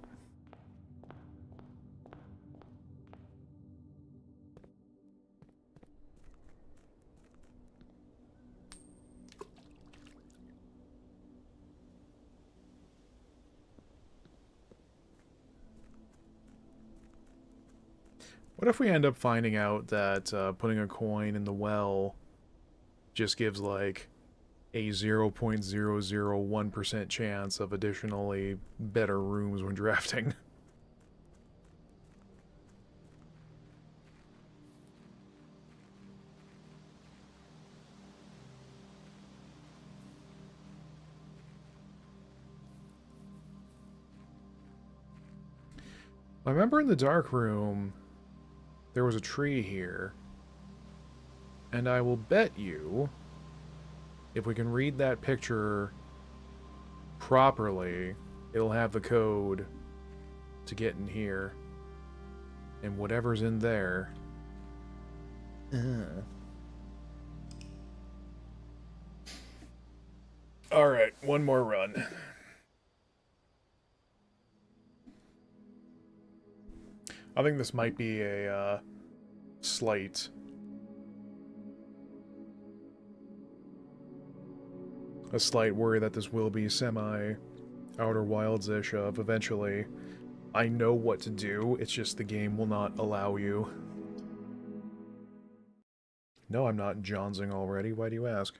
What if we end up finding out that putting a coin in the well just gives, like, a 0.001% chance of additionally better rooms when drafting? I remember in the dark room, there was a tree here. And I will bet you, if we can read that picture properly, it'll have the code to get in here. And whatever's in there... Alright, one more run. I think this might be a slight worry that this will be semi-Outer Wilds-ish of eventually I know what to do, it's just the game will not allow you. No, I'm not Johnsing already, why do you ask?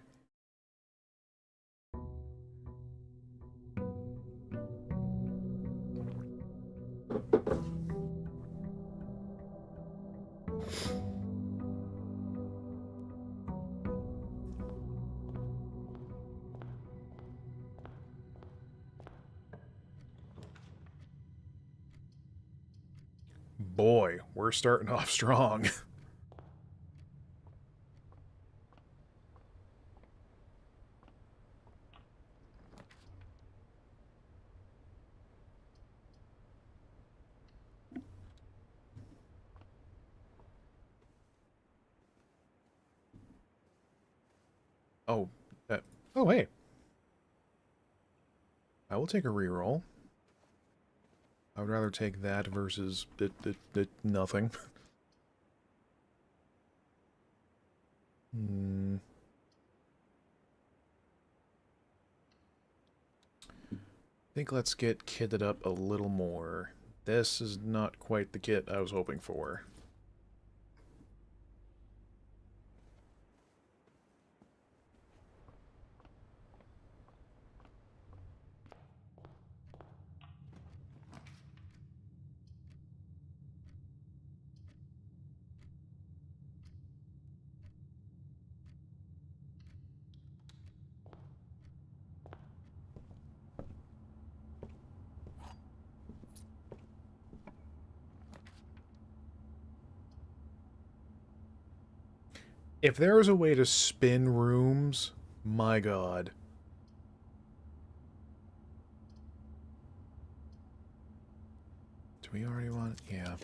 Boy, we're starting off strong. Oh, oh, hey. I will take a reroll. I would rather take that versus nothing. I think let's get kitted up a little more. This is not quite the kit I was hoping for. If there was a way to spin rooms, my god. Do we already want... yeah.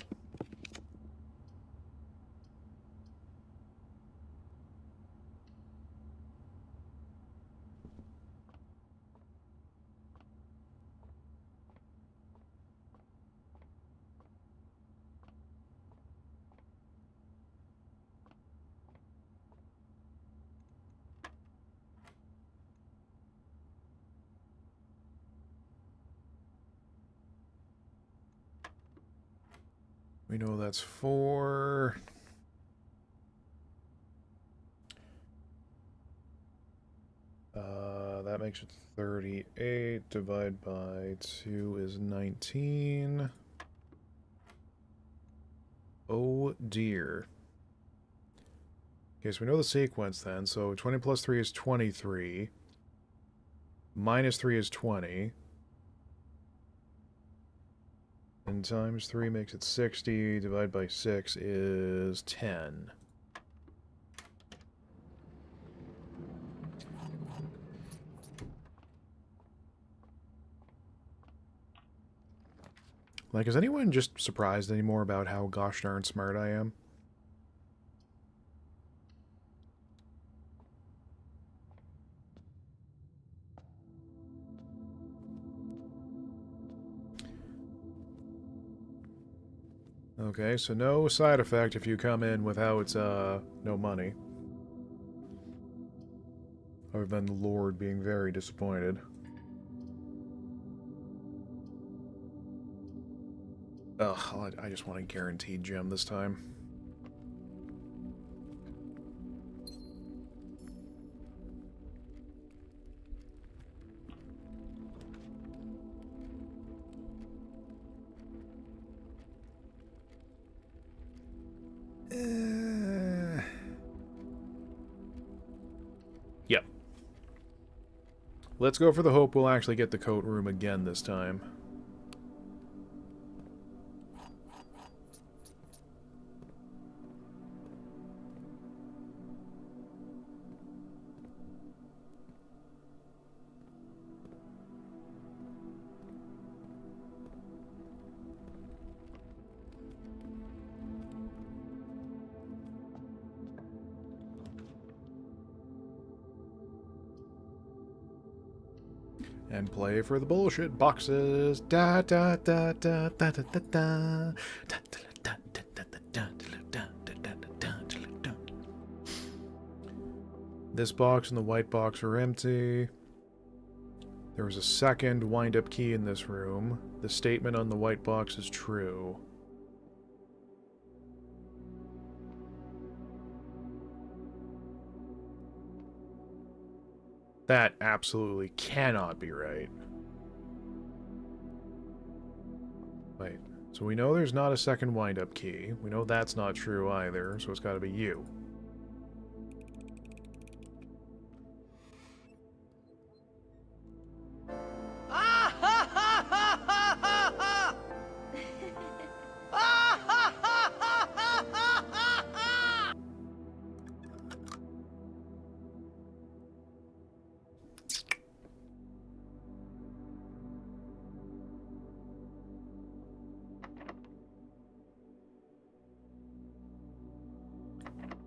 We know that's 4. That makes it 38. Divide by 2 is 19. Oh dear. Okay, so we know the sequence then. So 20 plus 3 is 23. Minus 3 is 20. And times 3 makes it 60. Divide by 6 is 10. Like, is anyone just surprised anymore about how gosh darn smart I am? Okay, so no side effect if you come in without, no money. Other than the Lord being very disappointed. Ugh, I just want a guaranteed gem this time. Yep. Let's go for the hope we'll actually get the coat room again this time. And play for the bullshit boxes. Da da da da da da da da. This box and the white box are empty. There was a second wind-up key in this room. The statement on the white box is true. That absolutely cannot be right. Wait, so we know there's not a second wind-up key. We know that's not true either, so it's gotta be you.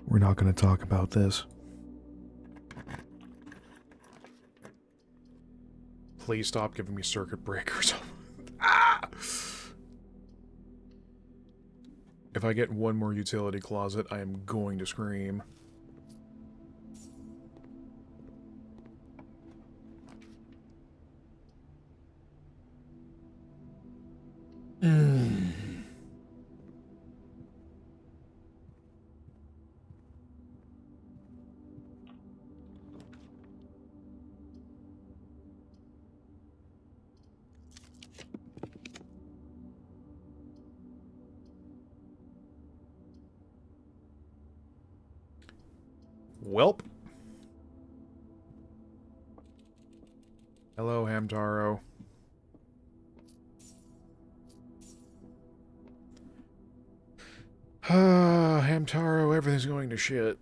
We're not going to talk about this. Please stop giving me circuit breakers. Ah! If I get one more utility closet, I am going to scream. Welp. Hello, Hamtaro. Hamtaro, everything's going to shit.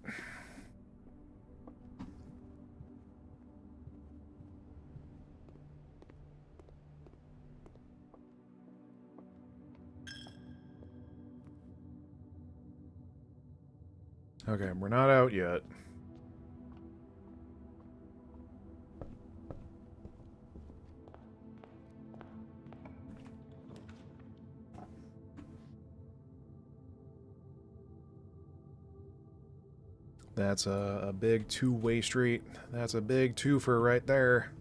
Okay, we're not out yet. That's a big two-way street. That's a big twofer right there.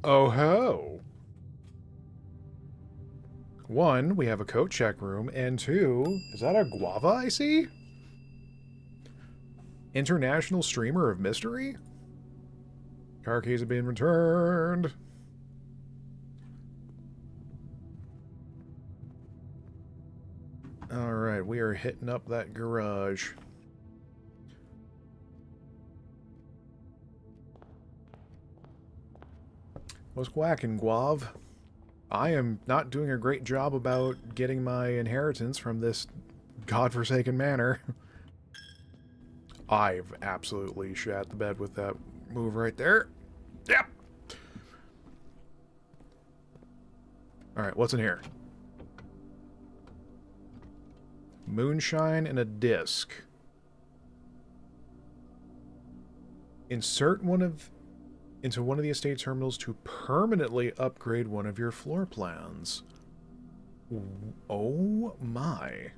Oh ho! 1, we have a coat check room, and 2, is that a guava I see? International Streamer of Mystery? Car keys have been returned. Alright, we are hitting up that garage. What's whacking, Guav? I am not doing a great job about getting my inheritance from this godforsaken manor. I've absolutely shat the bed with that move right there. Yep! Alright, what's in here? Moonshine and a disc. Insert into one of the estate terminals to permanently upgrade one of your floor plans. Oh my.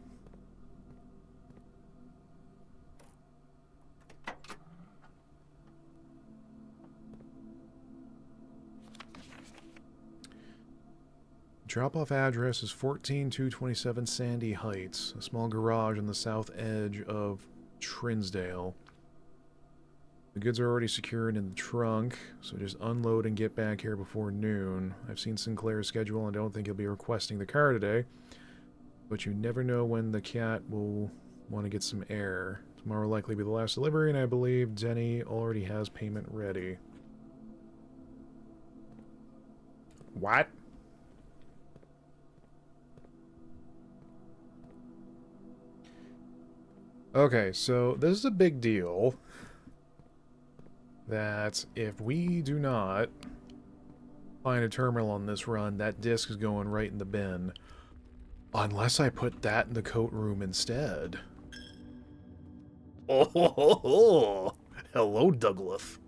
Drop-off address is 14227 Sandy Heights, a small garage on the south edge of Trinsdale. The goods are already secured in the trunk, so just unload and get back here before noon. I've seen Sinclair's schedule and I don't think he'll be requesting the car today, but you never know when the cat will want to get some air. Tomorrow will likely be the last delivery, and I believe Denny already has payment ready. What? Okay, so this is a big deal. That if we do not find a terminal on this run, that disc is going right in the bin. Unless I put that in the coat room instead. Oh, ho, ho, ho. Hello, Douglas.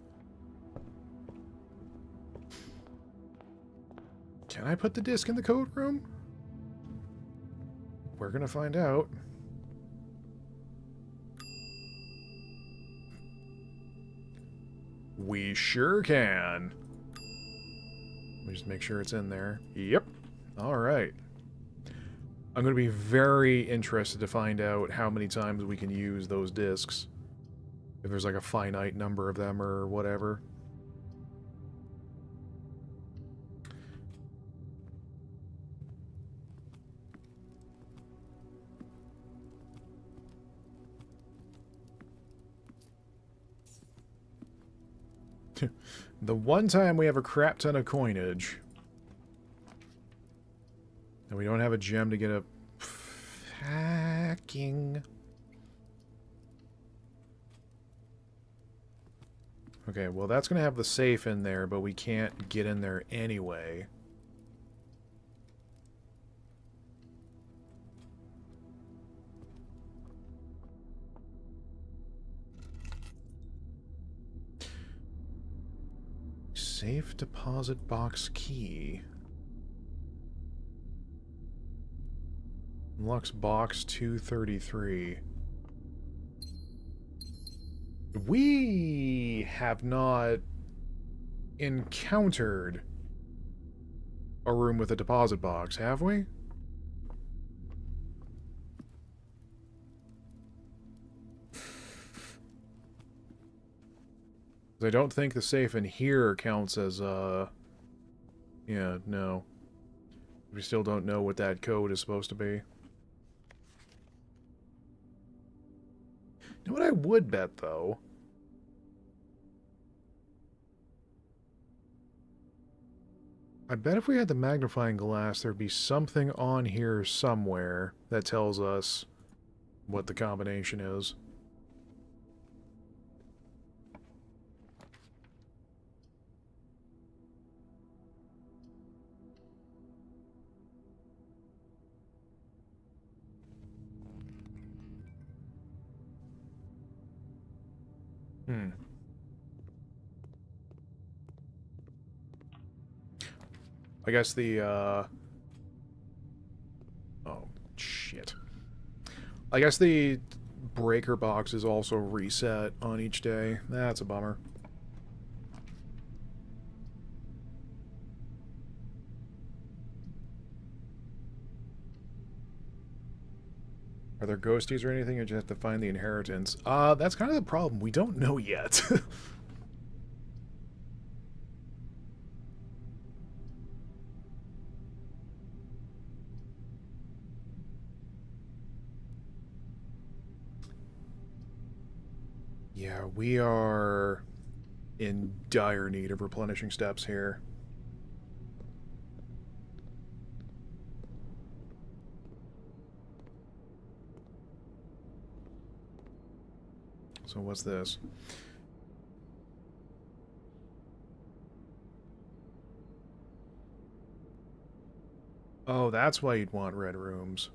Can I put the disc in the coat room? We're gonna find out. We sure can. Let me just make sure it's in there. Yep. Alright. I'm going to be very interested to find out how many times we can use those discs. If there's like a finite number of them or whatever. The one time we have a crap ton of coinage. And we don't have a gem to get a packing. Okay, well that's going to have the safe in there, but we can't get in there anyway. Safe deposit box key. Unlocks box 233. We have not encountered a room with a deposit box, have we? I don't think the safe in here counts as, yeah, no. We still don't know what that code is supposed to be. You know what I would bet, though? I bet if we had the magnifying glass, there'd be something on here somewhere that tells us what the combination is. I guess the, oh, shit. I guess the breaker box is also reset on each day. That's a bummer. Are there ghosties or anything, or you just have to find the inheritance? That's kind of the problem. We don't know yet. Yeah, we are in dire need of replenishing steps here. So what's this? Oh, that's why you'd want red rooms.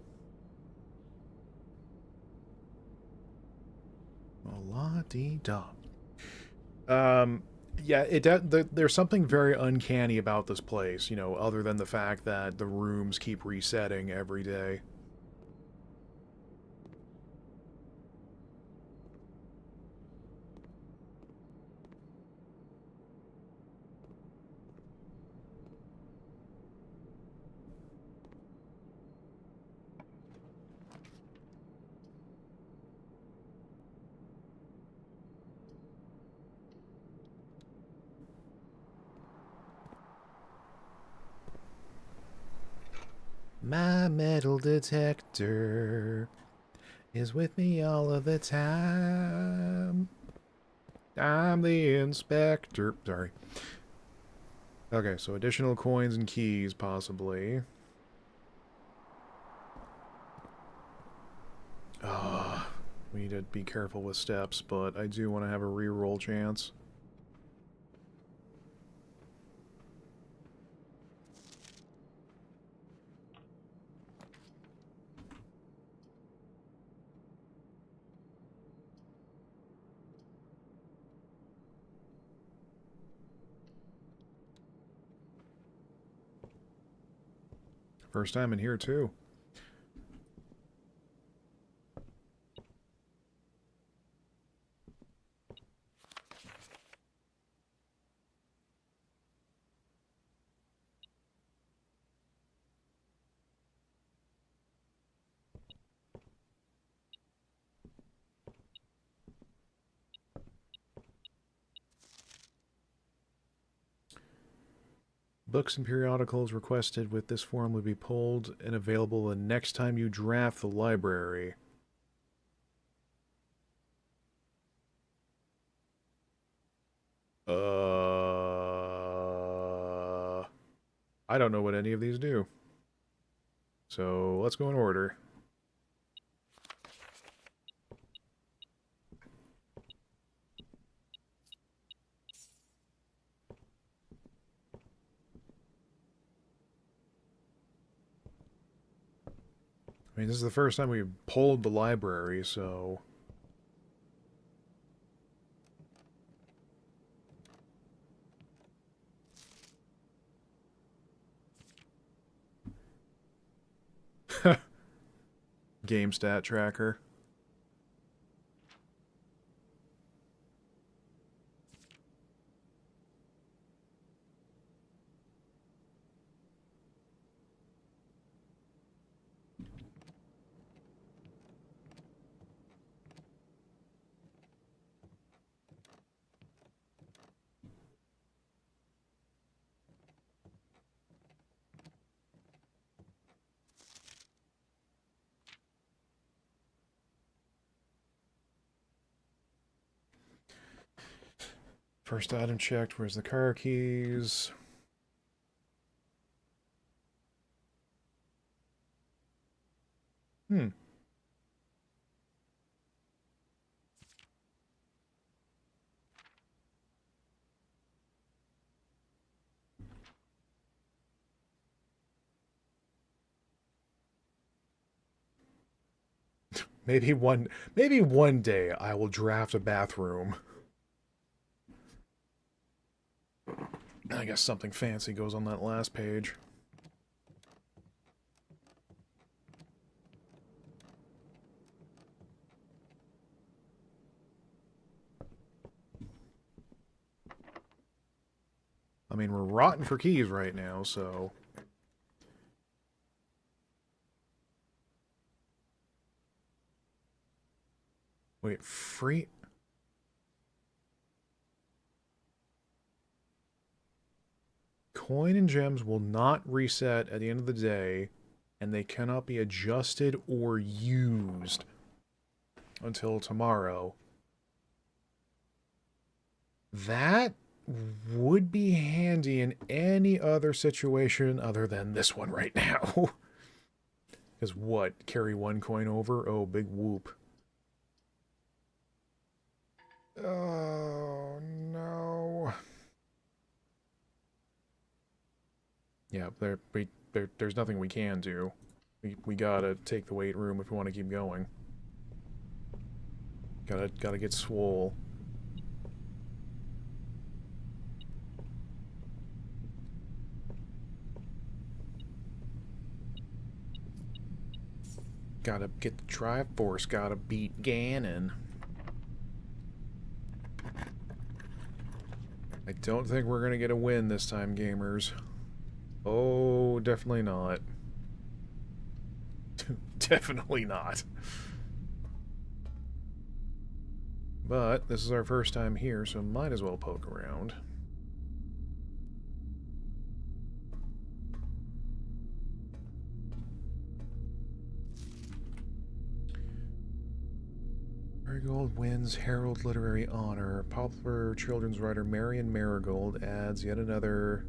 La-dee-da. Yeah, there's something very uncanny about this place, you know, other than the fact that the rooms keep resetting every day. My metal detector is with me all of the time. I'm the inspector. Sorry. Okay, so additional coins and keys, possibly. We need to be careful with steps, but I do want to have a reroll chance. First time in here, too. Books and periodicals requested with this form will be pulled and available the next time you draft the library. I don't know what any of these do. So, let's go in order. I mean, this is the first time we've pulled the library, so... Game stat tracker. First item checked. Where's the car keys? Maybe one day I will draft a bathroom. I guess something fancy goes on that last page. I mean, we're rotten for keys right now, so... Wait, free... Coin and gems will not reset at the end of the day, and they cannot be adjusted or used until tomorrow. That would be handy in any other situation other than this one right now. Because what? Carry one coin over? Oh, big whoop. Oh, no. Yeah, there's nothing we can do. We gotta take the weight room if we want to keep going. Gotta get swole. Gotta get the Triforce, gotta beat Ganon. I don't think we're gonna get a win this time, gamers. Oh, definitely not. Definitely not. But this is our first time here, so might as well poke around. Marigold wins Herald Literary Honor. Popular children's writer Marion Marigold adds yet another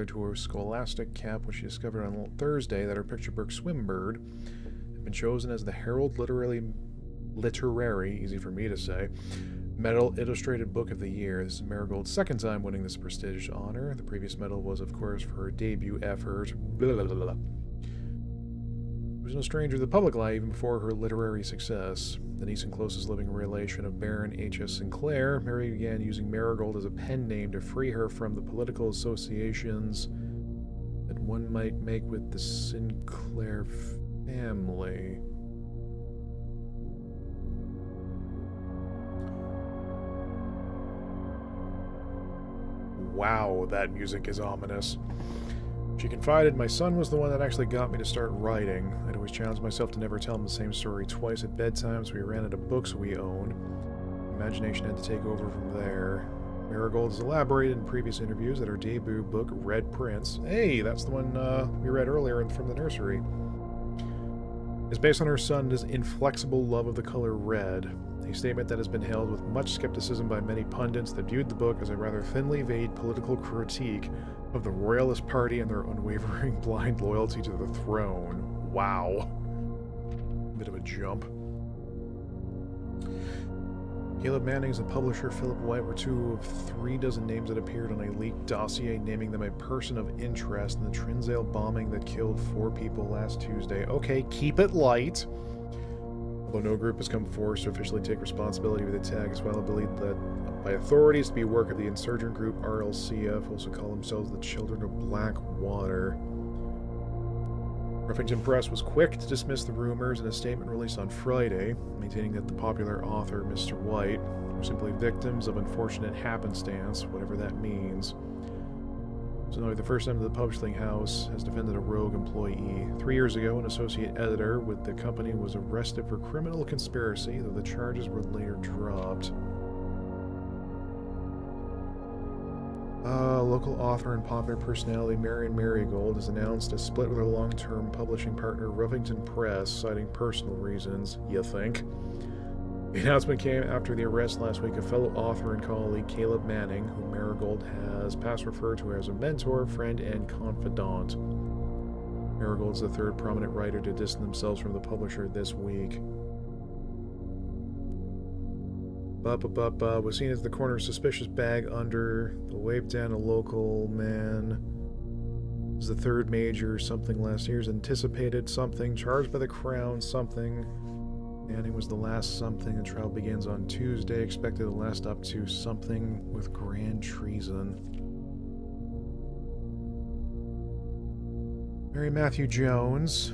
to her scholastic cap, which she discovered on Thursday that her picture book Swimbird had been chosen as the Herald Literary, easy for me to say, Medal Illustrated Book of the Year. This is Marigold's second time winning this prestigious honor. The previous medal was, of course, for her debut effort. Blah, blah, blah, blah. She was no stranger to the public eye even before her literary success. The niece and closest living relation of Baron H.S. Sinclair, Mary began using Marigold as a pen name to free her from the political associations that one might make with the Sinclair family. Wow, that music is ominous. She confided, my son was the one that actually got me to start writing. I'd always challenged myself to never tell him the same story twice at bedtime, so we ran out of books we owned. Imagination had to take over from there. Marigold has elaborated in previous interviews that her debut book, Red Prince, hey, that's the one we read earlier from the nursery, is based on her son's inflexible love of the color red, a statement that has been hailed with much skepticism by many pundits that viewed the book as a rather thinly veiled political critique of the Royalist Party and their unwavering blind loyalty to the throne. Wow. Bit of a jump. Caleb Mannings and publisher Philip White were 2 of 3 dozen names that appeared on a leaked dossier naming them a person of interest in the Trinzale bombing that killed 4 people last Tuesday. Okay, keep it light. Although no group has come forward to officially take responsibility for the attack, it's well believed that by authorities to be work of the insurgent group RLCF, also call themselves the Children of Blackwater. Ruffington Press was quick to dismiss the rumors in a statement released on Friday, maintaining that the popular author, Mr. White, were simply victims of unfortunate happenstance, whatever that means. It's only the first time that the publishing house has defended a rogue employee. 3 years ago, an associate editor with the company was arrested for criminal conspiracy, though the charges were later dropped. Local author and popular personality Marion Marigold has announced a split with her long-term publishing partner Ruffington Press, citing personal reasons, you think. The announcement came after the arrest last week of fellow author and colleague Caleb Manning, whom Marigold has past referred to as a mentor, friend, and confidant. Marigold is the 3rd prominent writer to distance themselves from the publisher this week. Was seen as the corner of suspicious bag under the wave down a local man. This is the 3rd major something last year's anticipated something charged by the Crown something. Manning was the last something. The trial begins on Tuesday, expected to last up to something with grand treason. Mary Matthew Jones,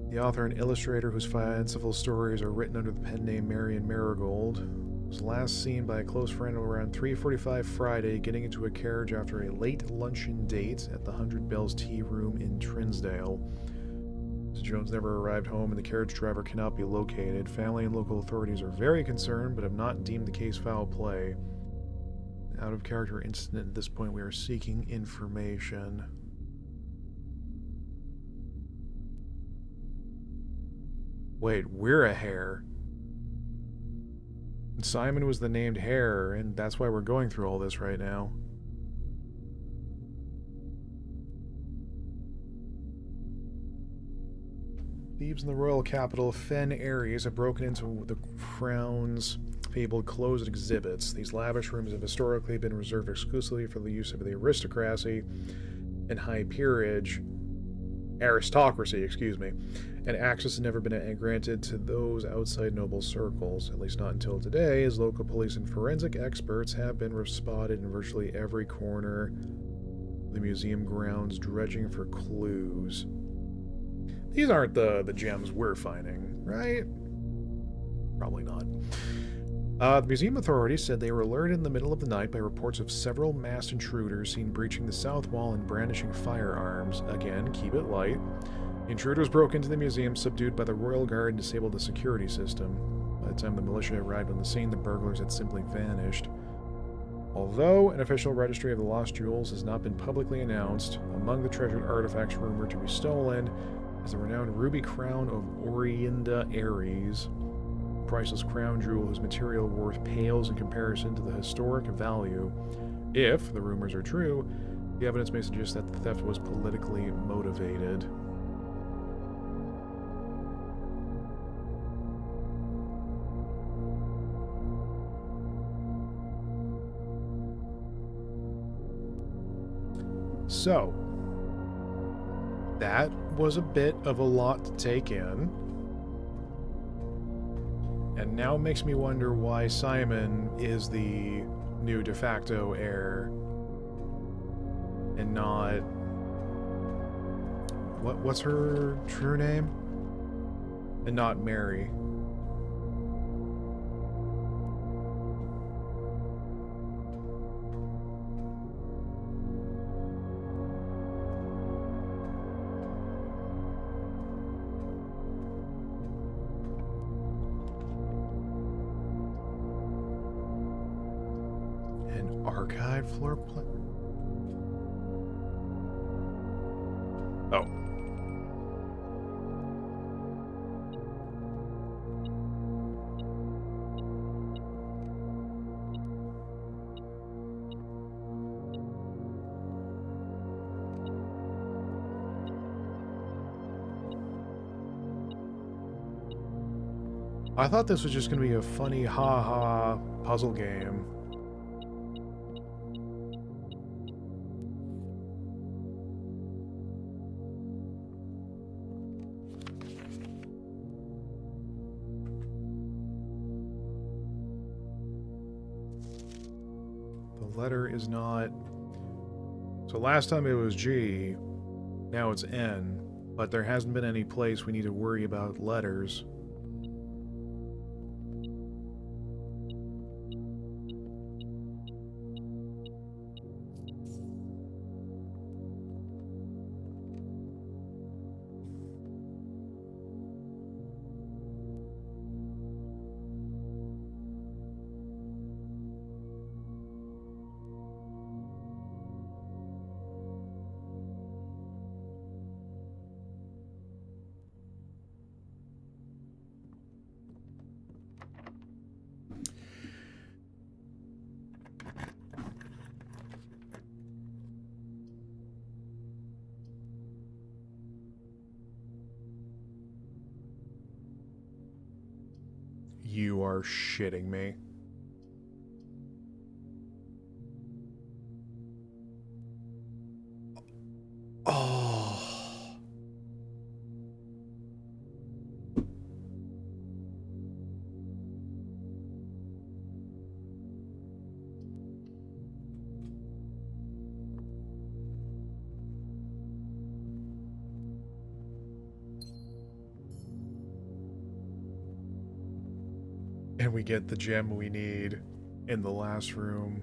the author and illustrator whose fanciful stories are written under the pen name Marion Marigold, was last seen by a close friend around 3:45 Friday getting into a carriage after a late luncheon date at the 100 Bells Tea Room in Trinzale. Jones never arrived home and the carriage driver cannot be located. Family and local authorities are very concerned but have not deemed the case foul play. Out of character incident at this point, we are seeking information. Wait, we're a hare. Simon was the named hare, and that's why we're going through all this right now. Thieves in the royal capital, Fen Ares, have broken into the Crown's fabled closed exhibits. These lavish rooms have historically been reserved exclusively for the use of the aristocracy and high peerage, aristocracy, excuse me, and access has never been granted to those outside noble circles, at least not until today, as local police and forensic experts have been spotted in virtually every corner of the museum grounds dredging for clues. These aren't the gems we're finding, right? Probably not. The museum authorities said they were alerted in the middle of the night by reports of several masked intruders seen breaching the south wall and brandishing firearms. Again, keep it light. The intruders broke into the museum, subdued by the Royal Guard, and disabled the security system. By the time the militia arrived on the scene, the burglars had simply vanished. Although an official registry of the lost jewels has not been publicly announced, among the treasured artifacts rumored to be stolen is the renowned ruby crown of Orienda Ares, a priceless crown jewel whose material worth pales in comparison to the historic value. If the rumors are true, the evidence may suggest that the theft was politically motivated. So, that was a bit of a lot to take in. And now it makes me wonder why Simon is the new de facto heir and not... What's her true name? And not Mary. Archive floor plan? Oh. I thought this was just going to be a funny ha-ha puzzle game. Letter is not... So last time it was G, now it's N, but there hasn't been any place we need to worry about letters. You are shitting me. Oh. And we get the gem we need in the last room.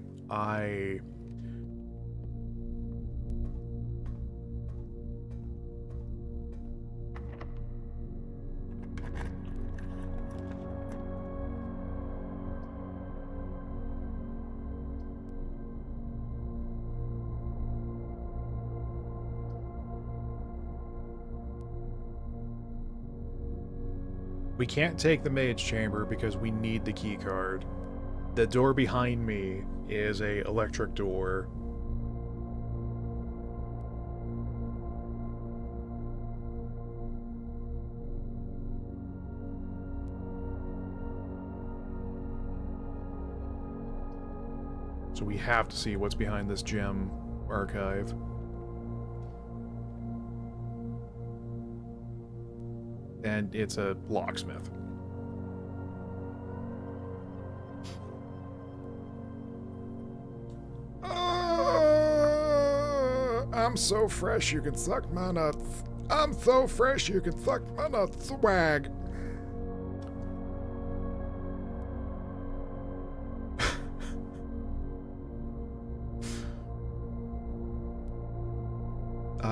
We can't take the mage chamber because we need the key card. The door behind me is a electric door. So we have to see what's behind this gem archive. And it's a locksmith. I'm so fresh you can suck my nuts. I'm so fresh you can suck my nuts. Swag.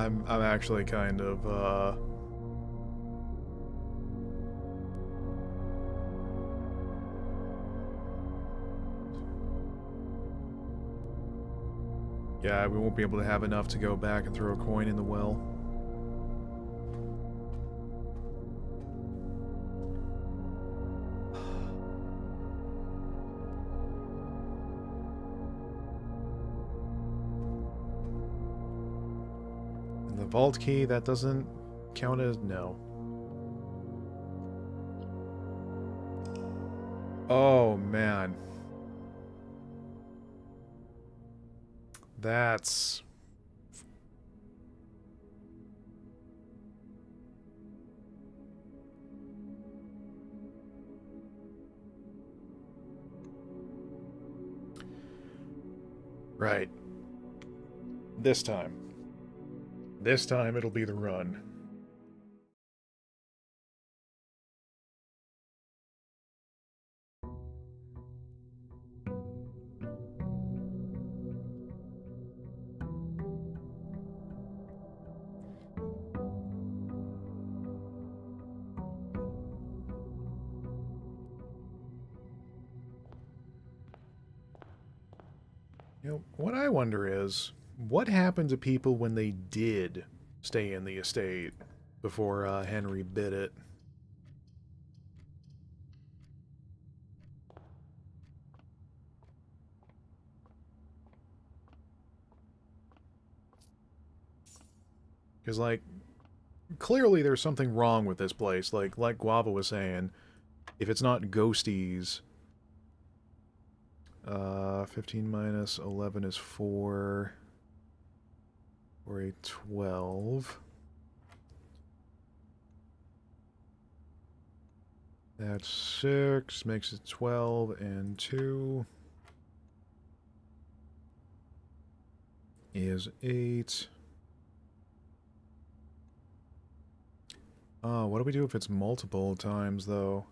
I'm actually kind of yeah, we won't be able to have enough to go back and throw a coin in the well. And the vault key, that doesn't count as... no. Oh, man. That's... right. This time. This time it'll be the run. You know, what I wonder is, what happened to people when they did stay in the estate before Henry bid it? Because, like, clearly there's something wrong with this place. Like Guava was saying, if it's not ghosties... 15 minus 11 is 4, or a 12. That's 6, makes it 12, and 2 is 8. What do we do if it's multiple times, though?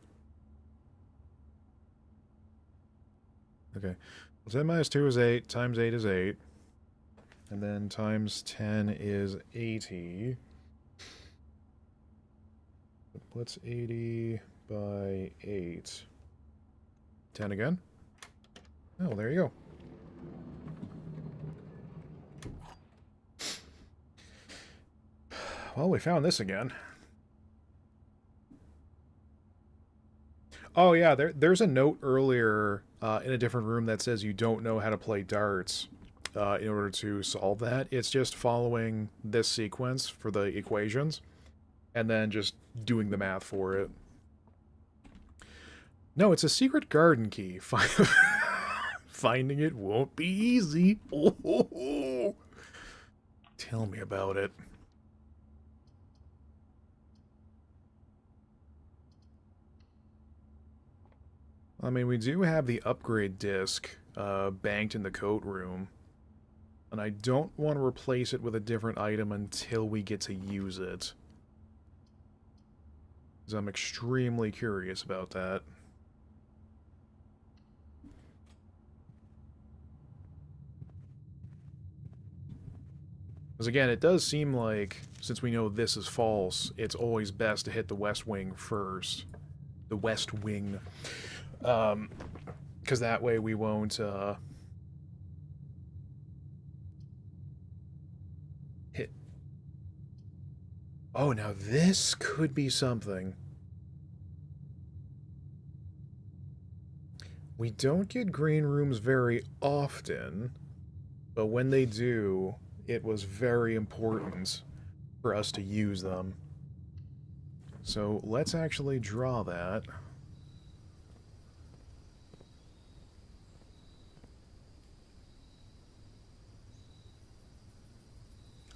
Okay, well, 10 minus 2 is 8, times 8 is 8, and then times 10 is 80. What's 80 by 8? 10 again? Oh, there you go. Well, we found this again. Oh yeah, there's a note earlier in a different room that says you don't know how to play darts in order to solve that. It's just following this sequence for the equations and then just doing the math for it. No, it's a secret garden key. Finding it won't be easy. Oh. Tell me about it. I mean, we do have the upgrade disc banked in the coat room, and I don't want to replace it with a different item until we get to use it. Because I'm extremely curious about that. Because again, it does seem like, since we know this is false, it's always best to hit the west wing first. The west wing. Because that way we won't, hit. Oh, now this could be something. We don't get green rooms very often, but when they do, it was very important for us to use them. So let's actually draw that.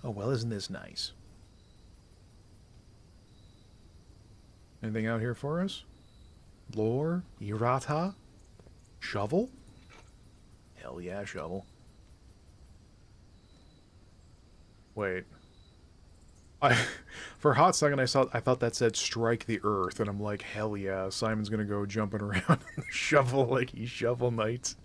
Oh, well, isn't this nice? Anything out here for us? Lore? Irata? Shovel? Hell yeah, shovel. Wait. For a hot second I thought that said strike the earth, and I'm like, hell yeah, Simon's gonna go jumping around on the shovel like he's Shovel Knight.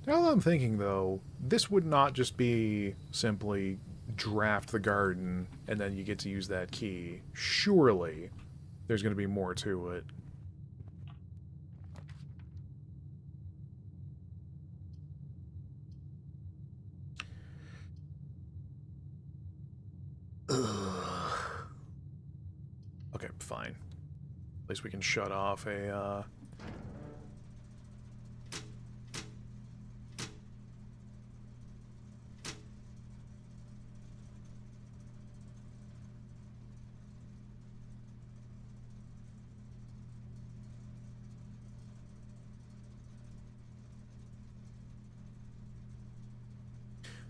Now that I'm thinking, though, this would not just be simply draft the garden and then you get to use that key. Surely there's going to be more to it. Ugh. Okay, fine. At least we can shut off a,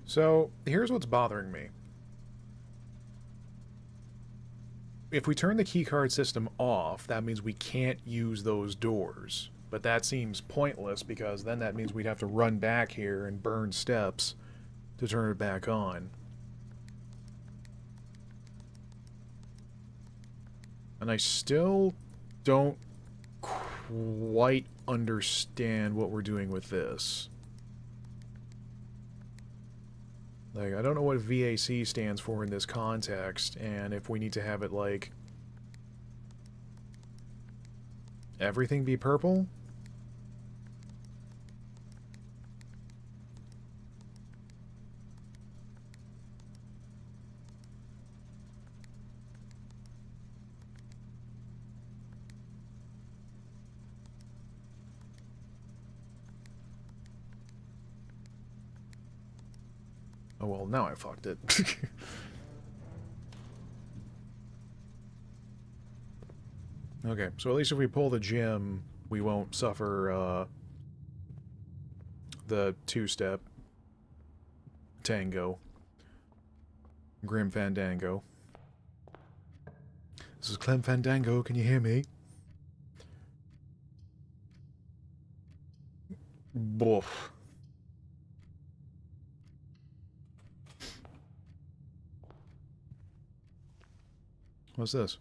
So, here's what's bothering me. If we turn the keycard system off, that means we can't use those doors. But that seems pointless, because then that means we'd have to run back here and burn steps to turn it back on. And I still don't quite understand what we're doing with this. Like, I don't know what VAC stands for in this context, and if we need to have it, like, everything be purple? Oh, well, now I fucked it. Okay, so at least if we pull the gym, we won't suffer, the two-step tango. Grim Fandango. This is Clem Fandango, can you hear me? Boof. What's this?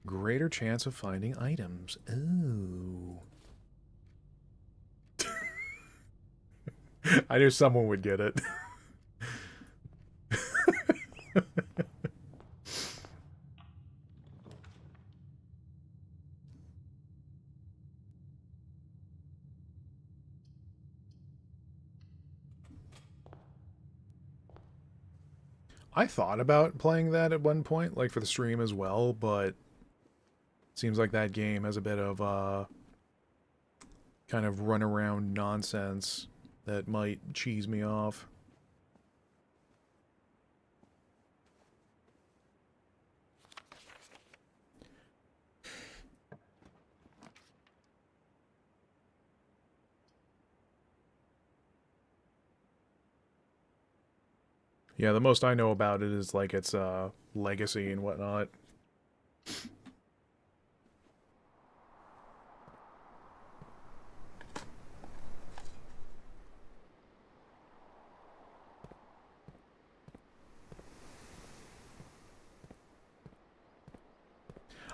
Greater chance of finding items. Ooh. I knew someone would get it. I thought about playing that at one point, like for the stream as well, but it seems like that game has a bit of kind of runaround nonsense that might cheese me off. Yeah, the most I know about it is like its legacy and whatnot.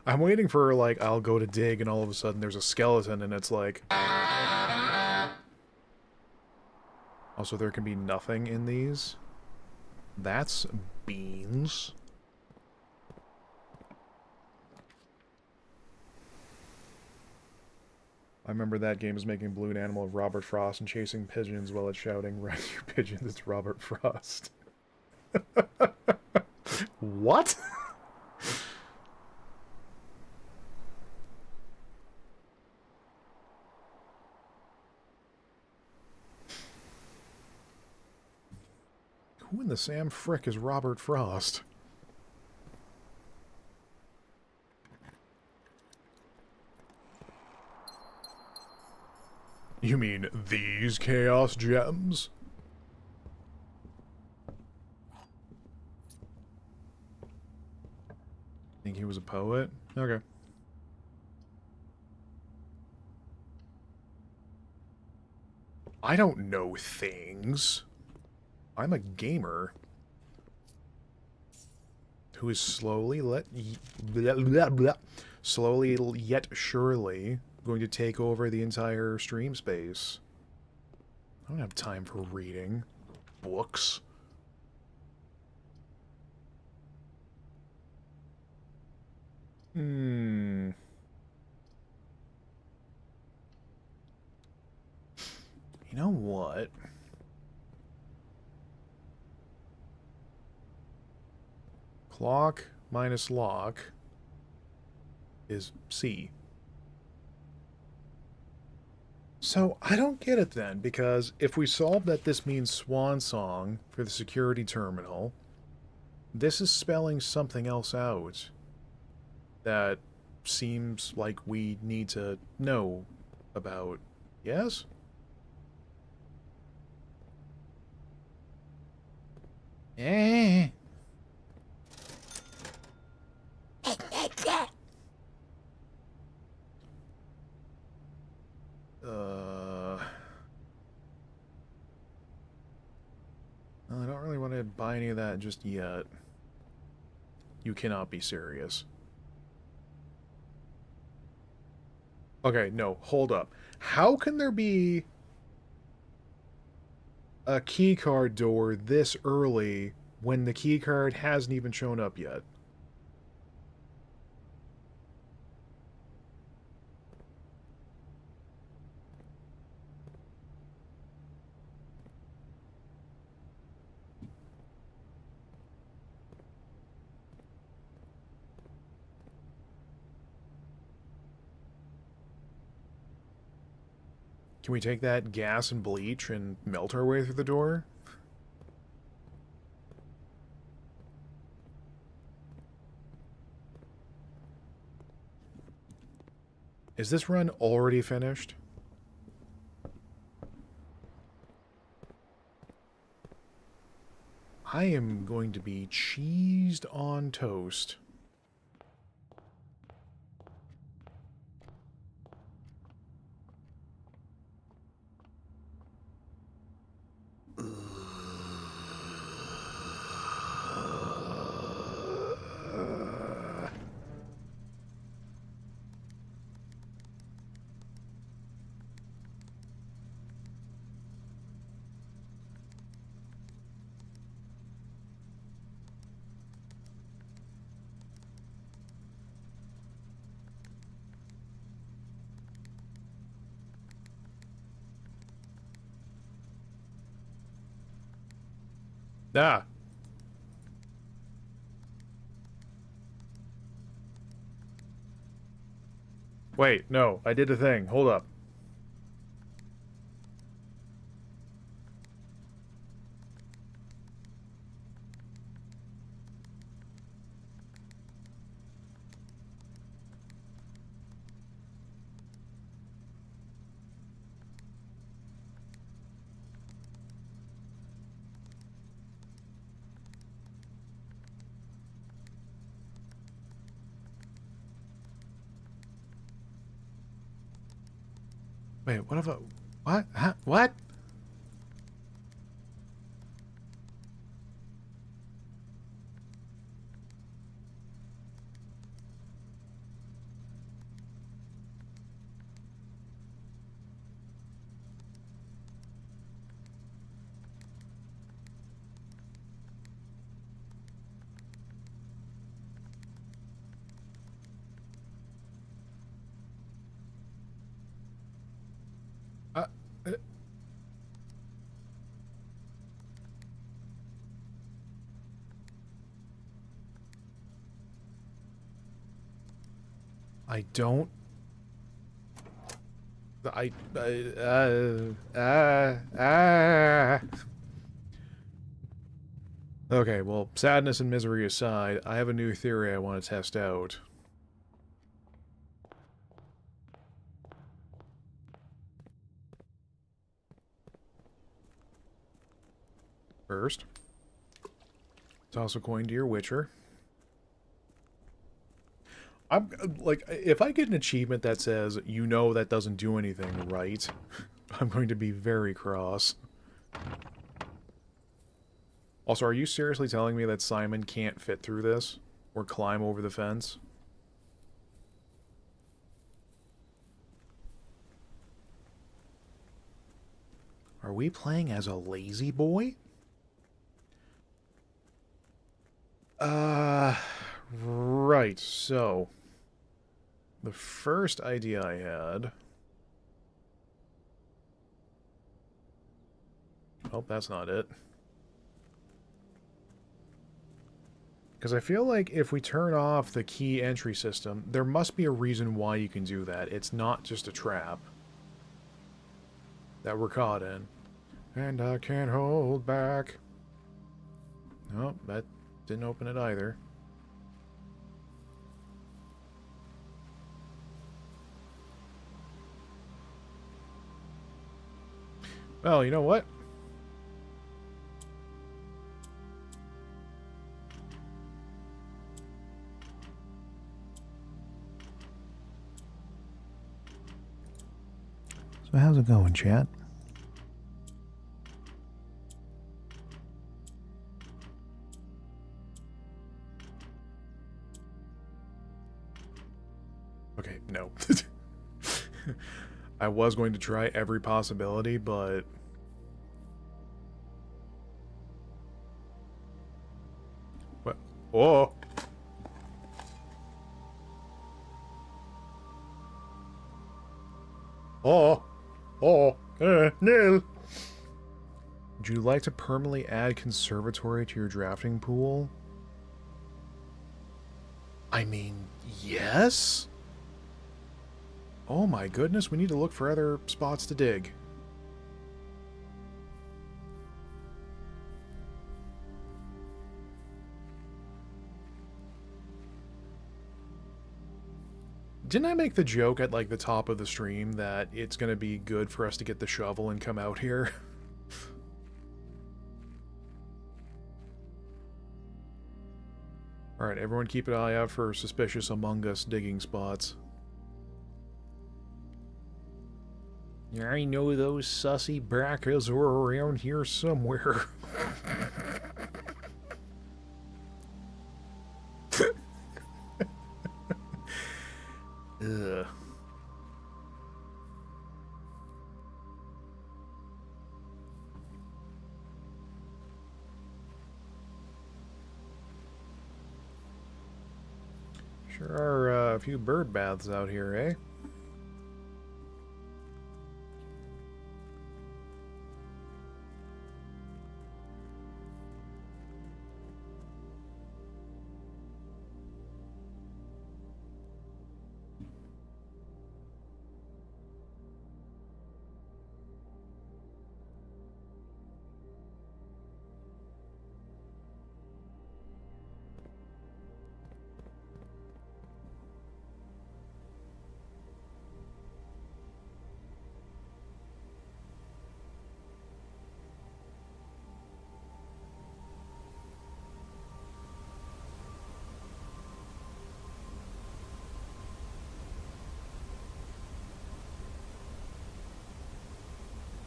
I'm waiting for, like, I'll go to dig and all of a sudden there's a skeleton and it's like... Also, there can be nothing in these. That's beans. I remember that game is making Balloon Animal of Robert Frost and chasing pigeons while it's shouting, "Run your pigeons, it's Robert Frost." What? Who in the Sam Frick is Robert Frost? You mean these Chaos Gems? Think he was a poet? Okay. I don't know things. I'm a gamer who is slowly slowly yet surely going to take over the entire stream space. I don't have time for reading books. You know what? Clock minus lock is C. So, I don't get it then, because if we solve that this means swan song for the security terminal, this is spelling something else out that seems like we need to know about. Yes? Eh. I don't really want to buy any of that just yet. You cannot be serious. Okay, no, hold up. How can there be a keycard door this early when the keycard hasn't even shown up yet? Can we take that gas and bleach and melt our way through the door? Is this run already finished? I am going to be cheesed on toast. Ah. Wait, no, I did a thing. Hold up. Wait, what if I... What? Huh? What? Uh, uh, I don't... Okay, well, sadness and misery aside, I have a new theory I want to test out. First, toss a coin to your Witcher. I'm, like, if I get an achievement that says, you know that doesn't do anything right, I'm going to be very cross. Also, are you seriously telling me that Simon can't fit through this? Or climb over the fence? Are we playing as a lazy boy? Right, so... the first idea I had... oh, that's not it. Because I feel like if we turn off the key entry system, there must be a reason why you can do that. It's not just a trap that we're caught in. And I can't hold back. Nope, that didn't open it either. Well, you know what? So how's it going, chat? Okay, no. I was going to try every possibility, but... what? Oh! Oh! Oh! No! Would you like to permanently add conservatory to your drafting pool? I mean, yes? Oh my goodness, we need to look for other spots to dig. Didn't I make the joke at, like, the top of the stream that it's gonna be good for us to get the shovel and come out here? Alright, everyone keep an eye out for suspicious Among Us digging spots. I know those sussy brackas are around here somewhere. Ugh. Sure are a few bird baths out here, eh?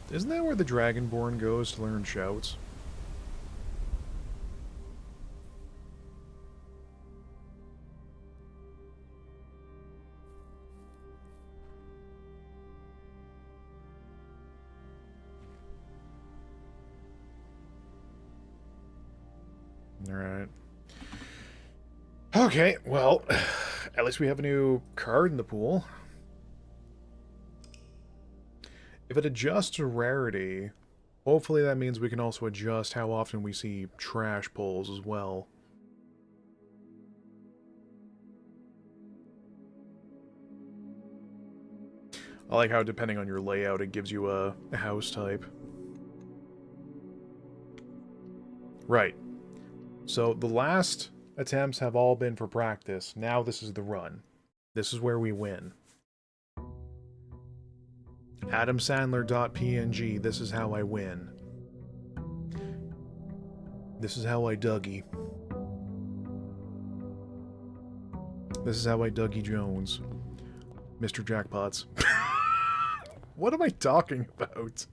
Isn't that where the Dragonborn goes to learn shouts? Alright. Okay, well, at least we have a new card in the pool. If it adjusts to rarity, hopefully that means we can also adjust how often we see trash pulls as well. I like how, depending on your layout, it gives you a house type. Right. So the last attempts have all been for practice. Now this is the run. This is where we win. AdamSandler.png, this is how I win. This is how I Dougie. This is how I Dougie Jones. Mr. Jackpots. What am I talking about?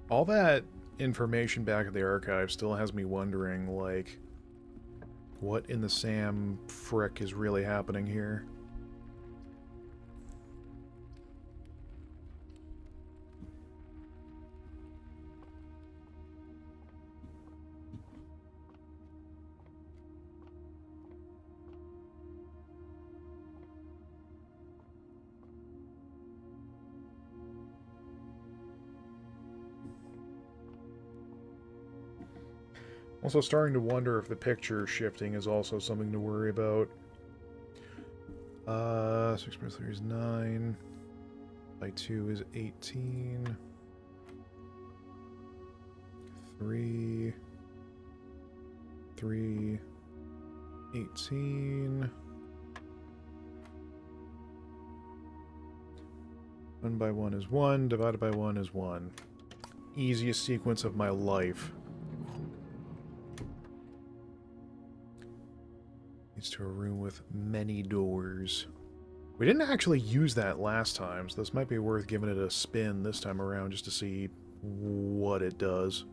All that information back at the archive still has me wondering, like, what in the Sam frick is really happening here? Also starting to wonder if the picture shifting is also something to worry about. 6 by 3 is 9. By 2 is 18. 3. 3. 18. 1 by 1 is 1. Divided by 1 is 1. Easiest sequence of my life. Leads to a room with many doors. We didn't actually use that last time, so this might be worth giving it a spin this time around just to see what it does.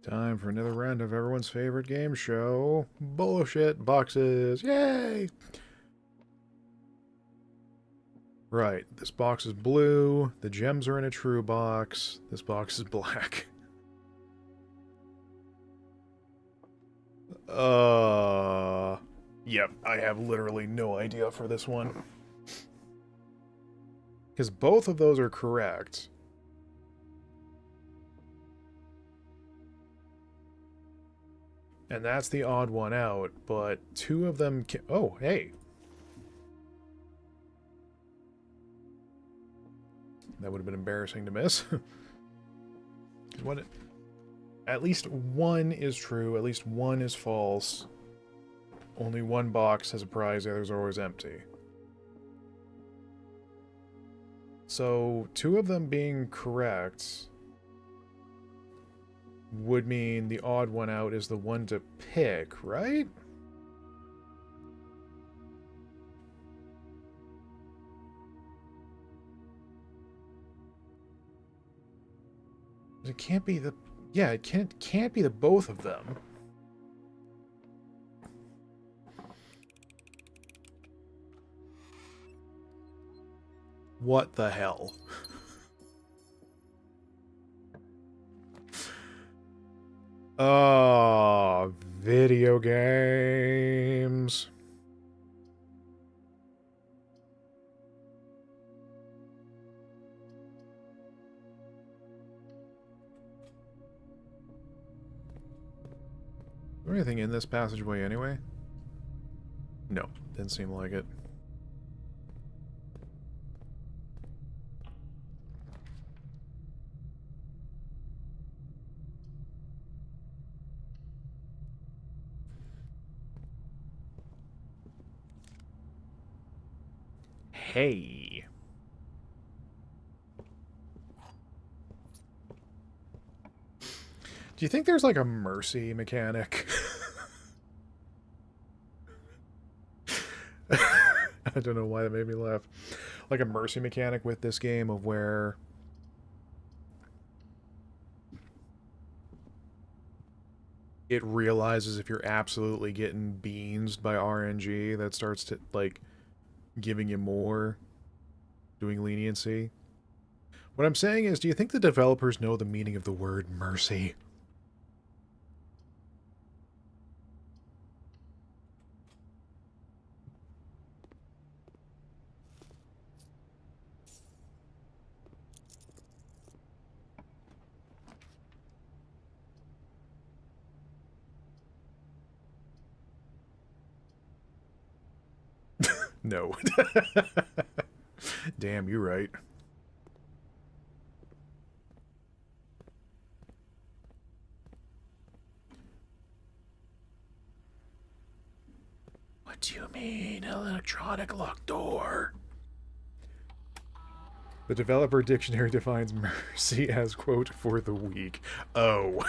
Time for another round of everyone's favorite game show. Bullshit boxes. Yay! Right, this box is blue. The gems are in a true box. This box is black. Yep, I have literally no idea for this one. Because both of those are correct. And that's the odd one out, but two of them can... Oh, hey. That would have been embarrassing to miss. What? At least one is true, at least one is false. Only one box has a prize, the others are always empty. So, two of them being correct would mean the odd one out is the one to pick, right? It can't be the... Yeah, it can't be the both of them. What the hell? Oh, video games. there anything in this passageway anyway? No, didn't seem like it. Hey. Do you think there's like a mercy mechanic? I don't know why that made me laugh. Like a mercy mechanic with this game of where it realizes if you're absolutely getting beansed by RNG, that starts to like giving you more, doing leniency. What I'm saying is, do you think the developers know the meaning of the word mercy? No. Damn, you're right. What do you mean, electronic locked door? The developer dictionary defines mercy as, quote, for the weak. Oh.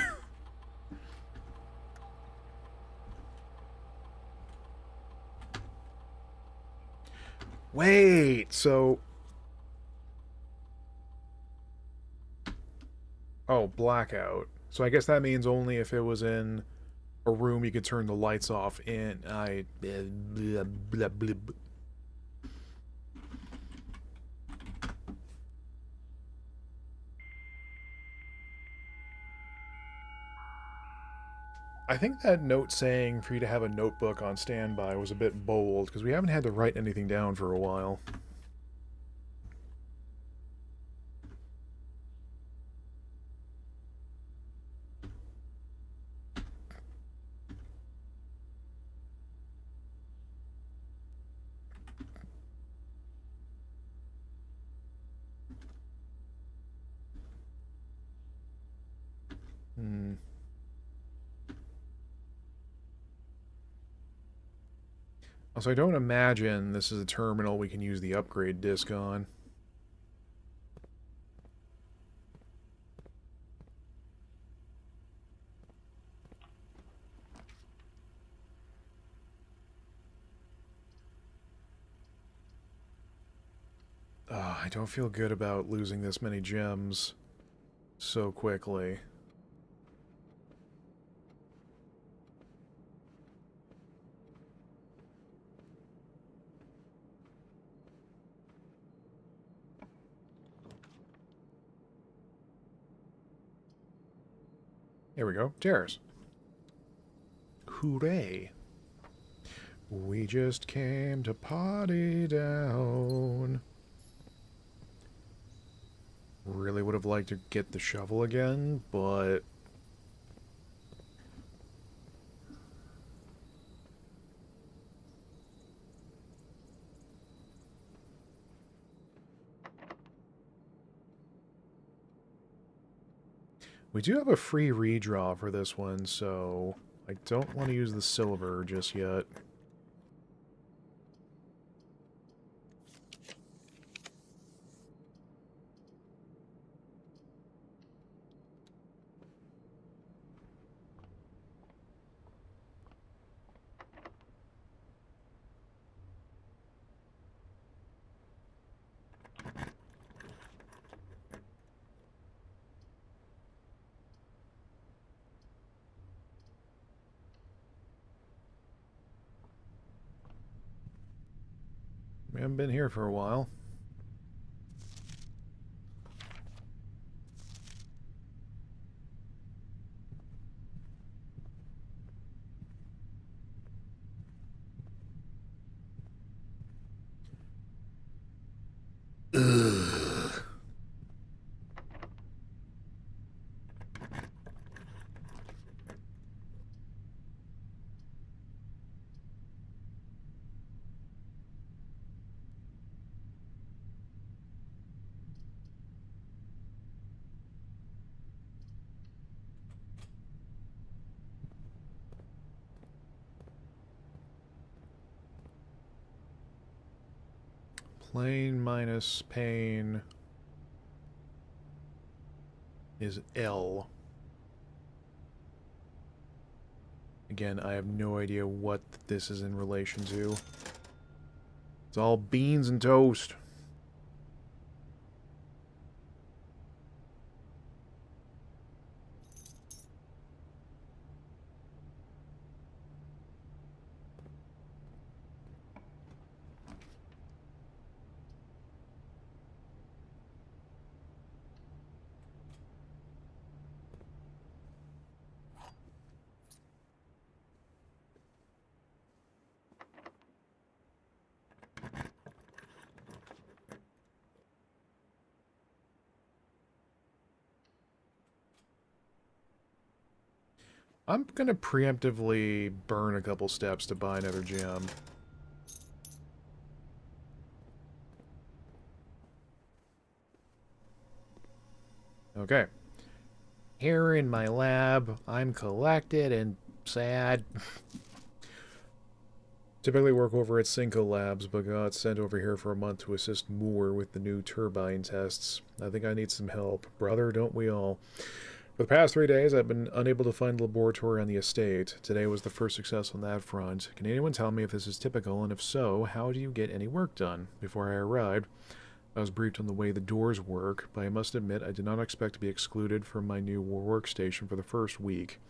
Wait, so... Oh, blackout. So I guess that means only if it was in a room you could turn the lights off in... Blah, blah, blah. I think that note saying for you to have a notebook on standby was a bit bold, because we haven't had to write anything down for a while. So I don't imagine this is a terminal we can use the upgrade disc on. I don't feel good about losing this many gems so quickly. Here we go. Chairs. Hooray. We just came to party down. Really would have liked to get the shovel again, but... We do have a free redraw for this one, so I don't want to use the silver just yet. We haven't been here for a while. Ugh. Plane minus pain is L. Again, I have no idea what this is in relation to. It's all beans and toast. I'm gonna preemptively burn a couple steps to buy another gem. Okay. Here in my lab, I'm collected and sad. Typically work over at Cinco Labs, but got sent over here for a month to assist Moore with the new turbine tests. I think I need some help. Brother, don't we all? For the past 3 days, I've been unable to find a laboratory on the estate. Today was the first success on that front. Can anyone tell me if this is typical, and if so, how do you get any work done? Before I arrived, I was briefed on the way the doors work, but I must admit I did not expect to be excluded from my new workstation for the first week.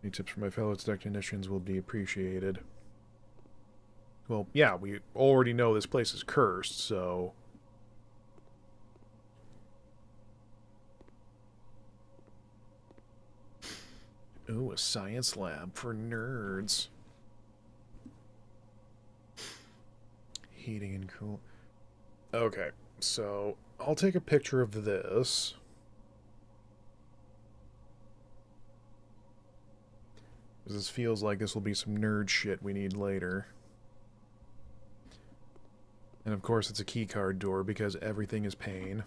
Any tips from my fellow technicians will be appreciated. Well, yeah, we already know this place is cursed, so... Ooh, a science lab for nerds. Heating and cool. Okay, so I'll take a picture of this. This feels like this will be some nerd shit we need later. And of course it's a keycard door because everything is pain.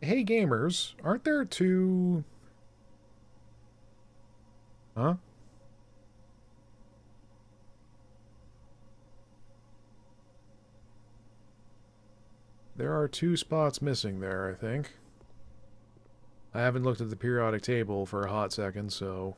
Hey gamers, aren't there two... Huh? There are 2 spots missing there, I think. I haven't looked at the periodic table for a hot second, so...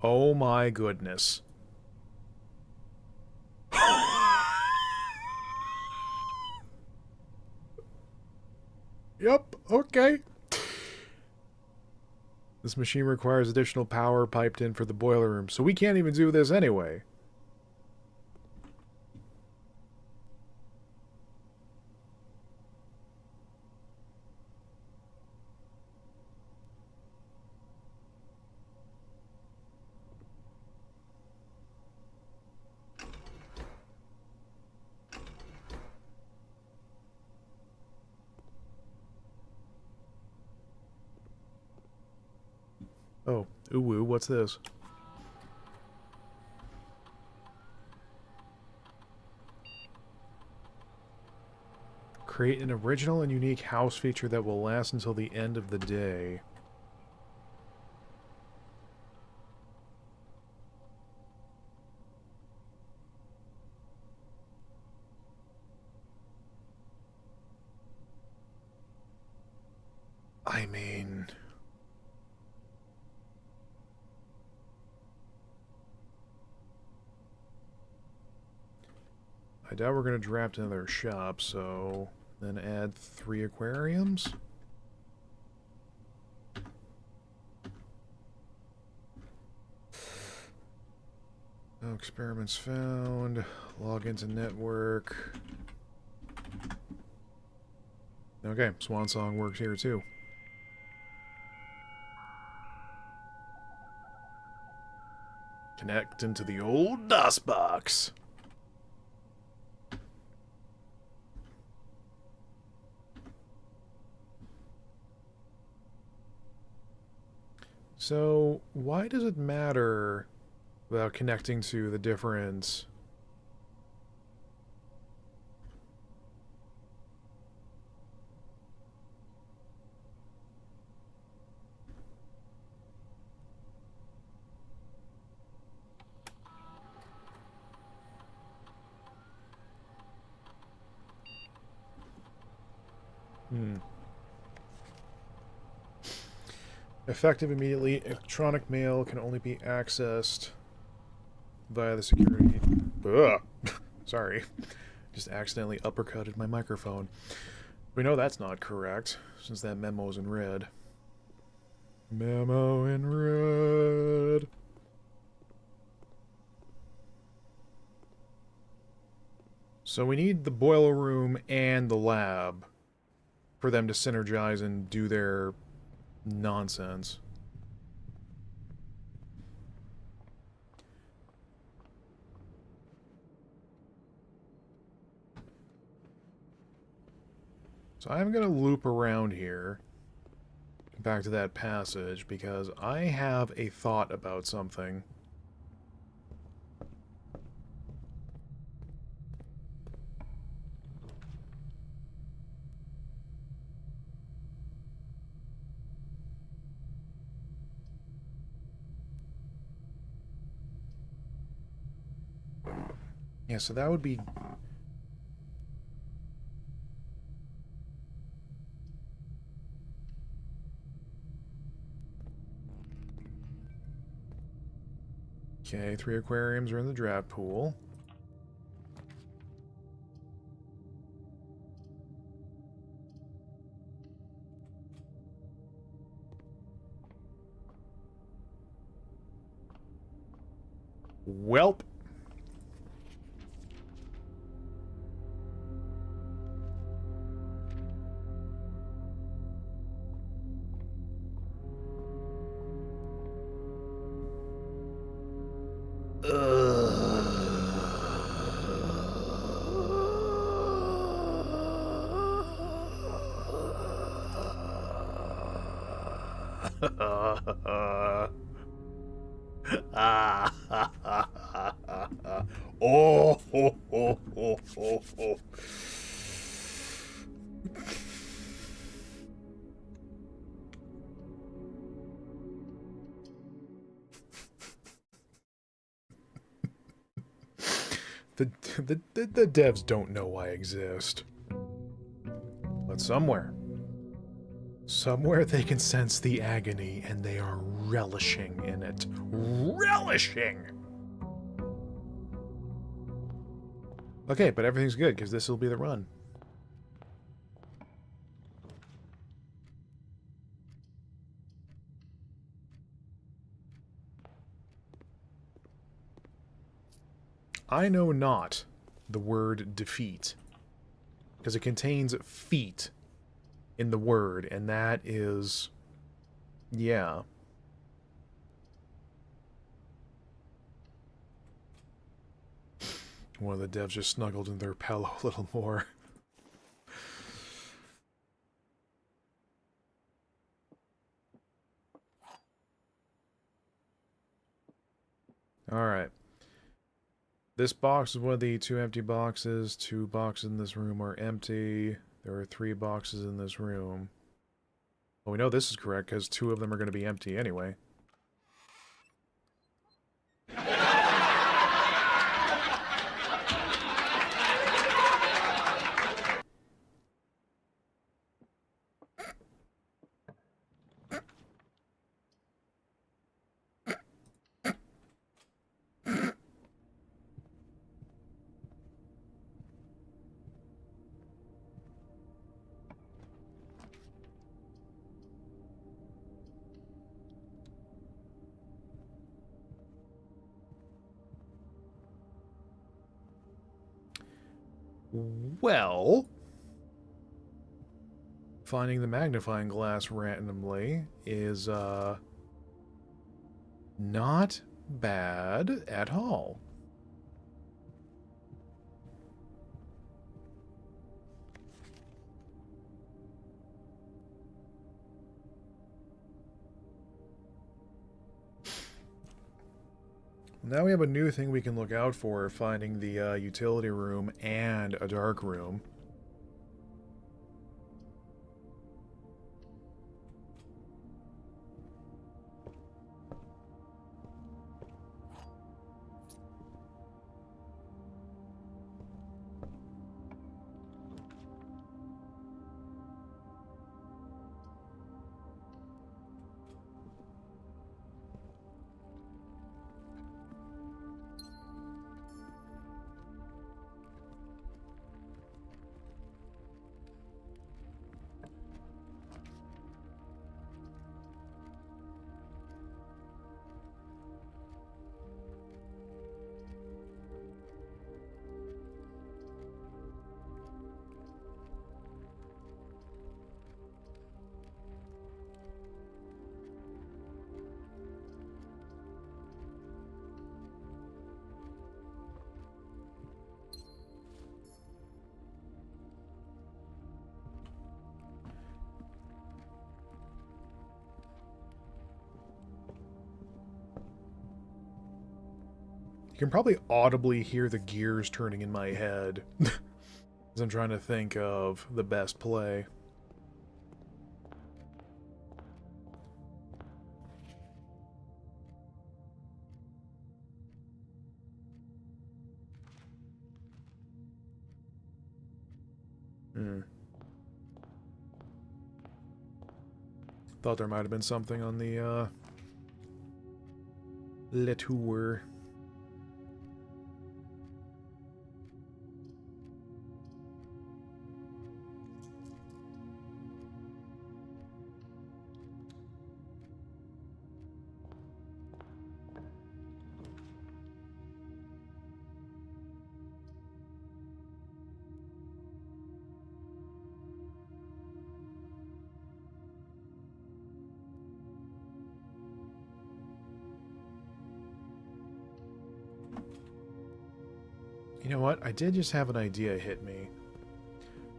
Oh my goodness. Yep, okay. This machine requires additional power piped in for the boiler room, so we can't even do this anyway. Oh, ooh, what's this? Create an original and unique house feature that will last until the end of the day. I mean... I doubt we're going to draft another shop, so then add 3 aquariums. No experiments found. Log into network. Okay, Swan Song works here too. Connect into the old DOS box. So, why does it matter without connecting to the different... Effective immediately. Electronic mail can only be accessed via the security... Ugh. Sorry. Just accidentally uppercutted my microphone. We know that's not correct, since that memo is in red. Memo in red. So we need the boiler room and the lab for them to synergize and do their nonsense. So I'm going to loop around here, back to that passage, because I have a thought about something. Yeah, so that would be... Okay, 3 aquariums are in the draft pool. Welp. Oh, ho, ho, ho, ho, ho. The devs don't know I exist. But somewhere they can sense the agony and they are relishing in it. Relishing! Okay, but everything's good because this will be the run. I know not the word defeat, because it contains feet in the word, and that is... yeah. One of the devs just snuggled in their pillow a little more. Alright. This box is one of the 2 empty boxes. 2 boxes in this room are empty. There are 3 boxes in this room. Well, we know this is correct because 2 of them are going to be empty anyway. Well, finding the magnifying glass randomly is, not bad at all. Now we have a new thing we can look out for, finding the utility room and a dark room. You can probably audibly hear the gears turning in my head as I'm trying to think of the best play. Thought there might have been something on the Le Tour. You know what? I did just have an idea hit me.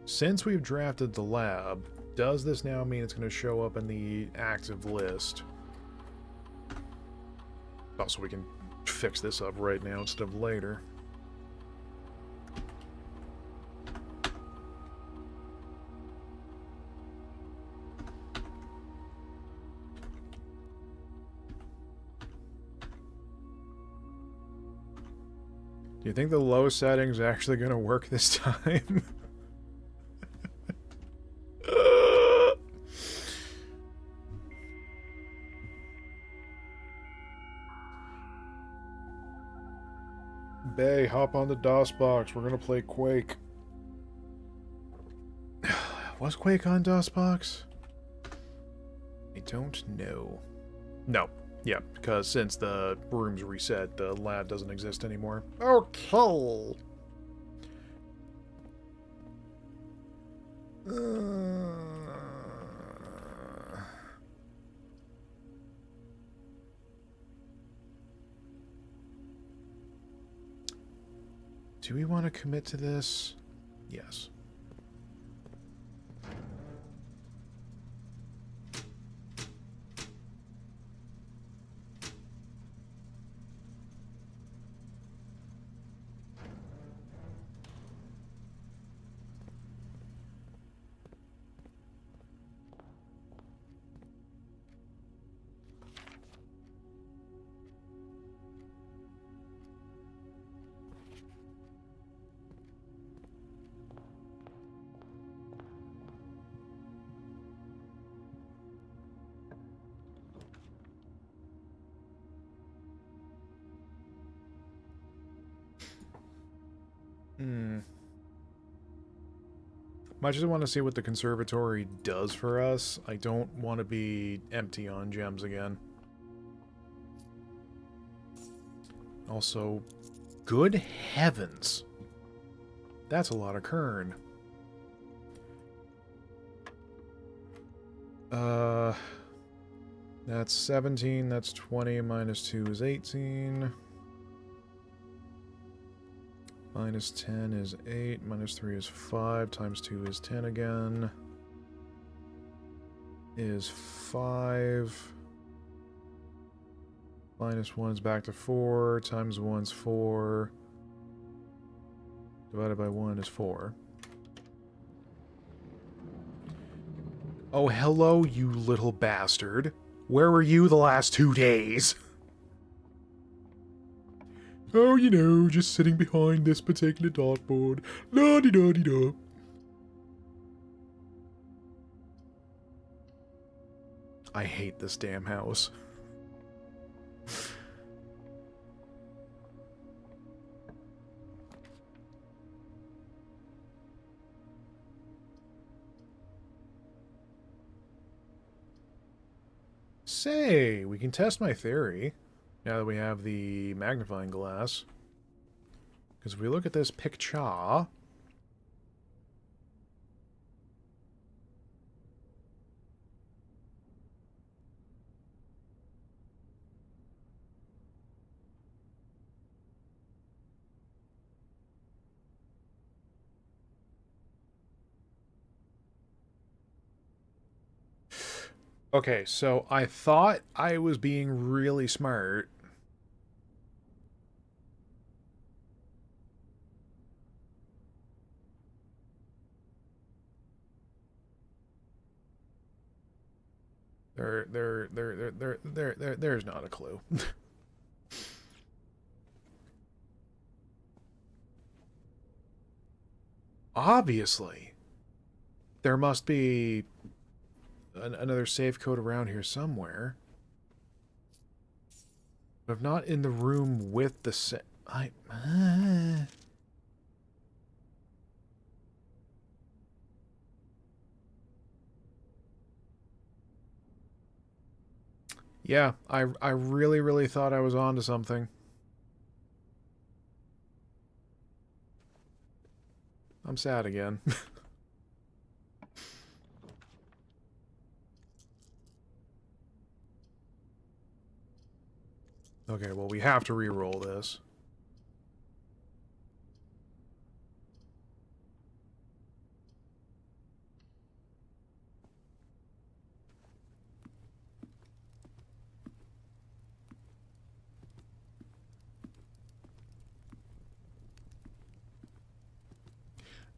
Since we've drafted the lab, does this now mean it's going to show up in the active list? Also, we can fix this up right now instead of later. Do you think the low setting's actually going to work this time? Bay, hop on the DOS box. We're going to play Quake. Was Quake on DOS box? I don't know. No. Yeah, because since the room's reset, the lab doesn't exist anymore. Okay. Do we want to commit to this? Yes. I just want to see what the conservatory does for us. I don't want to be empty on gems again. Also, good heavens. That's a lot of Kern. That's 17, that's 20, minus 2 is 18. Minus 10 is 8, minus 3 is 5, times 2 is 10 again. Is 5. Minus 1's back to 4, times 1's 4. Divided by 1 is 4. Oh, hello, you little bastard. Where were you the last 2 days? Oh, you know, just sitting behind this particular dartboard. La-di-da-di-da. I hate this damn house. Say, we can test my theory now that we have the magnifying glass. Because if we look at this picture... Okay, so I thought I was being really smart. There's not a clue. Obviously. There must be another safe code around here somewhere. But if not in the room with the Yeah, I really, really thought I was onto something. I'm sad again. Okay, well, we have to re-roll this.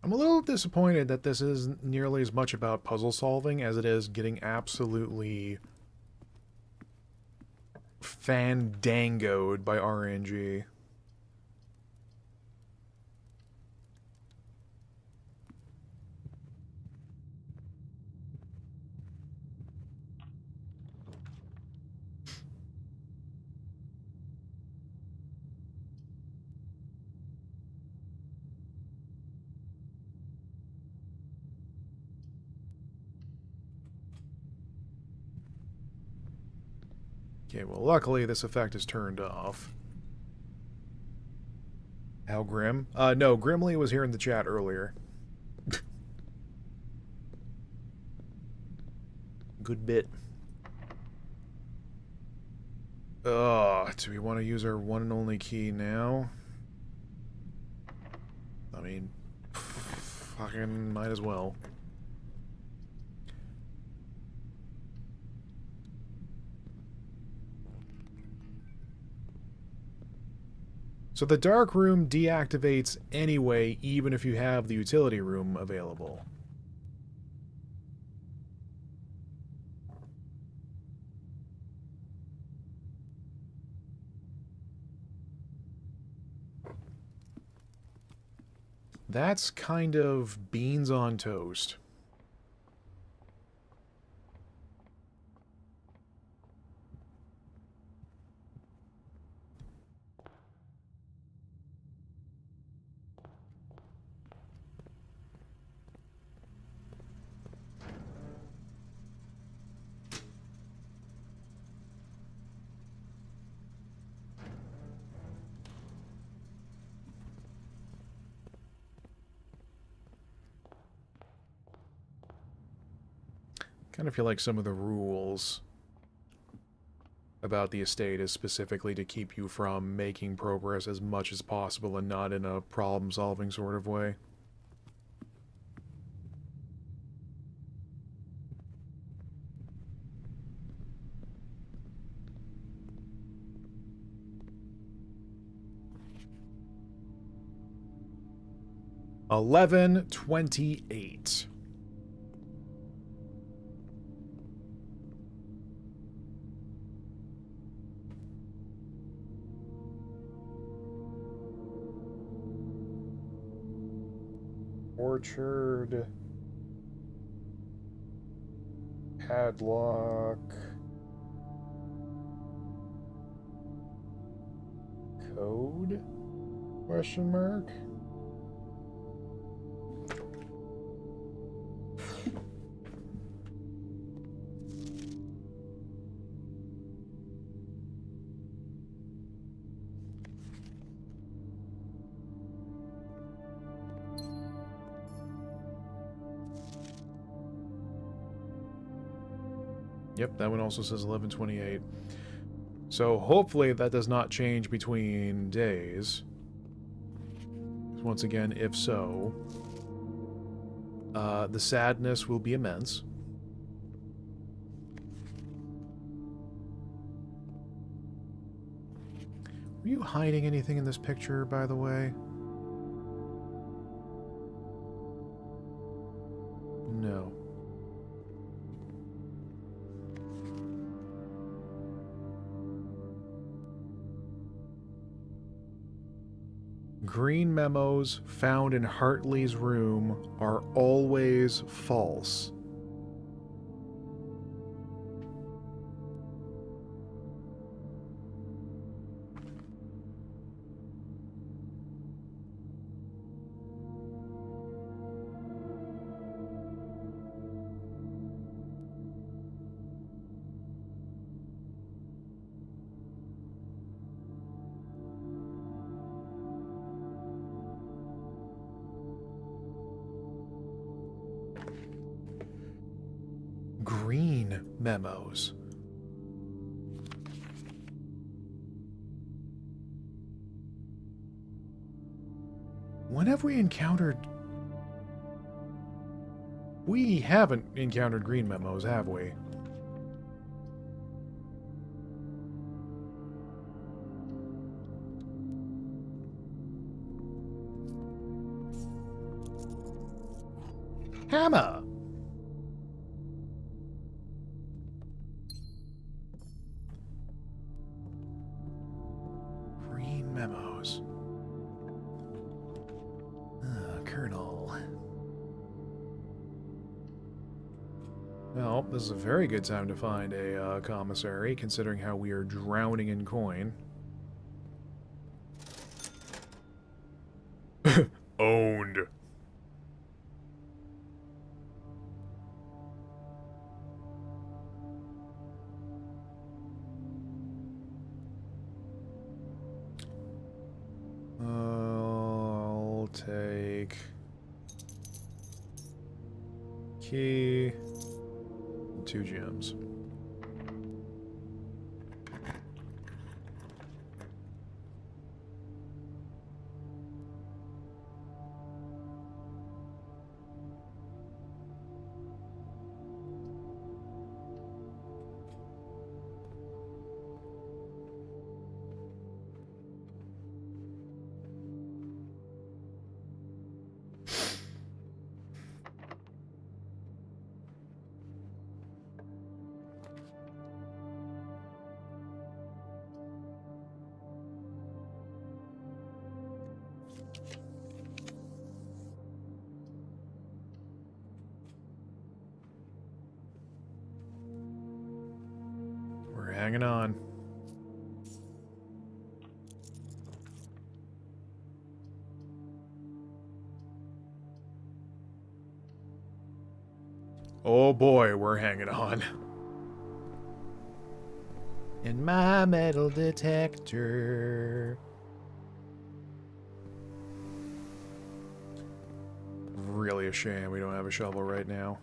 I'm a little disappointed that this isn't nearly as much about puzzle solving as it is getting absolutely fandangoed by RNG. Okay, well, luckily this effect is turned off. How grim? No, Grimly was here in the chat earlier. Good bit. Do we want to use our one and only key now? I mean, fucking might as well. So the dark room deactivates anyway, even if you have the utility room available. That's kind of beans on toast. Kind of feel like some of the rules about the estate is specifically to keep you from making progress as much as possible and not in a problem-solving sort of way. 11:28. Orchard. Padlock. Code? Question mark? Yep, that one also says 11:28. So hopefully that does not change between days. Once again, if so, the sadness will be immense. Were you hiding anything in this picture, by the way? No. Green memos found in Hartley's room are always false. Green memos. When have we encountered... We haven't encountered green memos, have we? Hammer! Green memos. Colonel. Well, this is a very good time to find a commissary, considering how we are drowning in coin. Owned. I'll take key, 2 gems. We're hanging on. Oh boy, we're hanging on. In my metal detector. Really a shame we don't have a shovel right now.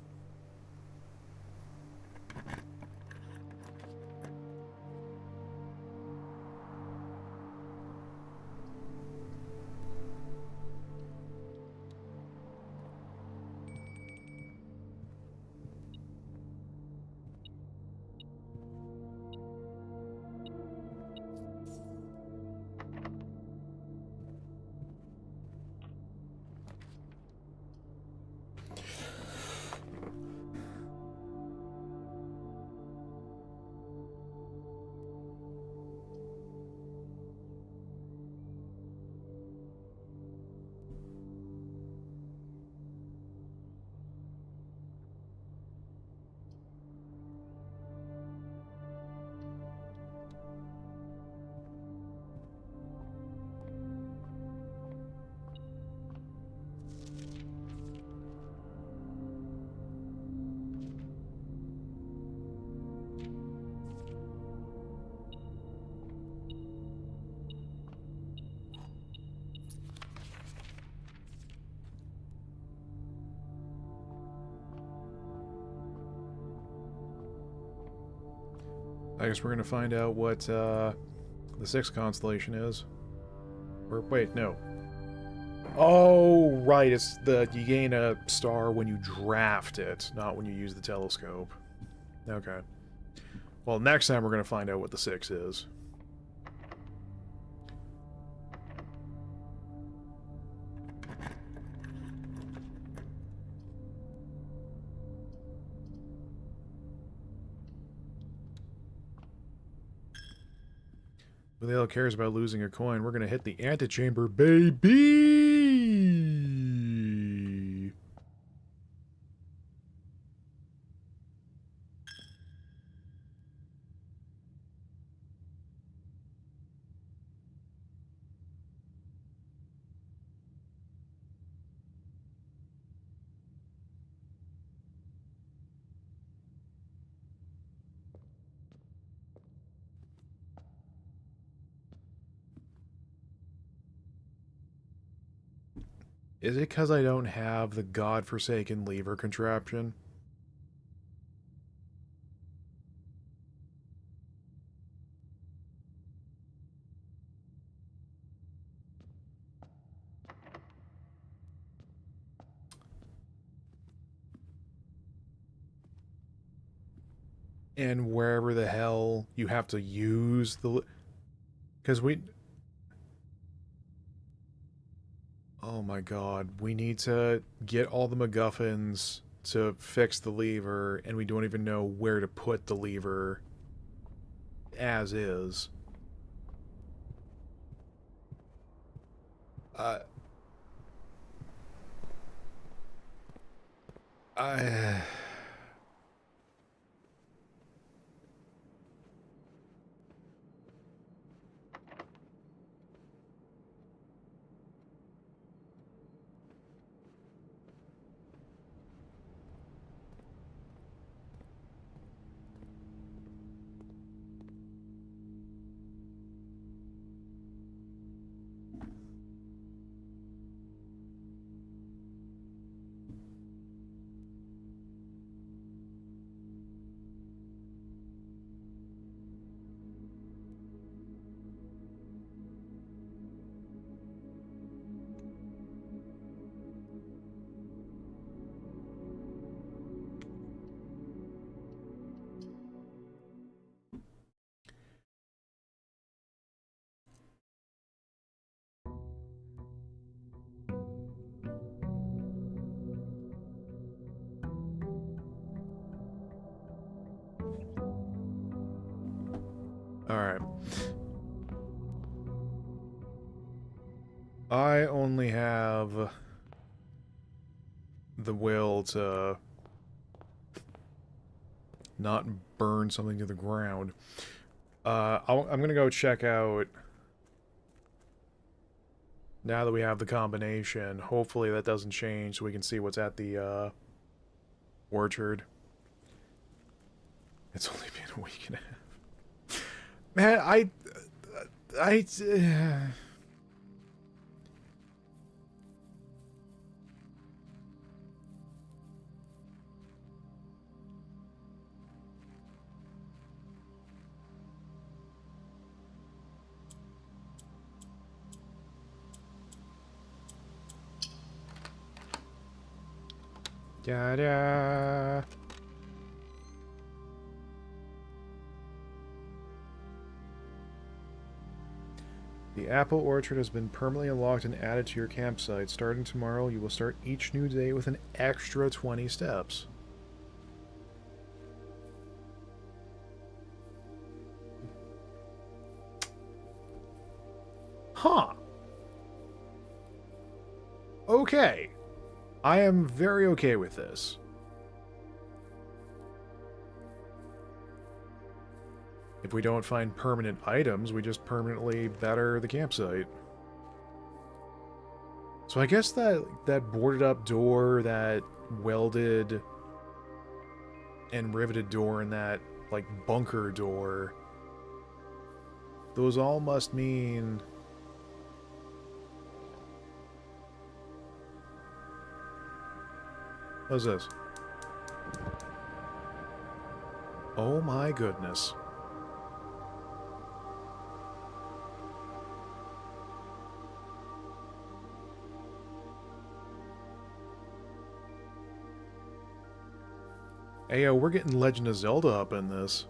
I guess we're gonna find out what the 6th constellation is. Or wait, no. Oh, right. It's you gain a star when you draft it, not when you use the telescope. Okay. Well, next time we're gonna find out what the 6 is. But the hell cares about losing a coin? We're gonna hit the antechamber, baby! Is it because I don't have the godforsaken lever contraption? And wherever the hell you have to use the... Because we... Oh my god, we need to get all the MacGuffins to fix the lever, and we don't even know where to put the lever as is. I... Alright. I only have the will to not burn something to the ground. I'm gonna go check out, now that we have the combination, hopefully that doesn't change so we can see what's at the orchard. It's only been a week and a half. Man, Da-da. The apple orchard has been permanently unlocked and added to your campsite. Starting tomorrow, you will start each new day with an extra 20 steps. Huh. Okay. I am very okay with this. If we don't find permanent items, we just permanently better the campsite. So I guess that boarded up door, that welded and riveted door, and that, like, bunker door, those all must mean... What's this? Oh my goodness. Hey, yo, we're getting Legend of Zelda up in this.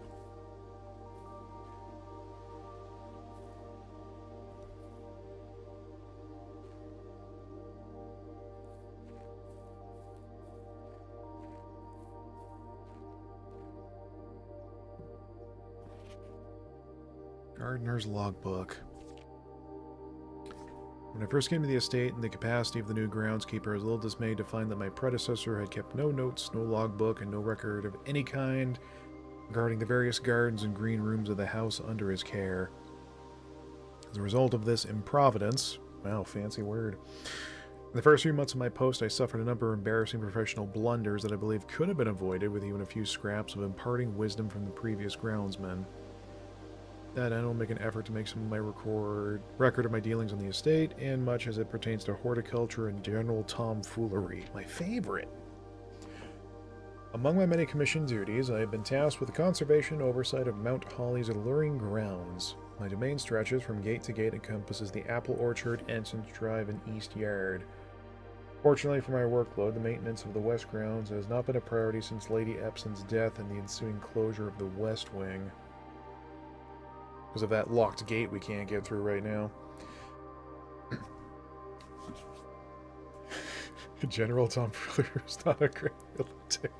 Gardener's Logbook. When I first came to the estate in the capacity of the new groundskeeper, I was a little dismayed to find that my predecessor had kept no notes, no logbook, and no record of any kind regarding the various gardens and green rooms of the house under his care. As a result of this improvidence, wow, fancy word, in the first few months of my post I suffered a number of embarrassing professional blunders that I believe could have been avoided with even a few scraps of imparting wisdom from the previous groundsman. That I will make an effort to make some of my record of my dealings on the estate, and much as it pertains to horticulture and general tomfoolery. My favorite! Among my many commissioned duties, I have been tasked with the conservation and oversight of Mount Holly's alluring grounds. My domain stretches from gate to gate and encompasses the apple orchard, entrance drive, and east yard. Fortunately for my workload, the maintenance of the west grounds has not been a priority since Lady Epson's death and the ensuing closure of the west wing. Because of that locked gate we can't get through right now. General Tomfoolery is not a great military.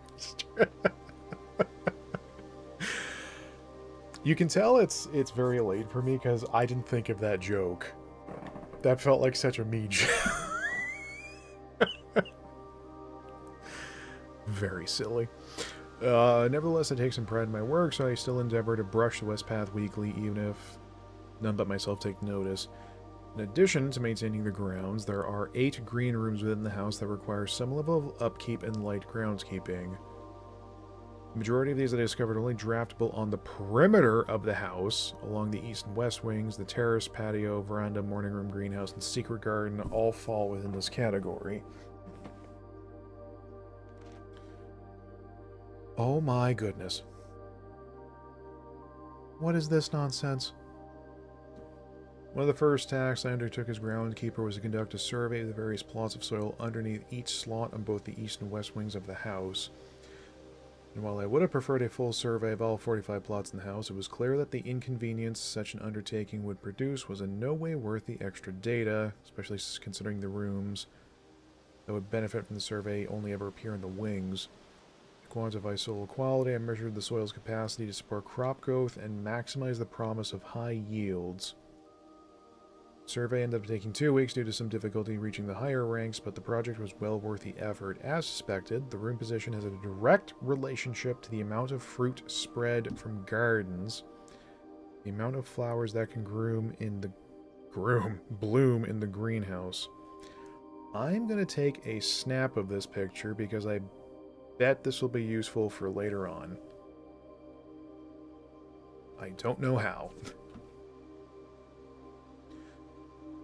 You can tell it's very late for me because I didn't think of that joke. That felt like such a me joke. Very silly. Nevertheless, I take some pride in my work, so I still endeavor to brush the West Path weekly, even if none but myself take notice. In addition to maintaining the grounds, there are 8 green rooms within the house that require some level of upkeep and light groundskeeping. The majority of these I discovered only draftable on the perimeter of the house, along the east and west wings. The terrace, patio, veranda, morning room, greenhouse, and secret garden all fall within this category. Oh my goodness. What is this nonsense? One of the first tasks I undertook as groundskeeper was to conduct a survey of the various plots of soil underneath each slot on both the east and west wings of the house. And while I would have preferred a full survey of all 45 plots in the house, it was clear that the inconvenience such an undertaking would produce was in no way worth the extra data, especially considering the rooms that would benefit from the survey only ever appear in the wings. To quantify soil quality, I measured the soil's capacity to support crop growth and maximize the promise of high yields. The survey ended up taking 2 weeks due to some difficulty reaching the higher ranks, but the project was well worth the effort. As suspected, the room position has a direct relationship to the amount of fruit spread from gardens, the amount of flowers that can bloom in the greenhouse. I'm going to take a snap of this picture because I bet this will be useful for later on. I don't know how.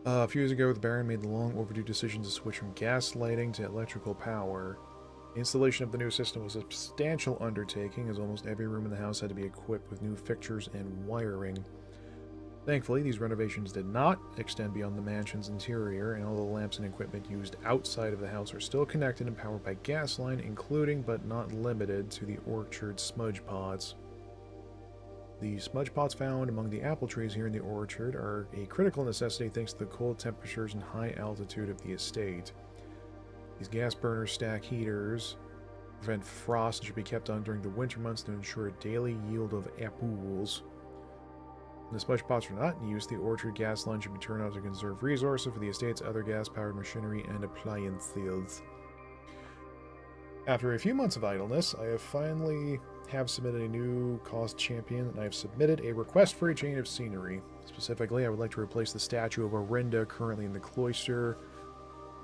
A few years ago, the Baron made the long overdue decision to switch from gas lighting to electrical power. The installation of the new system was a substantial undertaking, as almost every room in the house had to be equipped with new fixtures and wiring. Thankfully, these renovations did not extend beyond the mansion's interior, and all the lamps and equipment used outside of the house are still connected and powered by gas line, including but not limited to the orchard smudge pots. The smudge pots found among the apple trees here in the orchard are a critical necessity thanks to the cold temperatures and high altitude of the estate. These gas burner stack heaters prevent frost and should be kept on during the winter months to ensure a daily yield of apples. When the smudge pots are not in use, the orchard gas line should be turned on to conserve resources for the estate's other gas-powered machinery and appliances. After a few months of idleness, I have finally submitted a new cost champion, and I have submitted a request for a change of scenery. Specifically, I would like to replace the statue of Orinda currently in the cloister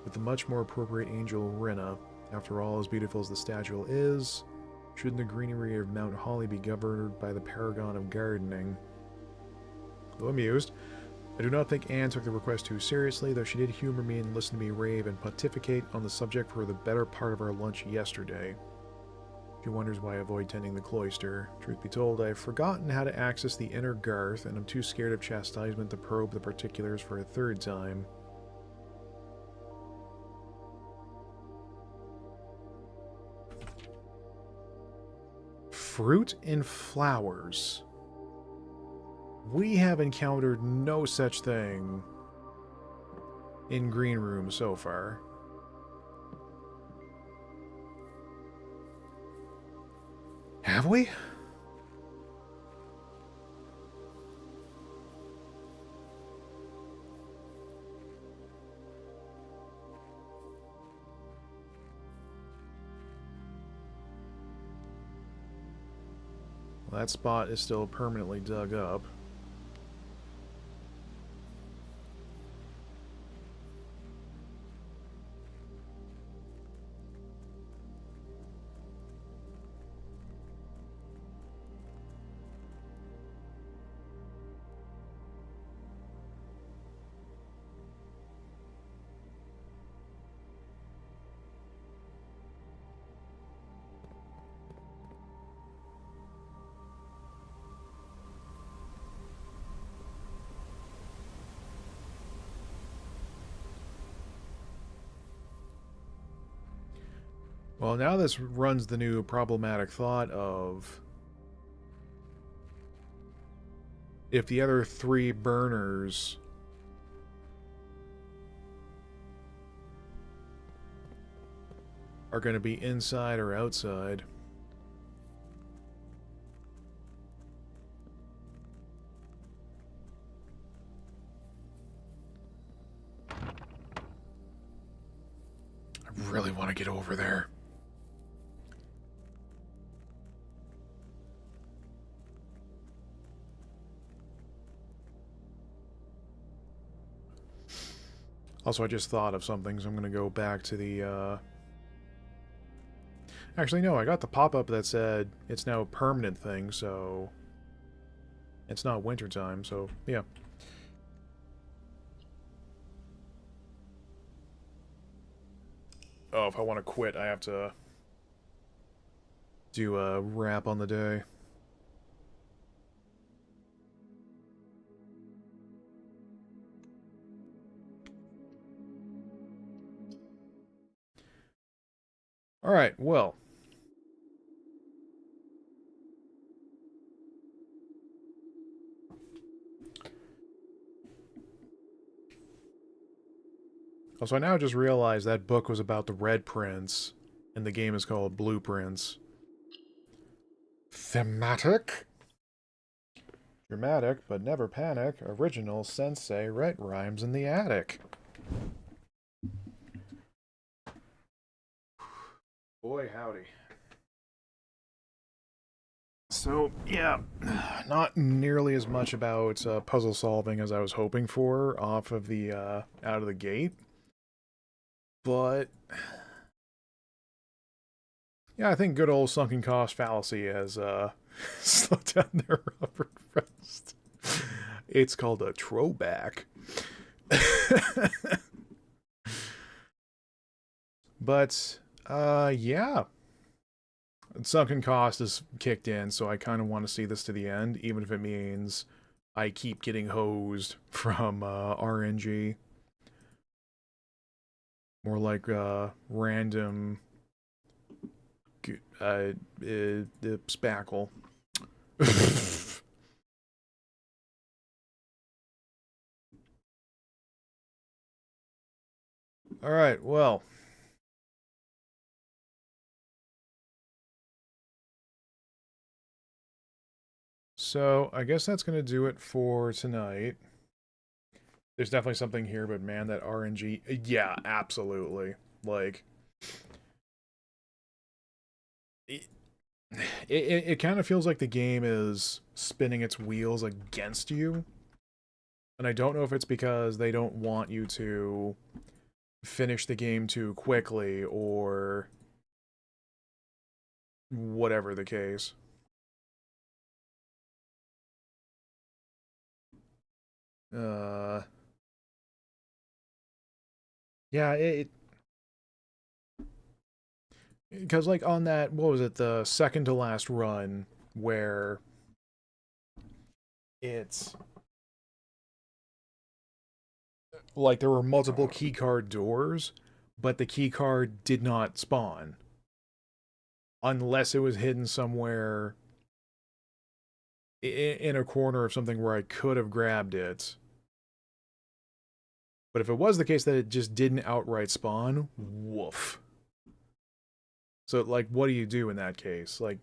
with the much more appropriate angel Rinna. After all, as beautiful as the statue is, shouldn't the greenery of Mount Holly be governed by the paragon of gardening? Though amused, I do not think Anne took the request too seriously, though she did humor me and listen to me rave and pontificate on the subject for the better part of our lunch yesterday. She wonders why I avoid tending the cloister. Truth be told, I have forgotten how to access the inner garth, and I'm too scared of chastisement to probe the particulars for a third time. Fruit and flowers. We have encountered no such thing in Green Room so far. Have we? Well, that spot is still permanently dug up. Well, now this runs the new problematic thought of if the other 3 burners are going to be inside or outside. I really want to get over there. Also, I just thought of something, so I'm going to go back to the, Actually, no, I got the pop-up that said it's now a permanent thing, so... It's not wintertime, so, yeah. Oh, if I want to quit, I have to do a wrap on the day. Alright, well. So I now just realized that book was about the Red Prince, and the game is called Blue Prince. Thematic? Dramatic, but never panic. Original sensei write rhymes in the attic. Boy, howdy. So, yeah, not nearly as much about puzzle solving as I was hoping for off of the, out of the gate. But, yeah, I think good old sunken cost fallacy has, slowed down their Robert Frost. It's called a throwback. But, yeah. Sunken cost is kicked in, so I kind of want to see this to the end, even if it means I keep getting hosed from RNG. More like random spackle. Alright, well. So, I guess that's going to do it for tonight. There's definitely something here, but man, that RNG... Yeah, absolutely. Like... It kind of feels like the game is spinning its wheels against you. And I don't know if it's because they don't want you to finish the game too quickly, or... whatever the case. Yeah, because, like, on that, what was it, the second to last run, where it's, like, there were multiple keycard doors, but the keycard did not spawn. Unless it was hidden somewhere in a corner of something where I could have grabbed it. But if it was the case that it just didn't outright spawn, woof. So, like, what do you do in that case? Like,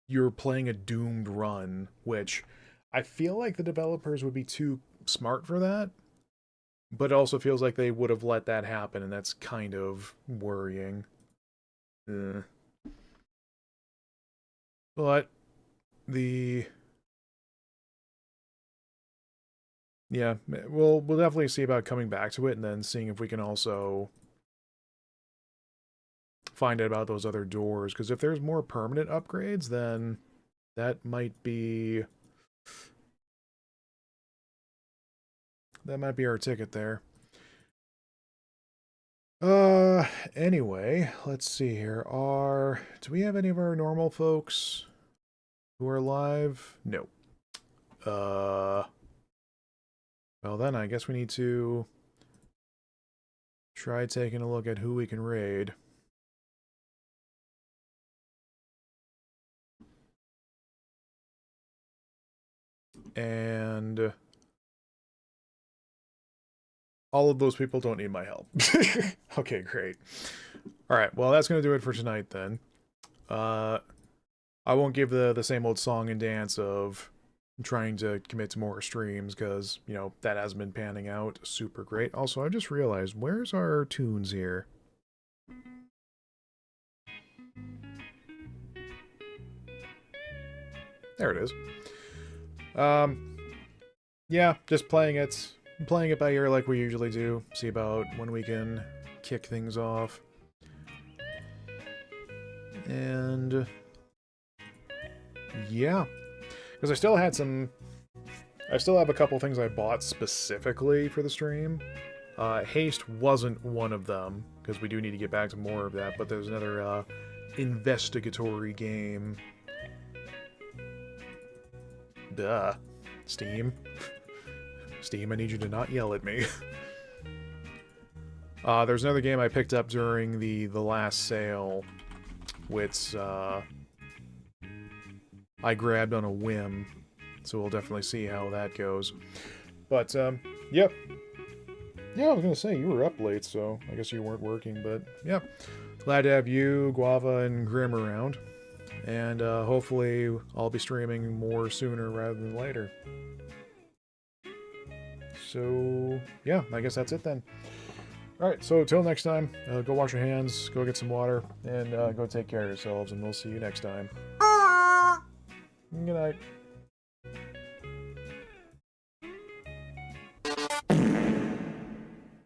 you're playing a doomed run, which I feel like the developers would be too smart for that. But it also feels like they would have let that happen, and that's kind of worrying. But yeah, we'll definitely see about coming back to it and then seeing if we can also find out about those other doors. Because if there's more permanent upgrades, then that might be our ticket there. Anyway, let's see here. Do we have any of our normal folks who are live? No. Well then, I guess we need to try taking a look at who we can raid. And all of those people don't need my help. Okay, great. Alright, well that's going to do it for tonight then. I won't give the same old song and dance of trying to commit to more streams because, you know, that hasn't been panning out super great. Also, I just realized, where's our tunes here? There it is. Yeah, just playing it by ear like we usually do. See about when we can kick things off. And yeah, because I still have a couple things I bought specifically for the stream. Haste wasn't one of them, because we do need to get back to more of that, but there's another investigatory game. Duh. Steam. Steam, I need you to not yell at me. There's another game I picked up during the last sale, which I grabbed on a whim, so we'll definitely see how that goes. But, yep. Yeah, I was gonna say, you were up late, so I guess you weren't working, but, yeah. Glad to have you, Guava, and Grim around. And, hopefully I'll be streaming more sooner rather than later. So, yeah, I guess that's it then. Alright, so till next time, go wash your hands, go get some water, and go take care of yourselves, and we'll see you next time. Good night.